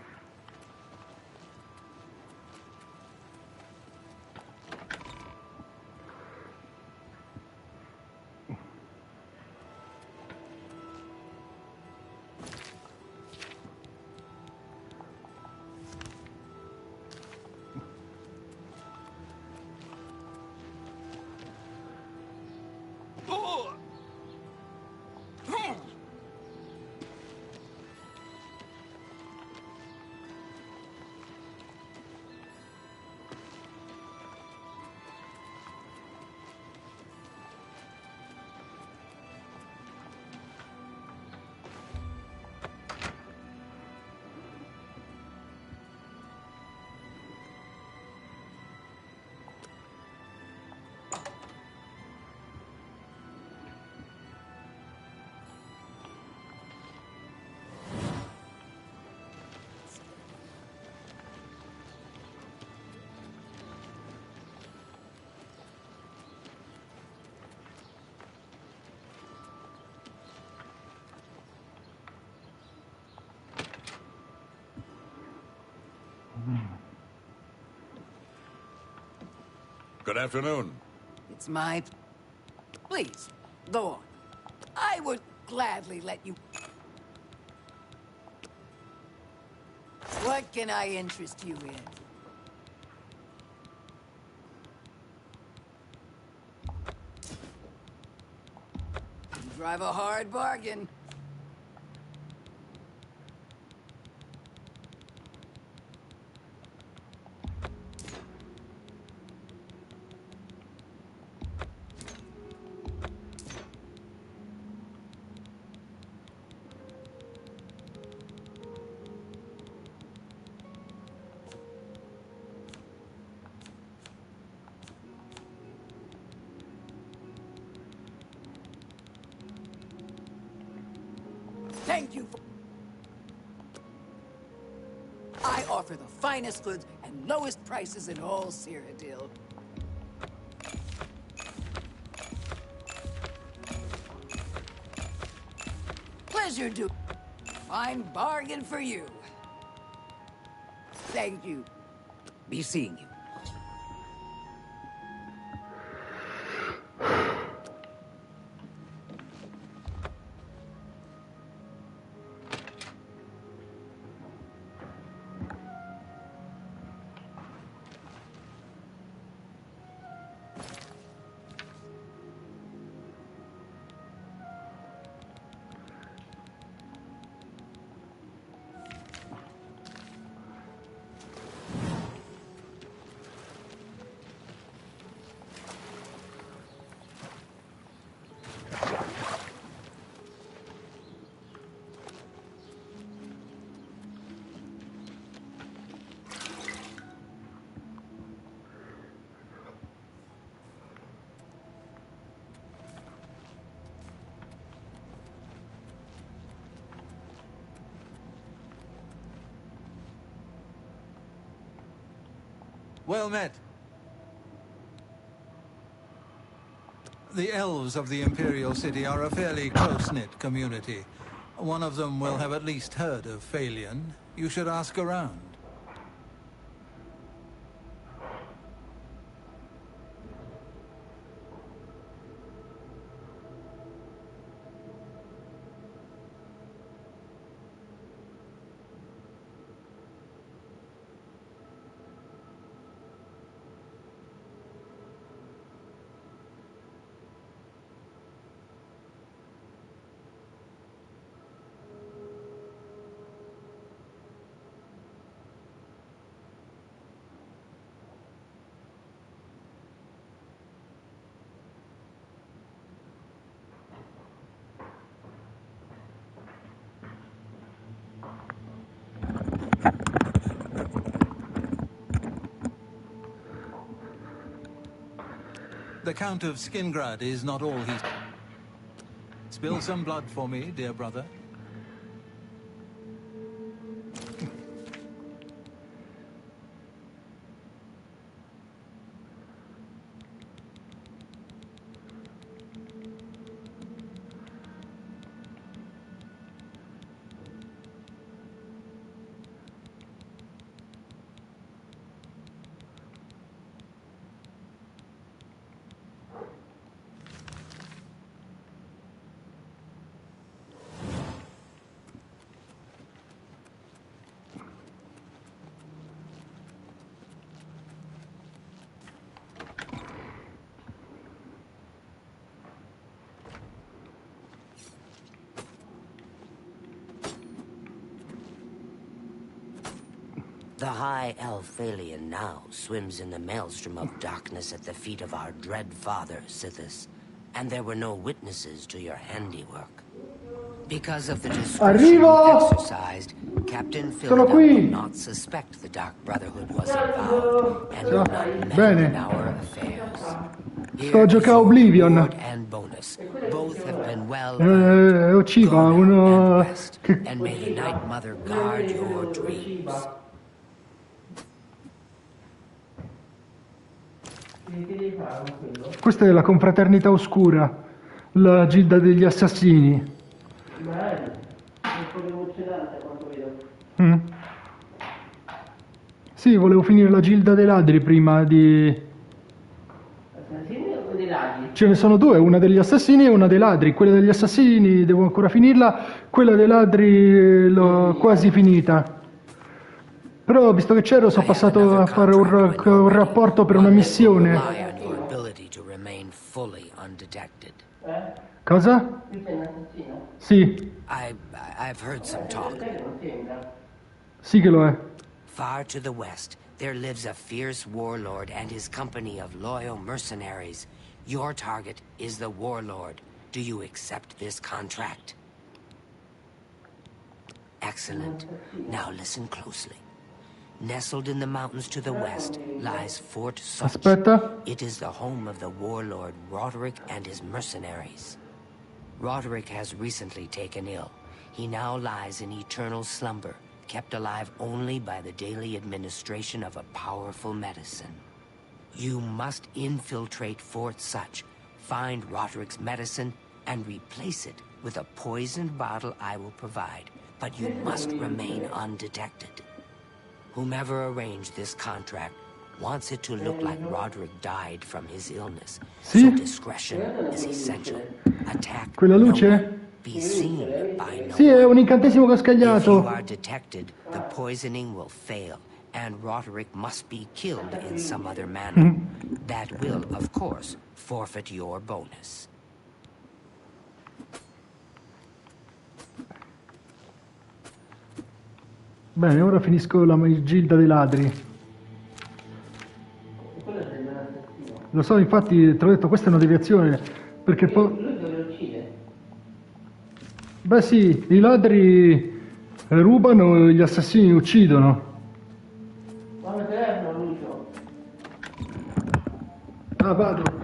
Good afternoon. It's my... Please, go on. I would gladly let you... What can I interest you in? You drive a hard bargain. Thank you for... I offer the finest goods and lowest prices in all Cyrodiil. Pleasure to... Fine bargain for you. Thank you. Be seeing you. Well met. The elves of the Imperial City are a fairly close-knit community. One of them will have at least heard of Phalion. You should ask around. The Count of Skingrad is not all he's... Spill some blood for me, dear brother. The High Elf Phalion now swims in the maelstrom of darkness at the feet of our dread father, Sithis. And there were no witnesses to your handiwork. Because of the discretion you exercised, Captain Philip will not suspect the Dark Brotherhood was involved, and will not meddle in our affairs. Sto a giocare a Oblivion. And bonus. Both have been well Civa, uno che... and may the Night Mother guard your dreams. Questa è la confraternita oscura, la gilda degli assassini. Sì, volevo finire la gilda dei ladri prima di... Assassini o dei ladri? Ce ne sono due, una degli assassini e una dei ladri. Quella degli assassini devo ancora finirla, quella dei ladri l'ho quasi finita. Però, visto che c'ero, sono passato a fare un rapporto per una missione. Cosa? Sì. I've heard some talk. Sì che lo è. Far to the west, there lives a fierce warlord and his company of loyal mercenaries. Your target is the warlord. Do you accept this contract? Excellent. Now listen closely. Nestled in the mountains to the west lies Fort Such. Aspetta. It is the home of the warlord Roderick and his mercenaries. Roderick has recently taken ill. He now lies in eternal slumber, kept alive only by the daily administration of a powerful medicine. You must infiltrate Fort Such, find Roderick's medicine, and replace it with a poisoned bottle I will provide. But you must remain undetected. Whomever arranged this contract wants it to look like Roderick died from his illness. Sì? So discretion is essential. Attack Quella no luce? one, be seen by no Sì, è one. un incantesimo che ho If you scagliato. are detected, the poisoning will fail, and Roderick must be killed in some other manner. That will, of course, forfeit your bonus. Bene, ora finisco la gilda dei ladri. Lo so, infatti, te l'ho detto, questa è una deviazione, perché poi... Lui dove lo uccide? Beh sì, i ladri rubano e gli assassini uccidono. Guarda il telefono, Lucio. Ah, vado.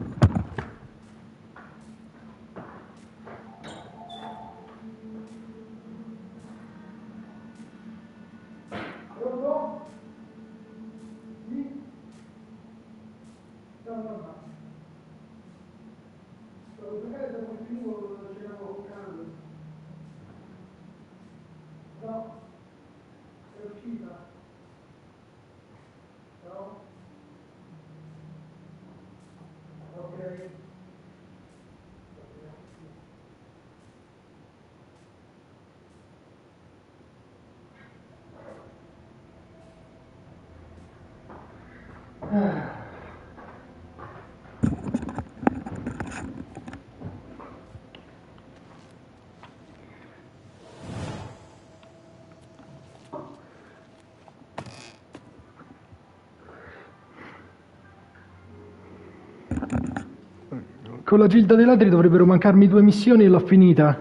Con la gilda dei ladri dovrebbero mancarmi 2 missioni e l'ho finita.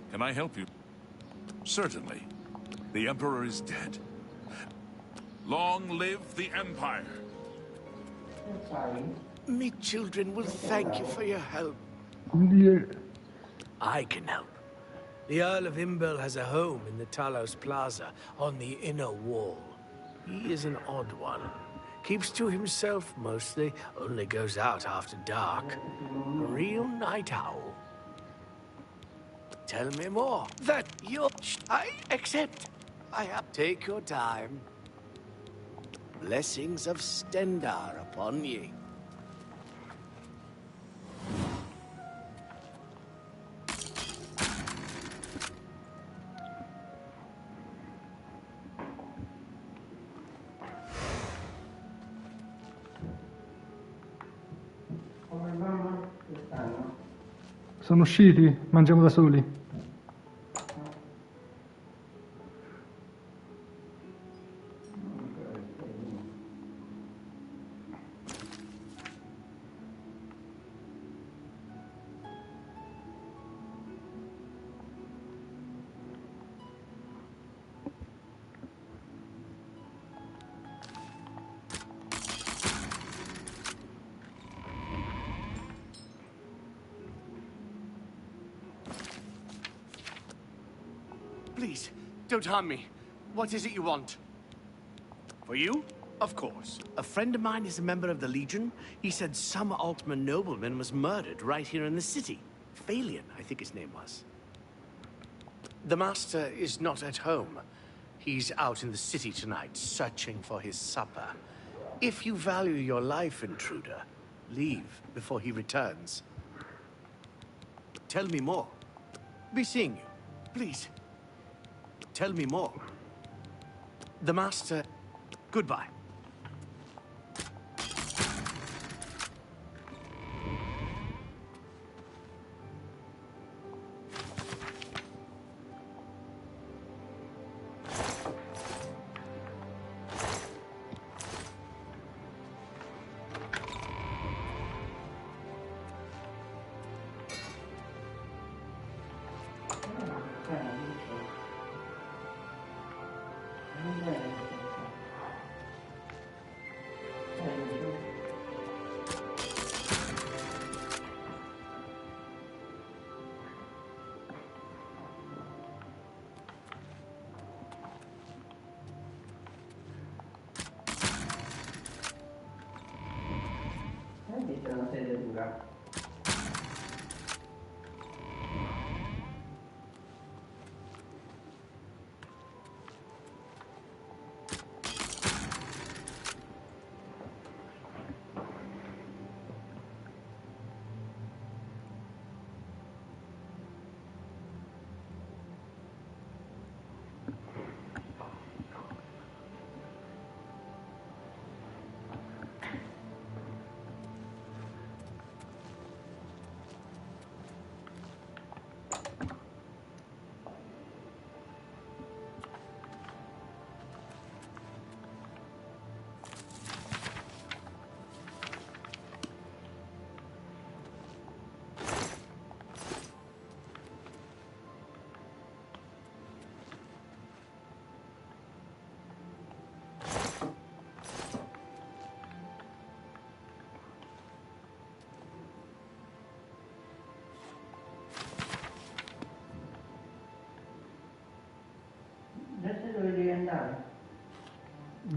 Can I help you? Certainly. The Emperor is dead. Long live the Empire! Me children will thank you for your help. I can help. The Earl of Imbel has a home in the Talos Plaza on the inner wall. He is an odd one. Keeps to himself mostly, only goes out after dark. A real night owl. Tell me more. That you're... I accept. I have... Take your time. Blessings of Stendar upon ye. Sono usciti, mangiamo da soli. Please, don't harm me. What is it you want? For you? Of course. A friend of mine is a member of the Legion. He said some Altman nobleman was murdered right here in the city. Phalion, I think his name was. The Master is not at home. He's out in the city tonight, searching for his supper. If you value your life, intruder, leave before he returns. Tell me more. Be seeing you. Please. Tell me more. The Master... Goodbye.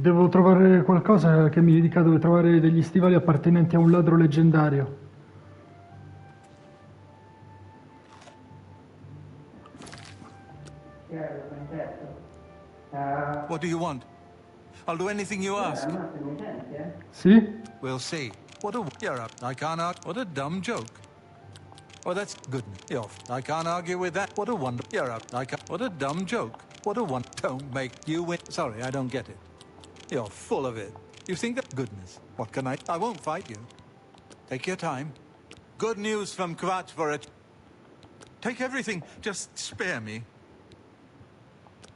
Devo trovare qualcosa che mi dica dove trovare degli stivali appartenenti a un ladro leggendario. What do you want? I'll do anything you ask. Sì? We'll see. What a... You're up. I can't argue. What a dumb joke. Oh, that's good. You're off. I can't argue with that. What a wonder. You're up. I can't... What a dumb joke. What a one. Don't make you win. Sorry, I don't get it. You're full of it. You think that... Goodness. What can I won't fight you. Take your time. Good news from Kvat for it. Take everything. Just spare me.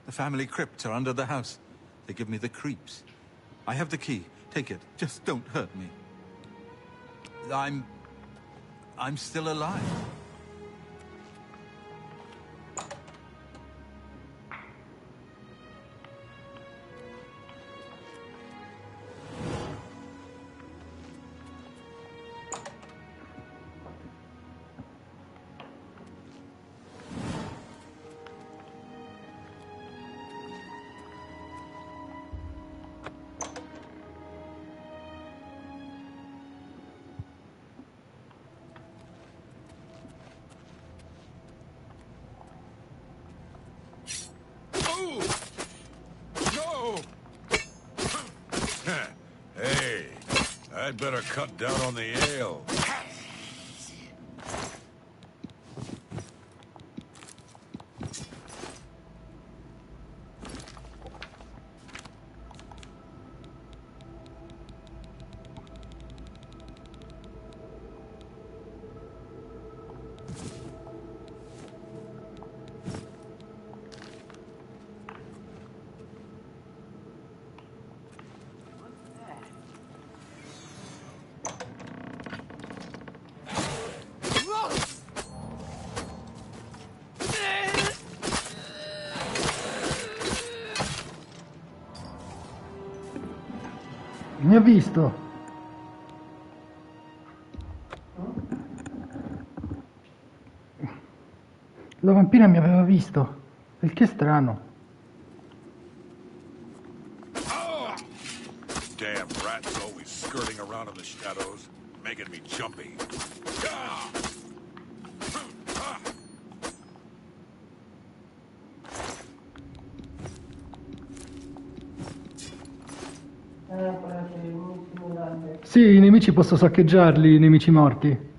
The family crypts are under the house. They give me the creeps. I have the key. Take it. Just don't hurt me. I'm still alive. Hey, I'd better cut down on the ale. Mi ha visto. La vampira mi aveva visto. Il che è strano. Damn rats always skirting around in the shadows, making me jumpy. Sì, i nemici posso saccheggiarli, i nemici morti.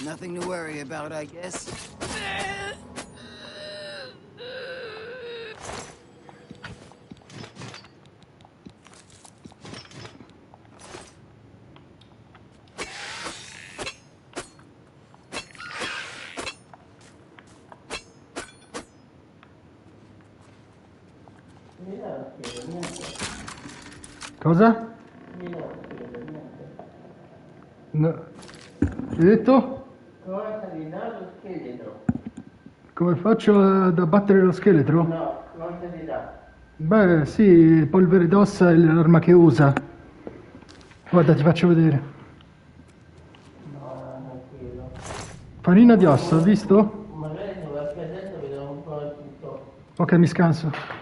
Nothing to worry about, I guess. Cosa? No. Hai detto? Cosa di dà lo scheletro? Come faccio ad abbattere lo scheletro? No, cosa di dà? Beh, sì, polvere d'ossa è l'arma che usa. Guarda, ti faccio vedere. No, non credo. Farina di ossa, hai visto? Magari se va più adesso vedo un po' tutto. Ok, mi scanso.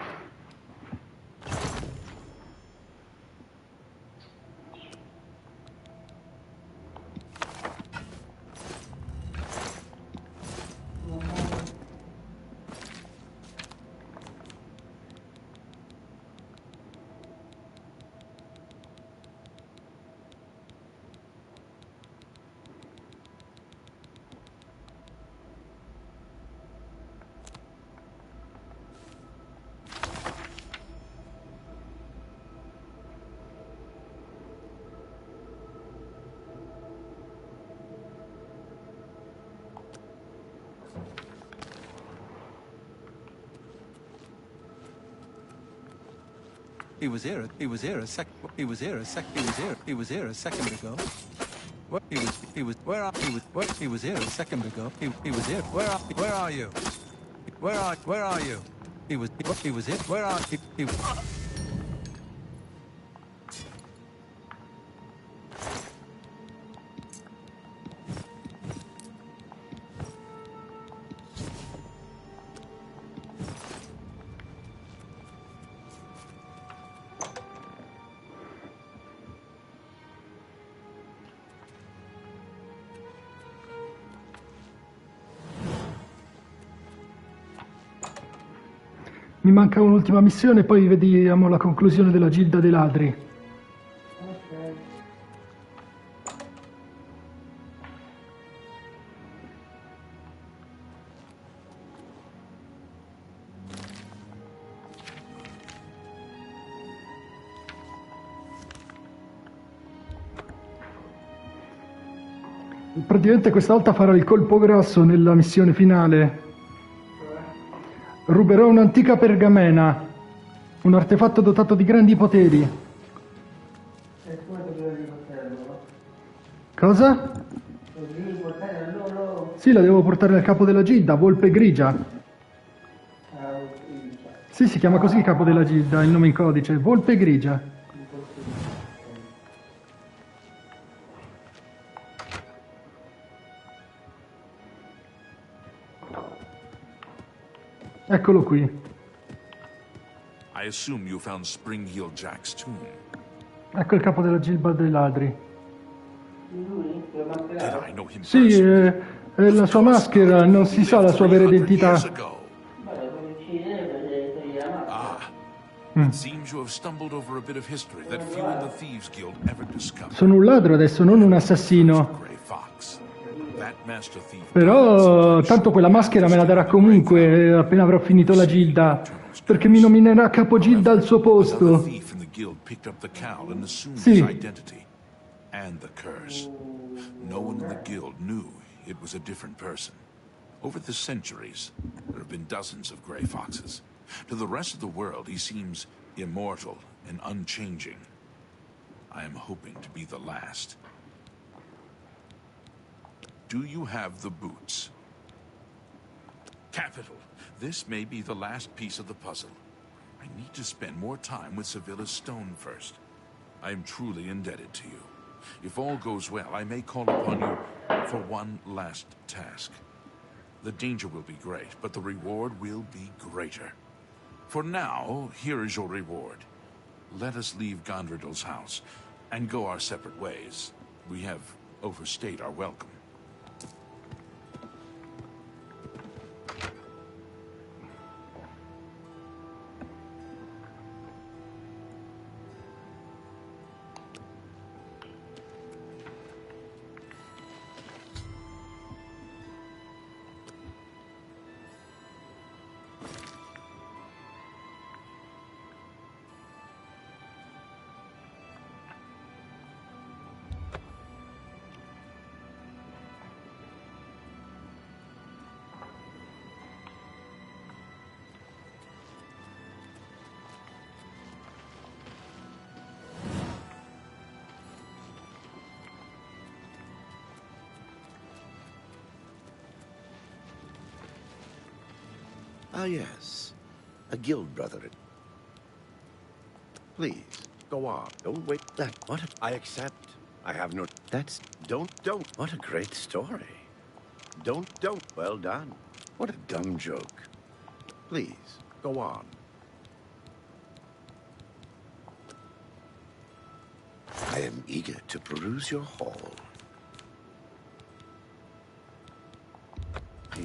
He was here a second ago. What he was where he was here a second ago. He was here. Where are you? Where are you? He was here. Where are he Mi manca un'ultima missione, poi vediamo la conclusione della Gilda dei Ladri. Praticamente questa volta farò il colpo grosso nella missione finale. Ruberò un'antica pergamena, un artefatto dotato di grandi poteri. E come dovevo riportarlo, no? Cosa? Lo devi portare a loro? Sì, la devo portare al capo della Gilda, Volpe Grigia. Ah, ok. Sì, si chiama così il capo della Gilda, il nome in codice, Volpe Grigia. Eccolo qui. I assume you found Spring-Heel Jack's tomb. Ecco il capo della Gilda dei Ladri. Lui? Lo mascherato? Did I know him Sì, è la sua maschera, non si sa la sua vera identità. Beh, lo uccidere per togliere la maschera. It seems you have stumbled over a bit of history that few in the Thieves Guild ever discovered. Sono un ladro adesso, non un assassino. Grey Fox. That master thief. Però tanto quella maschera me la darà comunque appena avrò finito la Gilda, perché mi nominerà capogilda al suo Another posto. thief in the guild picked up the cowl and assumed Sì. his identity. And the curse. No one in the guild knew it was a different person. Over the centuries, there have been dozens of Grey Foxes. To the rest of the world, he seems immortal and unchanging. I am hoping to be the last. Do you have the boots? Capital. This may be the last piece of the puzzle. I need to spend more time with Sevilla's stone first. I am truly indebted to you. If all goes well, I may call upon you for one last task. The danger will be great, but the reward will be greater. For now, here is your reward. Let us leave Gondredal's house and go our separate ways. We have overstayed our welcome. Ah, yes. A guild brother. Please, go on. Don't wait. That, I accept. I have no... That's... Don't. What a great story. Don't. Well done. What a dumb joke. Please, go on. I am eager to peruse your haul.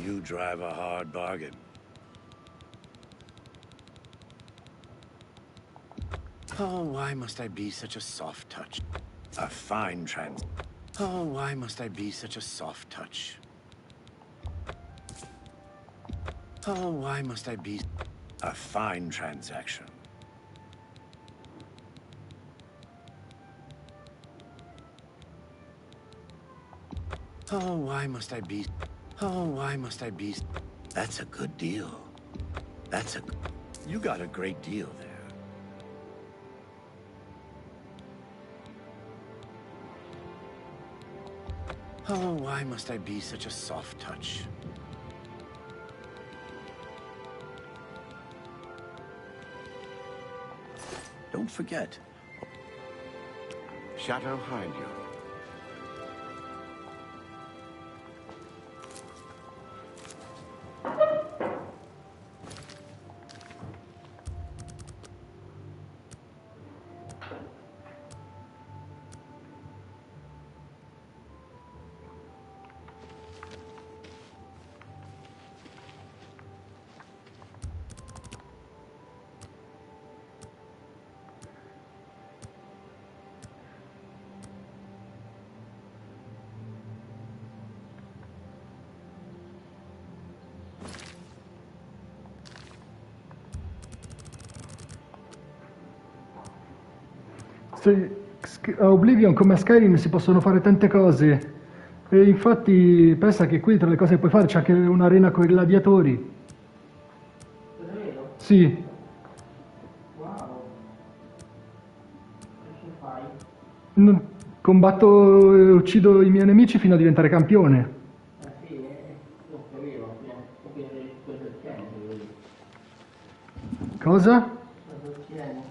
You drive a hard bargain. Oh, why must I be such a soft touch? A fine trans... Oh, why must I be such a soft touch? Oh, why must I be... A fine transaction. Oh, why must I be... Oh, why must I be... That's a good deal. That's a... You got a great deal there. Oh, why must I be such a soft touch? Don't forget. Chateau hide you. A Oblivion come a Skyrim si possono fare tante cose. E infatti pensa che qui tra le cose che puoi fare c'è anche un'arena con i gladiatori. Davvero? Sì. Wow. Che fai? Combatto e uccido i miei nemici fino a diventare campione. Ah sì, non sapevo, cosa ottieni? Cosa? Cosa ottieni?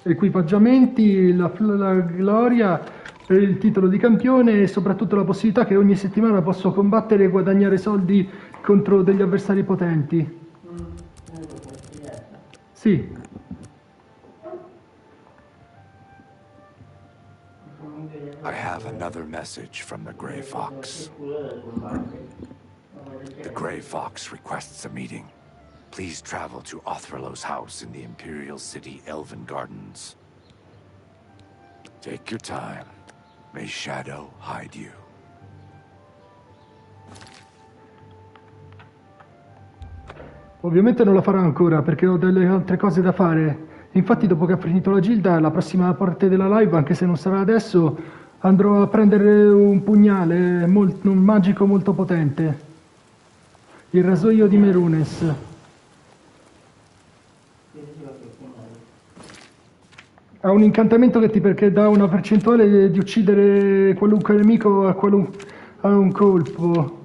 Equipaggiamenti, la gloria, il titolo di campione e soprattutto la possibilità che ogni settimana posso combattere e guadagnare soldi contro degli avversari potenti. Sì. I have another message from the Gray Fox. The Gray Fox requests a meeting. Please travel to Othralo's house in the Imperial City Elven Gardens. Take your time. May Shadow hide you. Ovviamente non la farò ancora perché ho delle altre cose da fare. Infatti dopo che ho finito la gilda, la prossima parte della live, anche se non sarà adesso, andrò a prendere un pugnale un magico molto potente. Il rasoio di Merunes. Ha un incantamento che dà una percentuale di uccidere qualunque nemico a un colpo.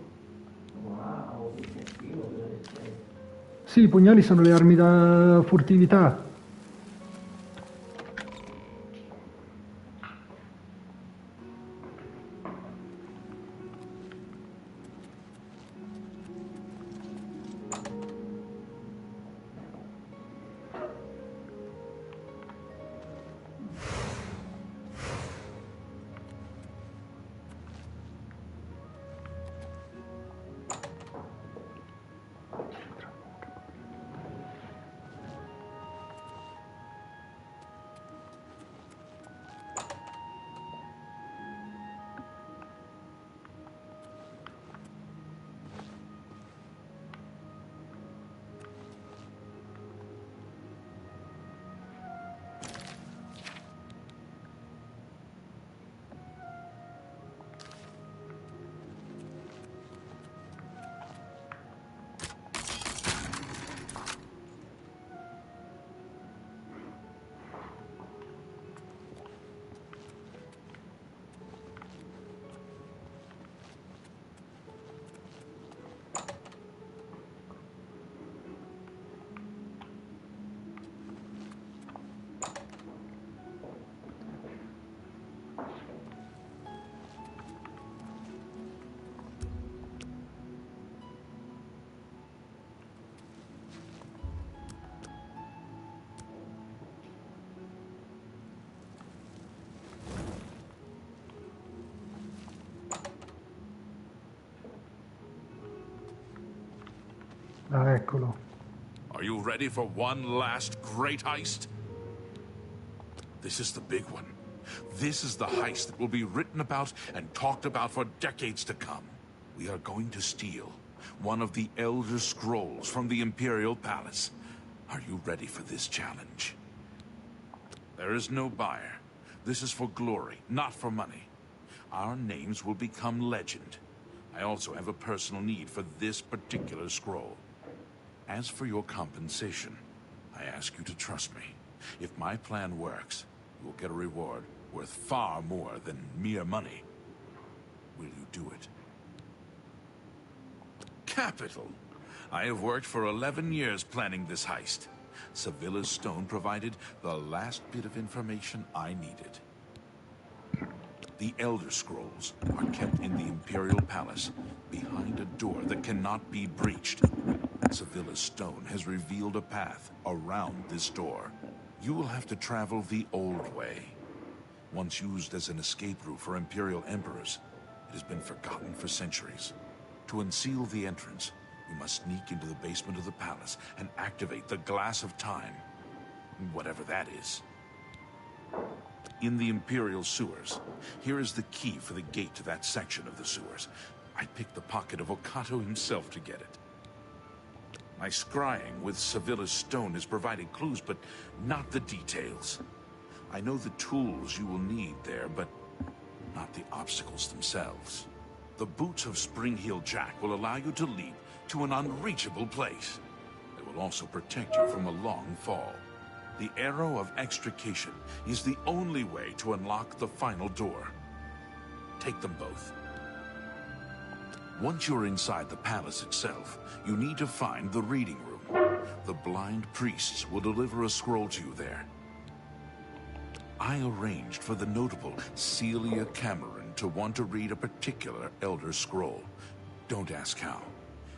Sì, i pugnali sono le armi da furtività. Ah, eccolo. Are you ready for one last great heist? This is the big one. This is the heist that will be written about and talked about for decades to come. We are going to steal one of the Elder Scrolls from the Imperial Palace. Are you ready for this challenge? There is no buyer. This is for glory, not for money. Our names will become legend. I also have a personal need for this particular scroll. As for your compensation, I ask you to trust me. If my plan works, you will get a reward worth far more than mere money. Will you do it? Capital! I have worked for 11 years planning this heist. Sevilla's stone provided the last bit of information I needed. The Elder Scrolls are kept in the Imperial Palace, behind a door that cannot be breached. Sevilla's stone has revealed a path around this door. You will have to travel the old way. Once used as an escape route for Imperial Emperors, it has been forgotten for centuries. To unseal the entrance, you must sneak into the basement of the palace and activate the Glass of Time. Whatever that is. In the Imperial sewers, here is the key for the gate to that section of the sewers. I picked the pocket of Okato himself to get it. My scrying with Sevilla's stone has provided clues, but not the details. I know the tools you will need there, but not the obstacles themselves. The boots of Spring-Heel Jack will allow you to leap to an unreachable place. They will also protect you from a long fall. The arrow of extrication is the only way to unlock the final door. Take them both. Once you're inside the palace itself, you need to find the reading room. The blind priests will deliver a scroll to you there. I arranged for the notable Celia Cameron to want to read a particular Elder Scroll. Don't ask how.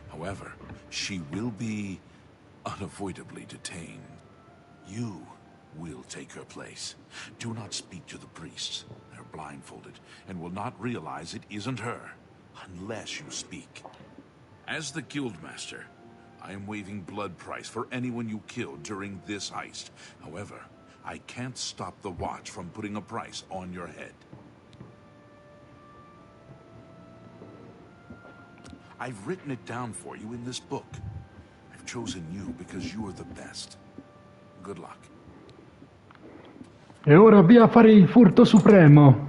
However, she will be unavoidably detained. You will take her place. Do not speak to the priests. They're blindfolded and will not realize it isn't her, unless you speak. As the Guildmaster, I am waiving blood price for anyone you killed during this heist. However, I can't stop the Watch from putting a price on your head. I've written it down for you in this book. I've chosen you because you are the best. Good luck. E ora via a fare il furto supremo.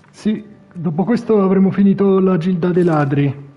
Sì, dopo questo avremo finito la Gilda dei Ladri.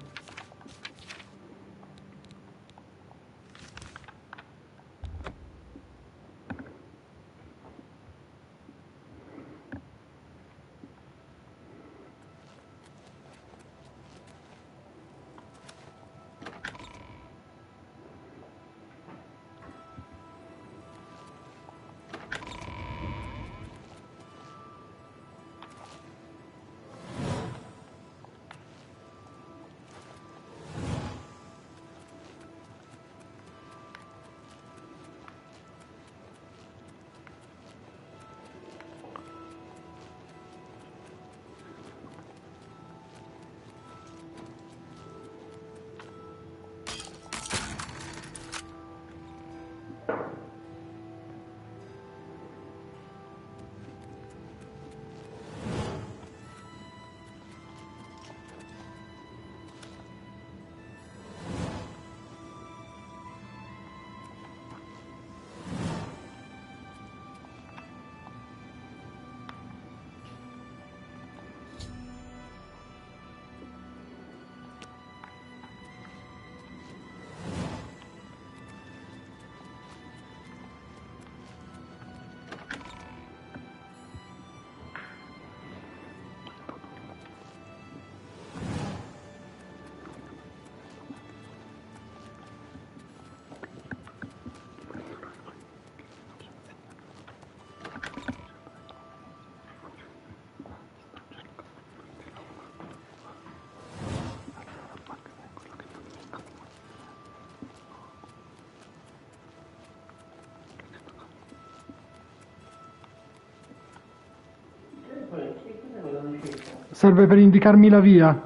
Serve per indicarmi la via.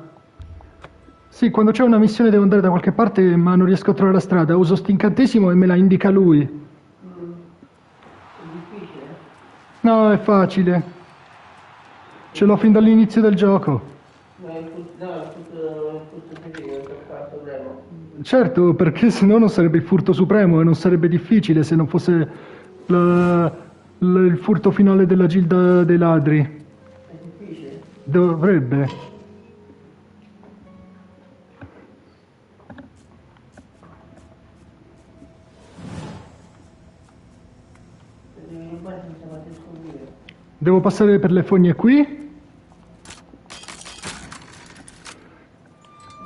Sì, quando c'è una missione devo andare da qualche parte ma non riesco a trovare la strada. Uso st'incantesimo e me la indica lui. È difficile? No, è facile. Ce l'ho fin dall'inizio del gioco. No, è tutto difficile per fare il problema. Certo, perché sennò non sarebbe il furto supremo e non sarebbe difficile se non fosse il furto finale della Gilda dei Ladri. È difficile? Dovrebbe. Devo passare per le fogne qui?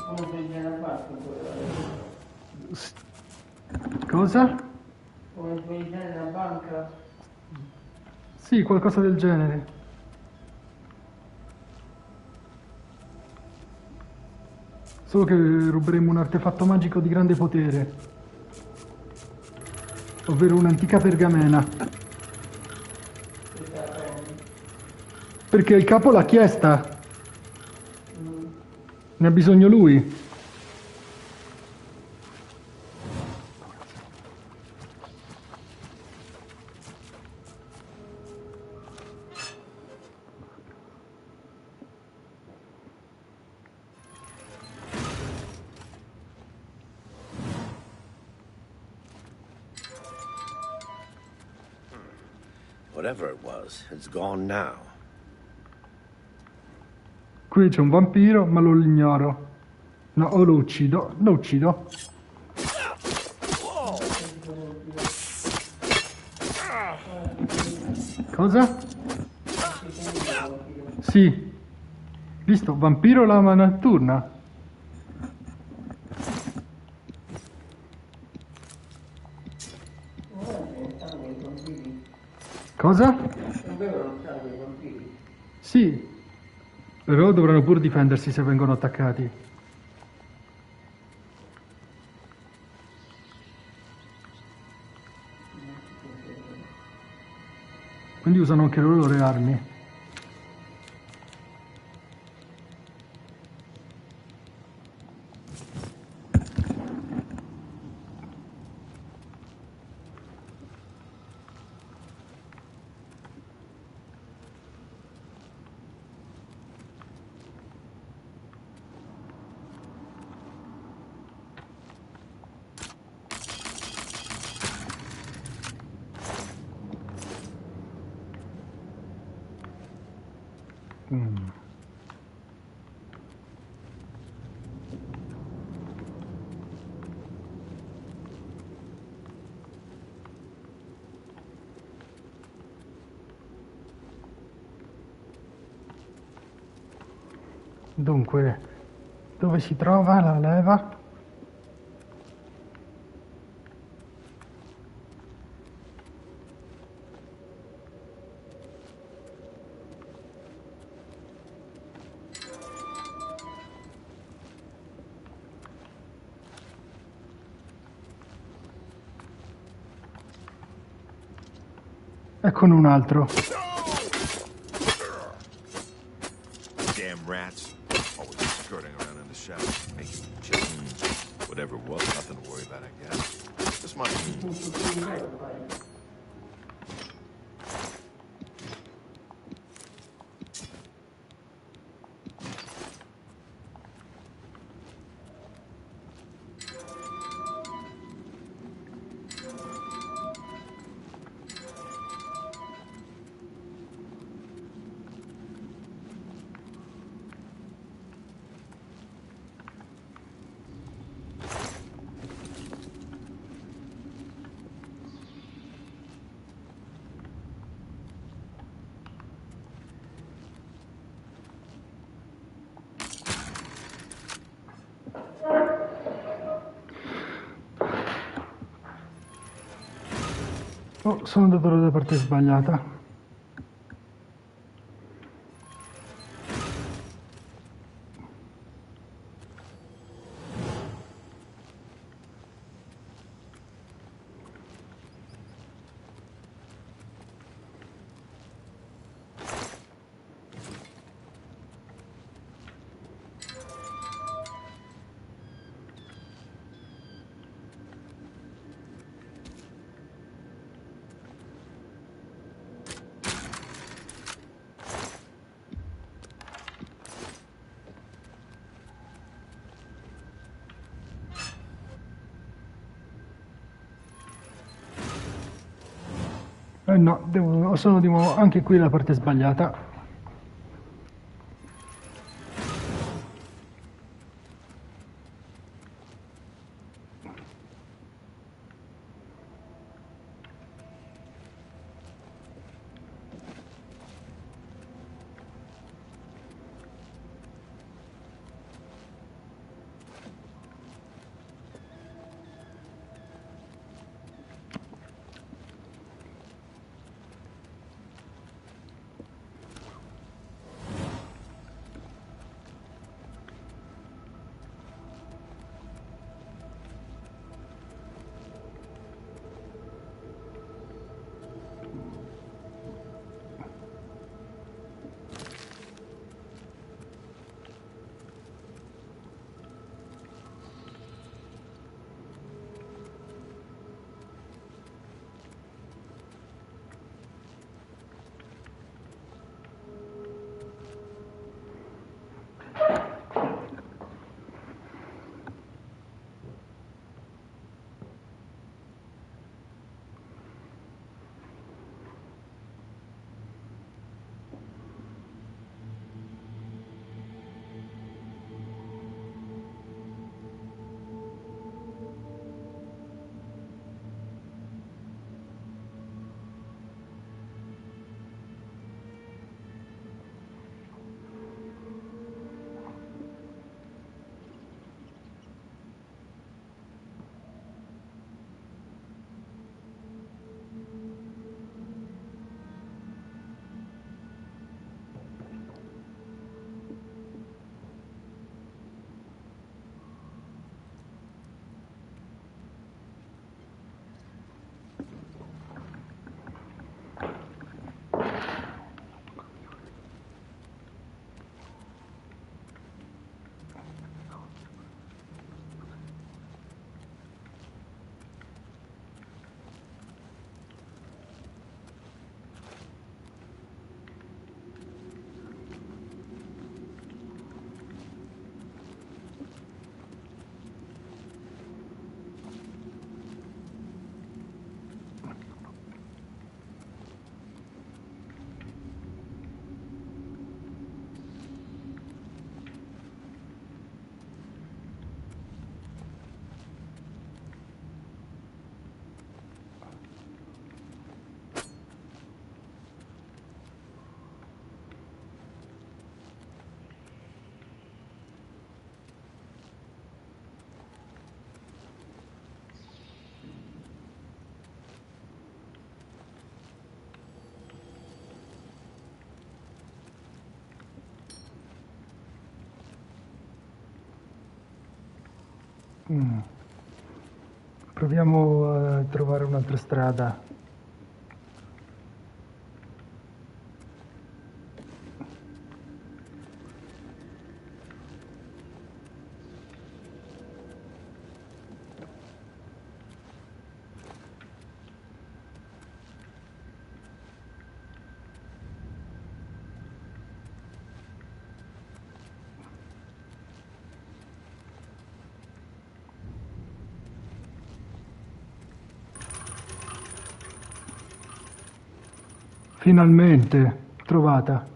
Come svegliare la banca? Cosa? Come svegliare la banca? Sì, qualcosa del genere. Solo che ruberemo un artefatto magico di grande potere, ovvero un'antica pergamena. Perché il capo l'ha chiesta. Ne ha bisogno lui. Whatever it was, it's gone now. Qui c'è un vampiro, ma lo ignoro. No, o lo uccido. Lo uccido. Cosa? Sì. Visto, vampiro lama notturna. Cosa? Sì. Però dovranno pur difendersi se vengono attaccati. Quindi usano anche loro le armi. Dunque, dove si trova la leva? Eccone un altro. Damn rats. Always skirting around in the shadows, making chickens. Whatever it was, nothing to worry about, I guess. This must be... Oh, sono andato dalla parte sbagliata. No, sono di nuovo anche qui la parte sbagliata. Proviamo a trovare un'altra strada. Finalmente trovata.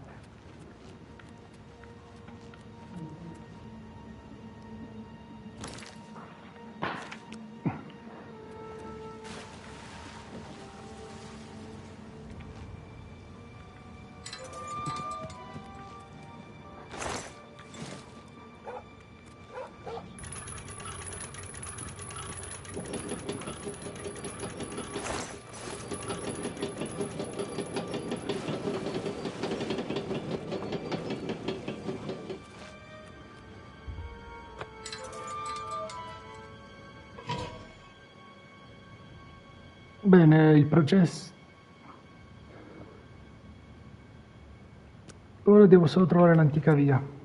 Bene, il processo. Ora devo solo trovare l'antica via.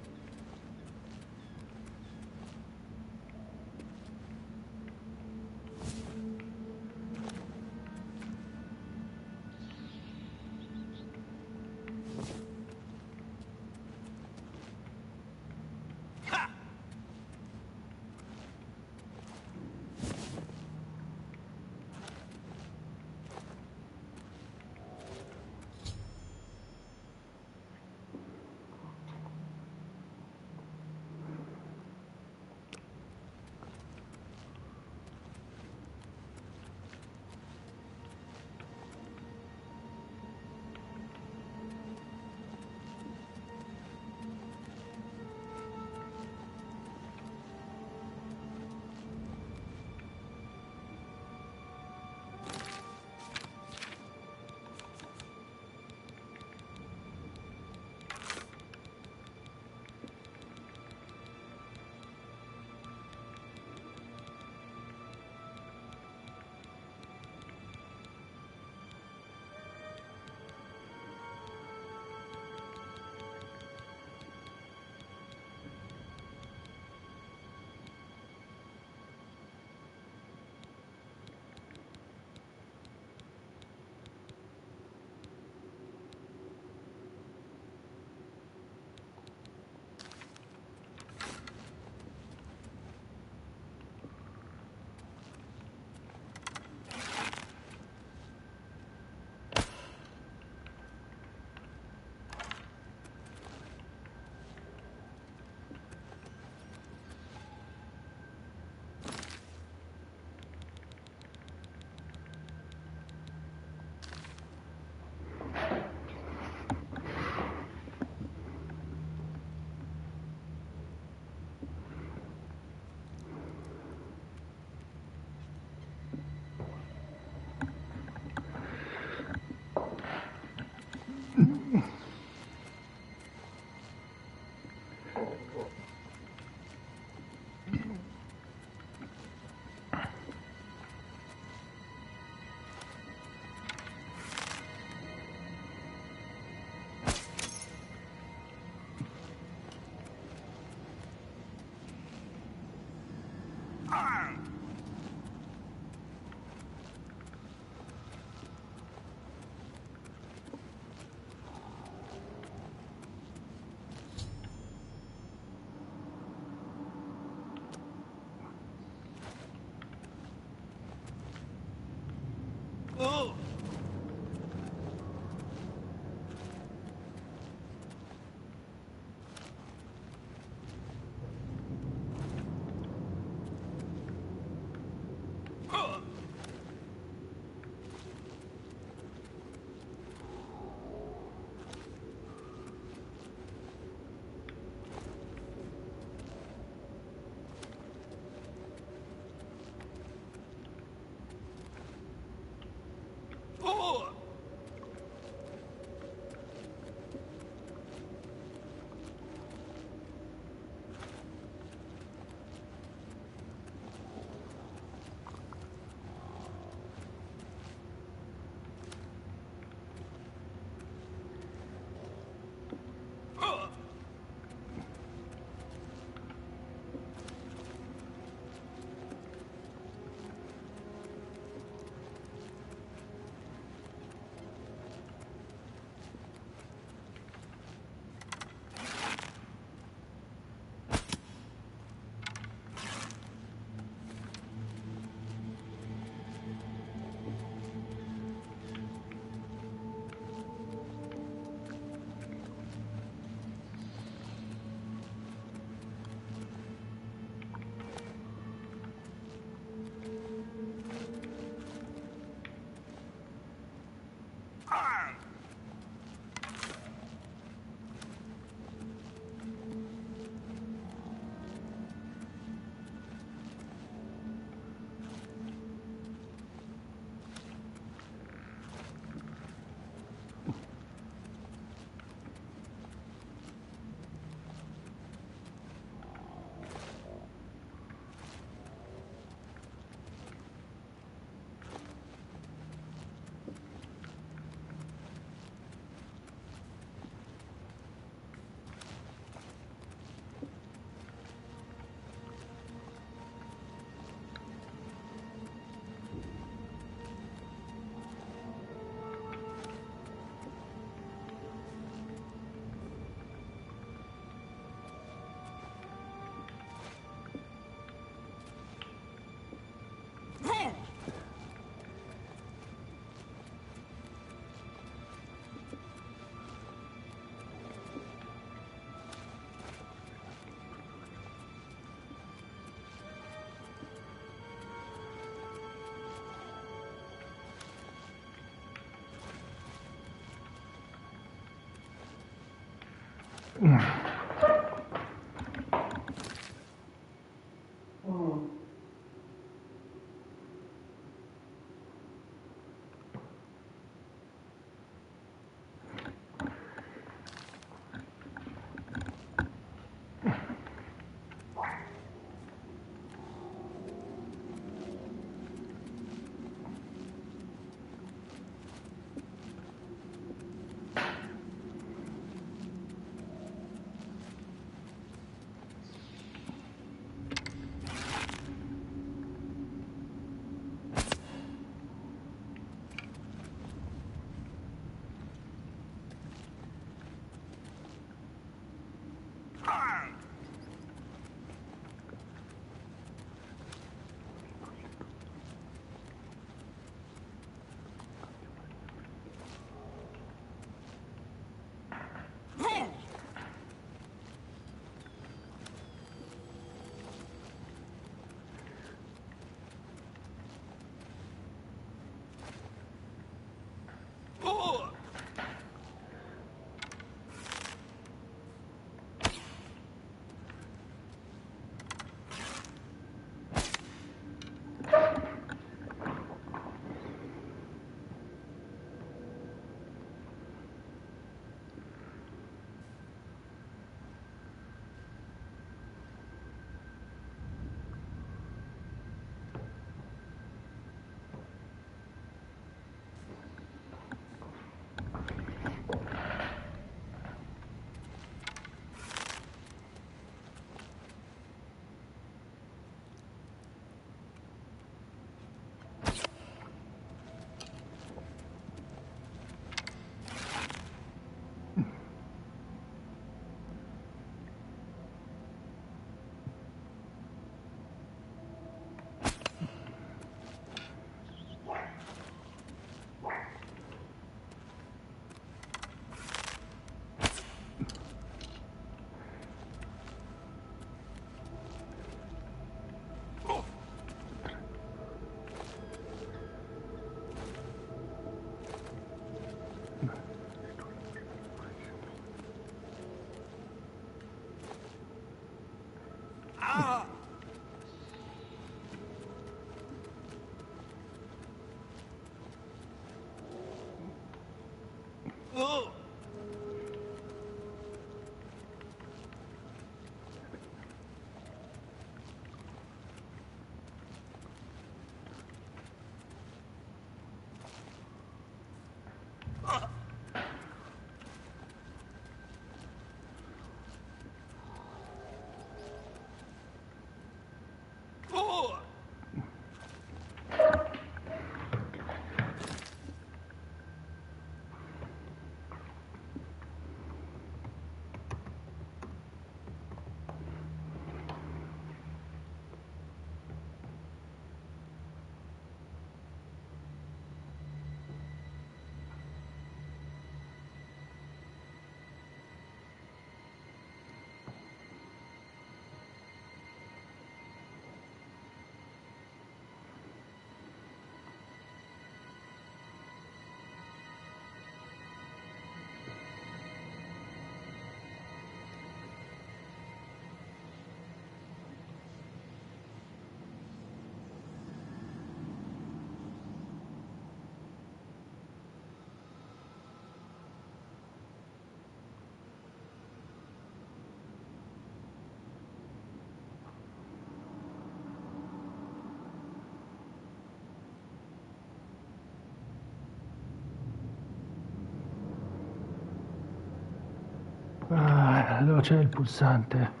dove c'è il pulsante?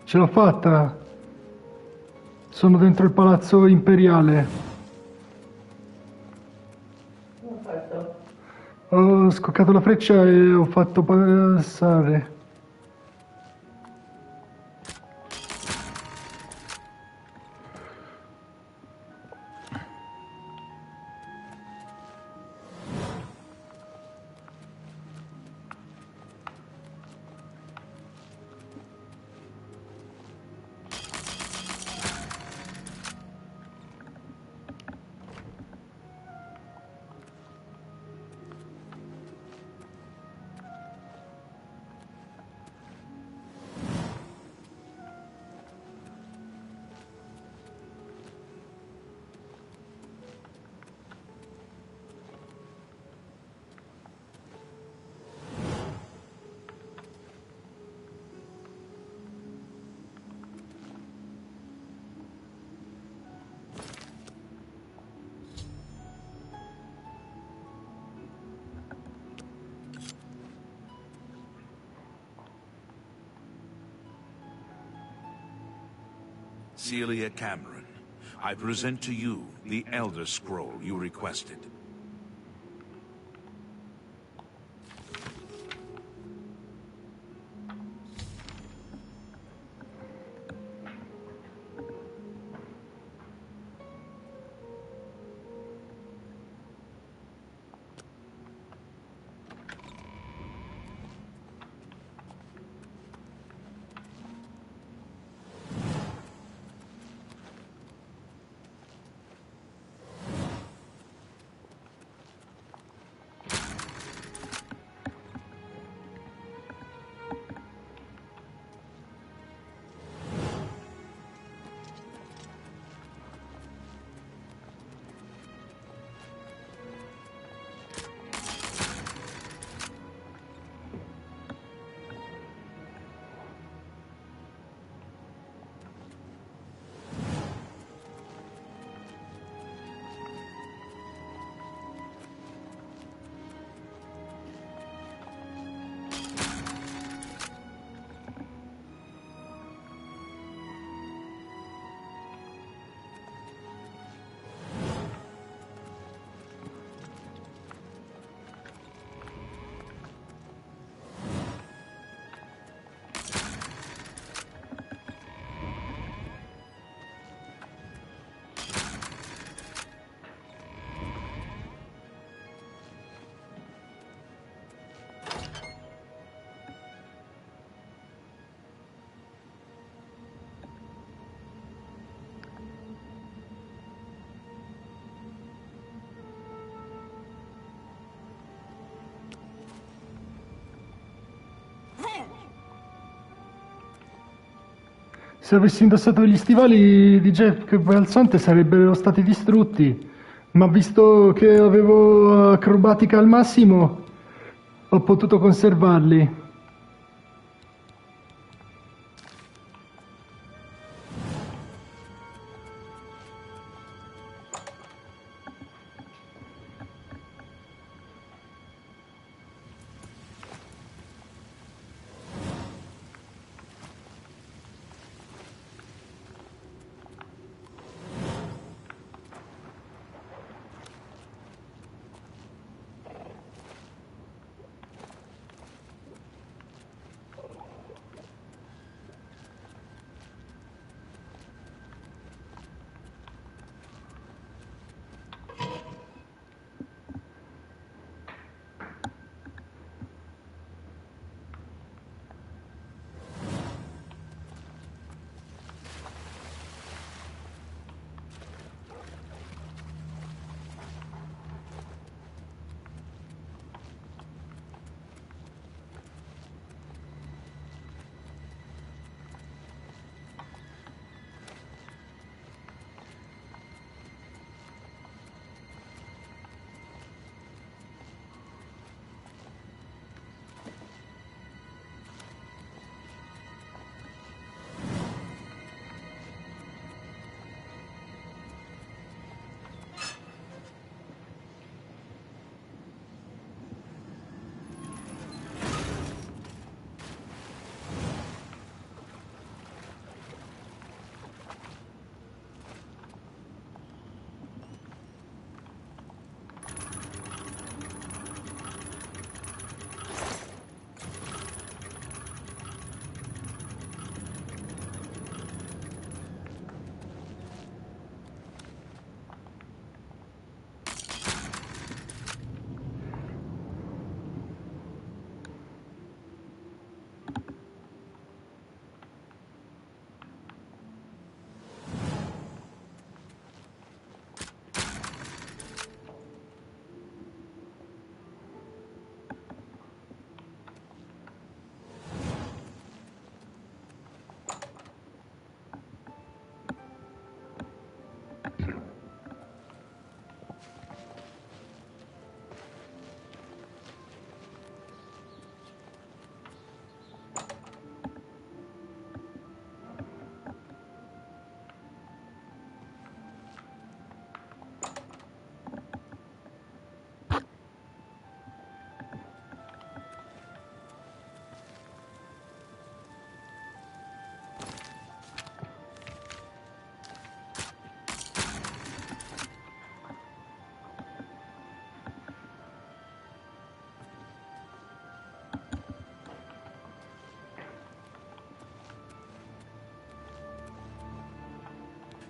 Ce l'ho fatta. Sono dentro il palazzo imperiale. Come ho fatto? Ho scoccato la freccia e ho fatto passare. Celia Cameron, I present to you the Elder Scroll you requested. Se avessi indossato gli stivali di Jack Balzante sarebbero stati distrutti, ma visto che avevo acrobatica al massimo, ho potuto conservarli.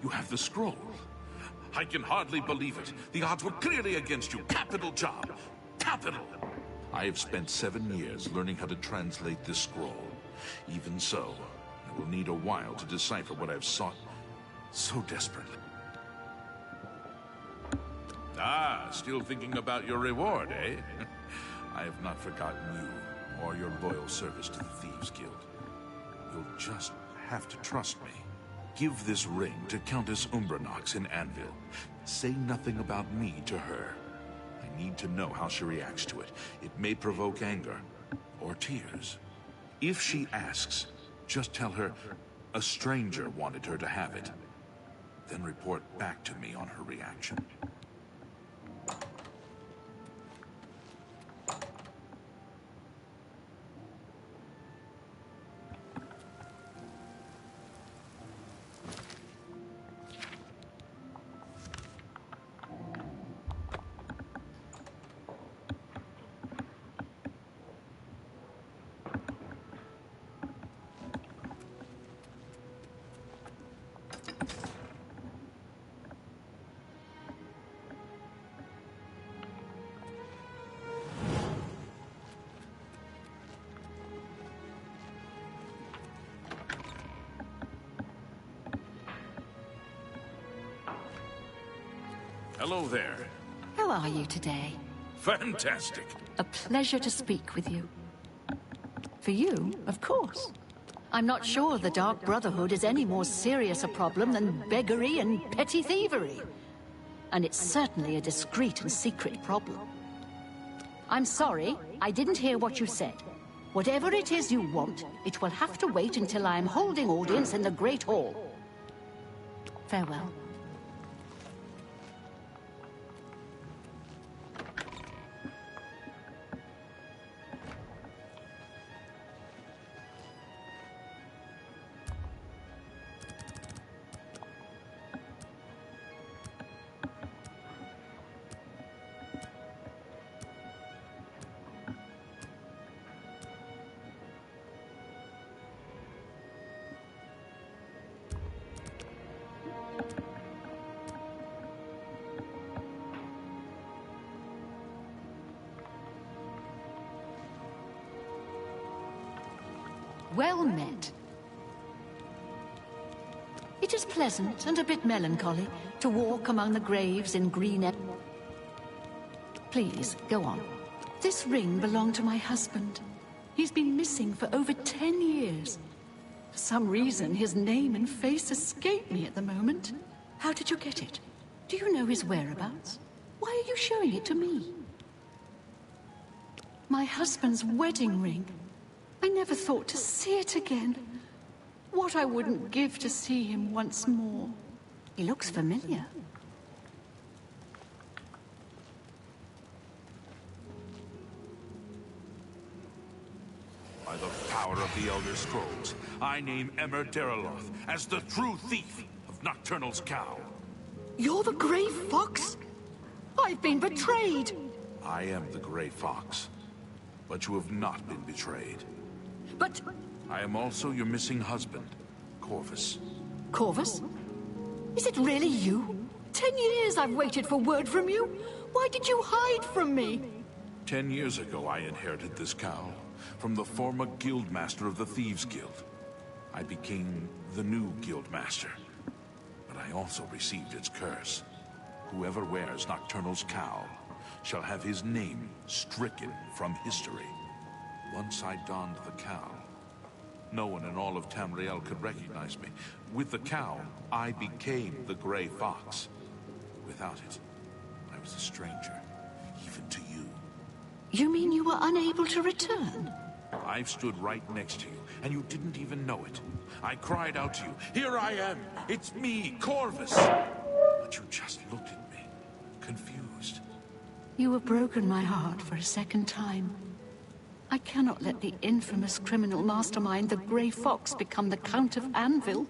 You have the scroll. I can hardly believe it. The odds were clearly against you. Capital job. Capital. I have spent 7 years learning how to translate this scroll. Even so, I will need a while to decipher what I've sought so desperately. Ah, still thinking about your reward, eh? I have not forgotten you, or your loyal service to the Thieves Guild. You'll just have to trust me. Give this ring to Countess Umbranox in Anvil. Say nothing about me to her. I need to know how she reacts to it. It may provoke anger, or tears. If she asks, just tell her a stranger wanted her to have it. Then report back to me on her reaction. Hello there. How are you today? Fantastic. A pleasure to speak with you. For you, of course. I'm not sure the Dark Brotherhood is any more serious a problem than beggary and petty thievery. And it's certainly a discreet and secret problem. I'm sorry, I didn't hear what you said. Whatever it is you want, it will have to wait until I am holding audience in the Great Hall. Farewell. Well met. It is pleasant and a bit melancholy to walk among the graves in Green. Please, go on. This ring belonged to my husband. He's been missing for over 10 years. For some reason, his name and face escape me at the moment. How did you get it? Do you know his whereabouts? Why are you showing it to me? My husband's wedding ring. I never thought to see it again. What I wouldn't give to see him once more. He looks familiar. By the power of the Elder Scrolls, I name Emmer Deraloth as the true thief of Nocturnal's cow. You're the Grey Fox? I've been betrayed! I am the Grey Fox, but you have not been betrayed. But... I am also your missing husband, Corvus. Corvus? Is it really you? 10 years I've waited for word from you. Why did you hide from me? 10 years ago, I inherited this cowl from the former guildmaster of the Thieves Guild. I became the new guildmaster, but I also received its curse. Whoever wears Nocturnal's cowl shall have his name stricken from history. Once I donned the cowl, no one in all of Tamriel could recognize me. With the cowl, I became the Grey Fox. Without it, I was a stranger, even to you. You mean you were unable to return? I've stood right next to you, and you didn't even know it. I cried out to you, "Here I am! It's me, Corvus!" But you just looked at me, confused. You have broken my heart for a second time. I cannot let the infamous criminal mastermind, the Grey Fox, become the Count of Anvil.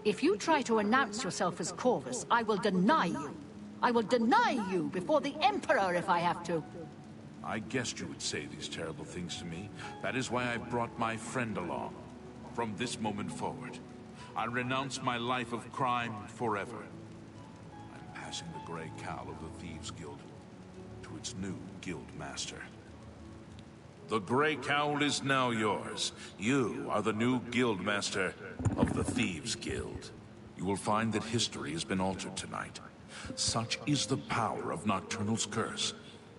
If you try to announce yourself as Corvus, I will deny you. I will deny you before the Emperor if I have to. I guessed you would say these terrible things to me. That is why I brought my friend along. From this moment forward, I renounce my life of crime forever. I'm passing the gray cowl of the Thieves Guild to its new guild master. The gray cowl is now yours. You are the new guild master of the Thieves Guild. You will find that history has been altered tonight. Such is the power of Nocturnal's curse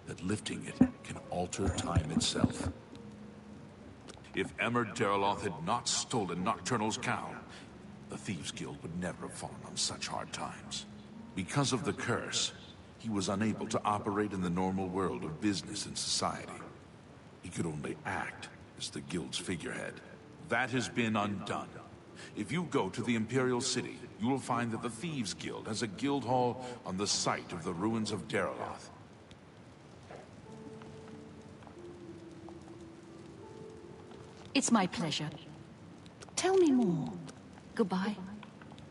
that lifting it can alter time itself. If Emmer Derloth had not stolen Nocturnal's cowl, the Thieves Guild would never have fallen on such hard times. Because of the curse, he was unable to operate in the normal world of business and society. He could only act as the Guild's figurehead. That has been undone. If you go to the Imperial City, you will find that the Thieves Guild has a guild hall on the site of the ruins of Derloth. It's my pleasure. Tell me more. Goodbye.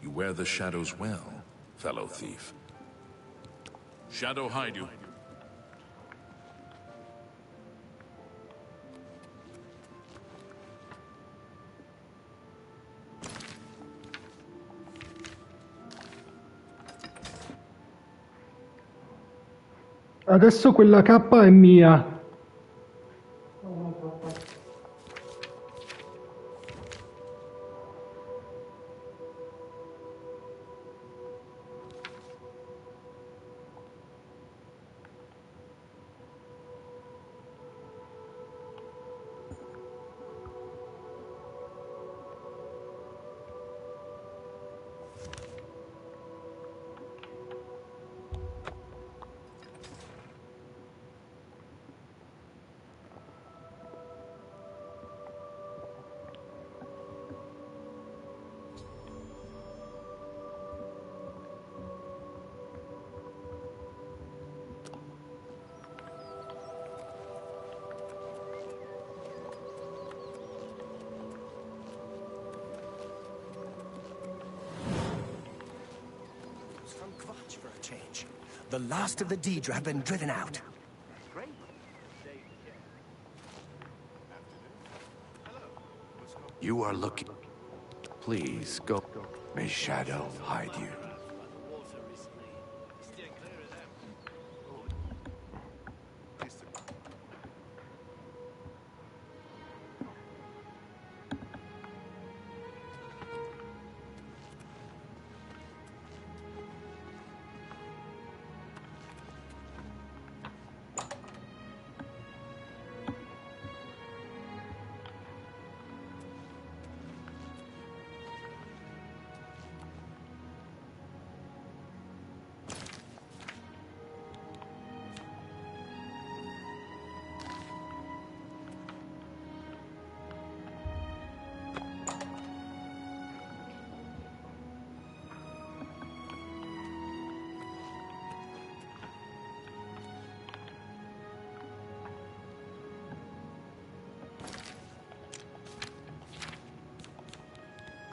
You wear the shadows well, fellow thief. Shadow hide you. Adesso quella K è mia. The last of the Daedra have been driven out. You are looking... Please, go. May Shadow hide you.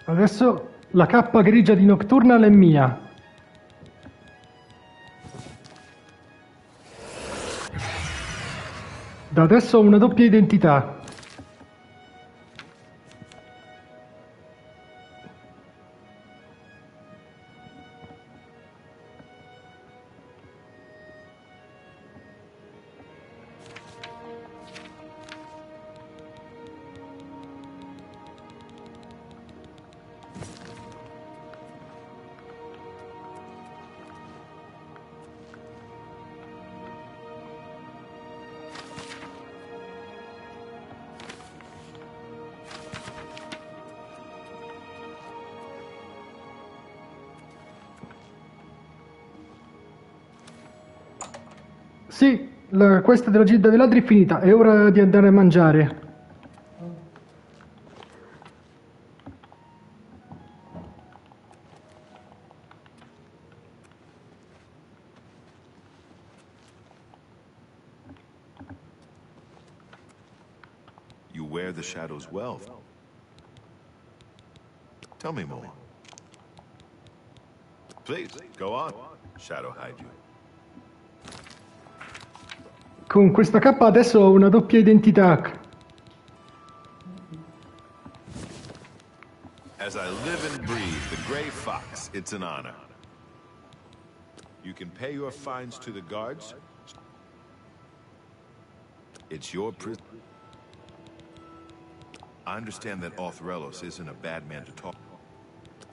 Adesso la cappa grigia di Nocturnal è mia. Da adesso ho una doppia identità. Sì, la quest della Gilda dei Ladri è finita, è ora di andare a mangiare. You wear the Shadow's wealth. Tell me more. Please, go on. Shadow hide you. Con questa K adesso ho una doppia identità. As I live and breathe, the Gray Fox, it's an honor. You can pay your fines to the guards. It's your prison. I understand that Orthorelos isn't a bad man to talk.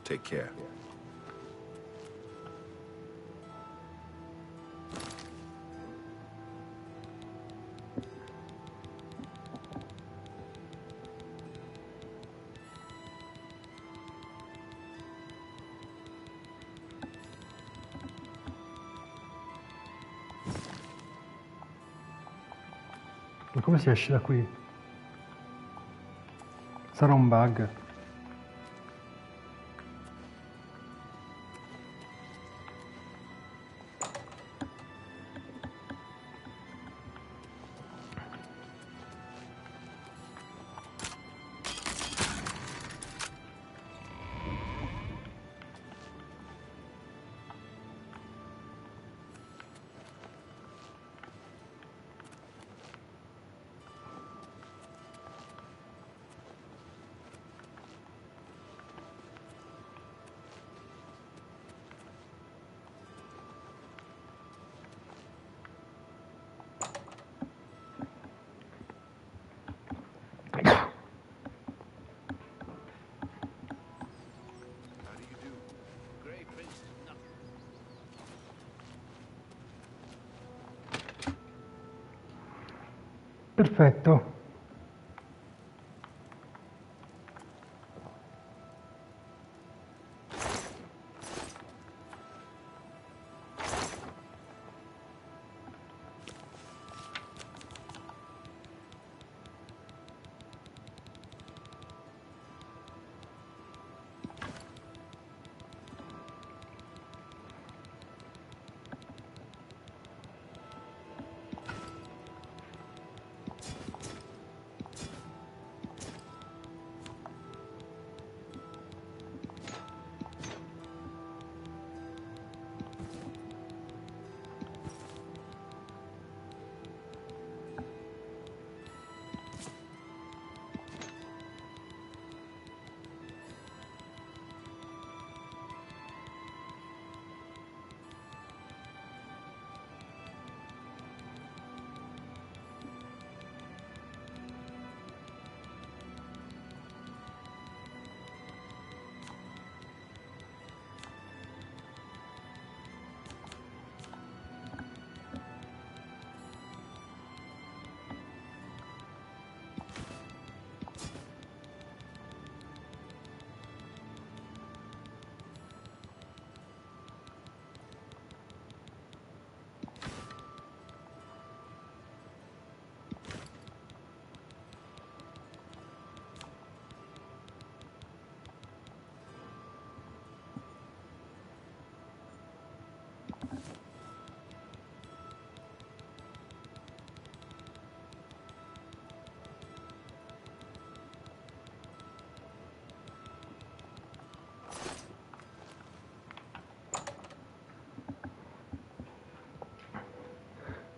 Take care. Ma come si esce da qui? Sarà un bug. Perfetto.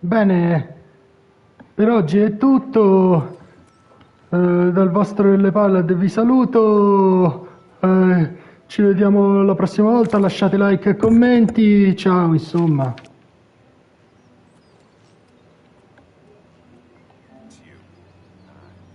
Bene, per oggi è tutto. Dal vostro Le Pallad vi saluto. Ci vediamo la prossima volta. Lasciate like e commenti. Ciao, insomma.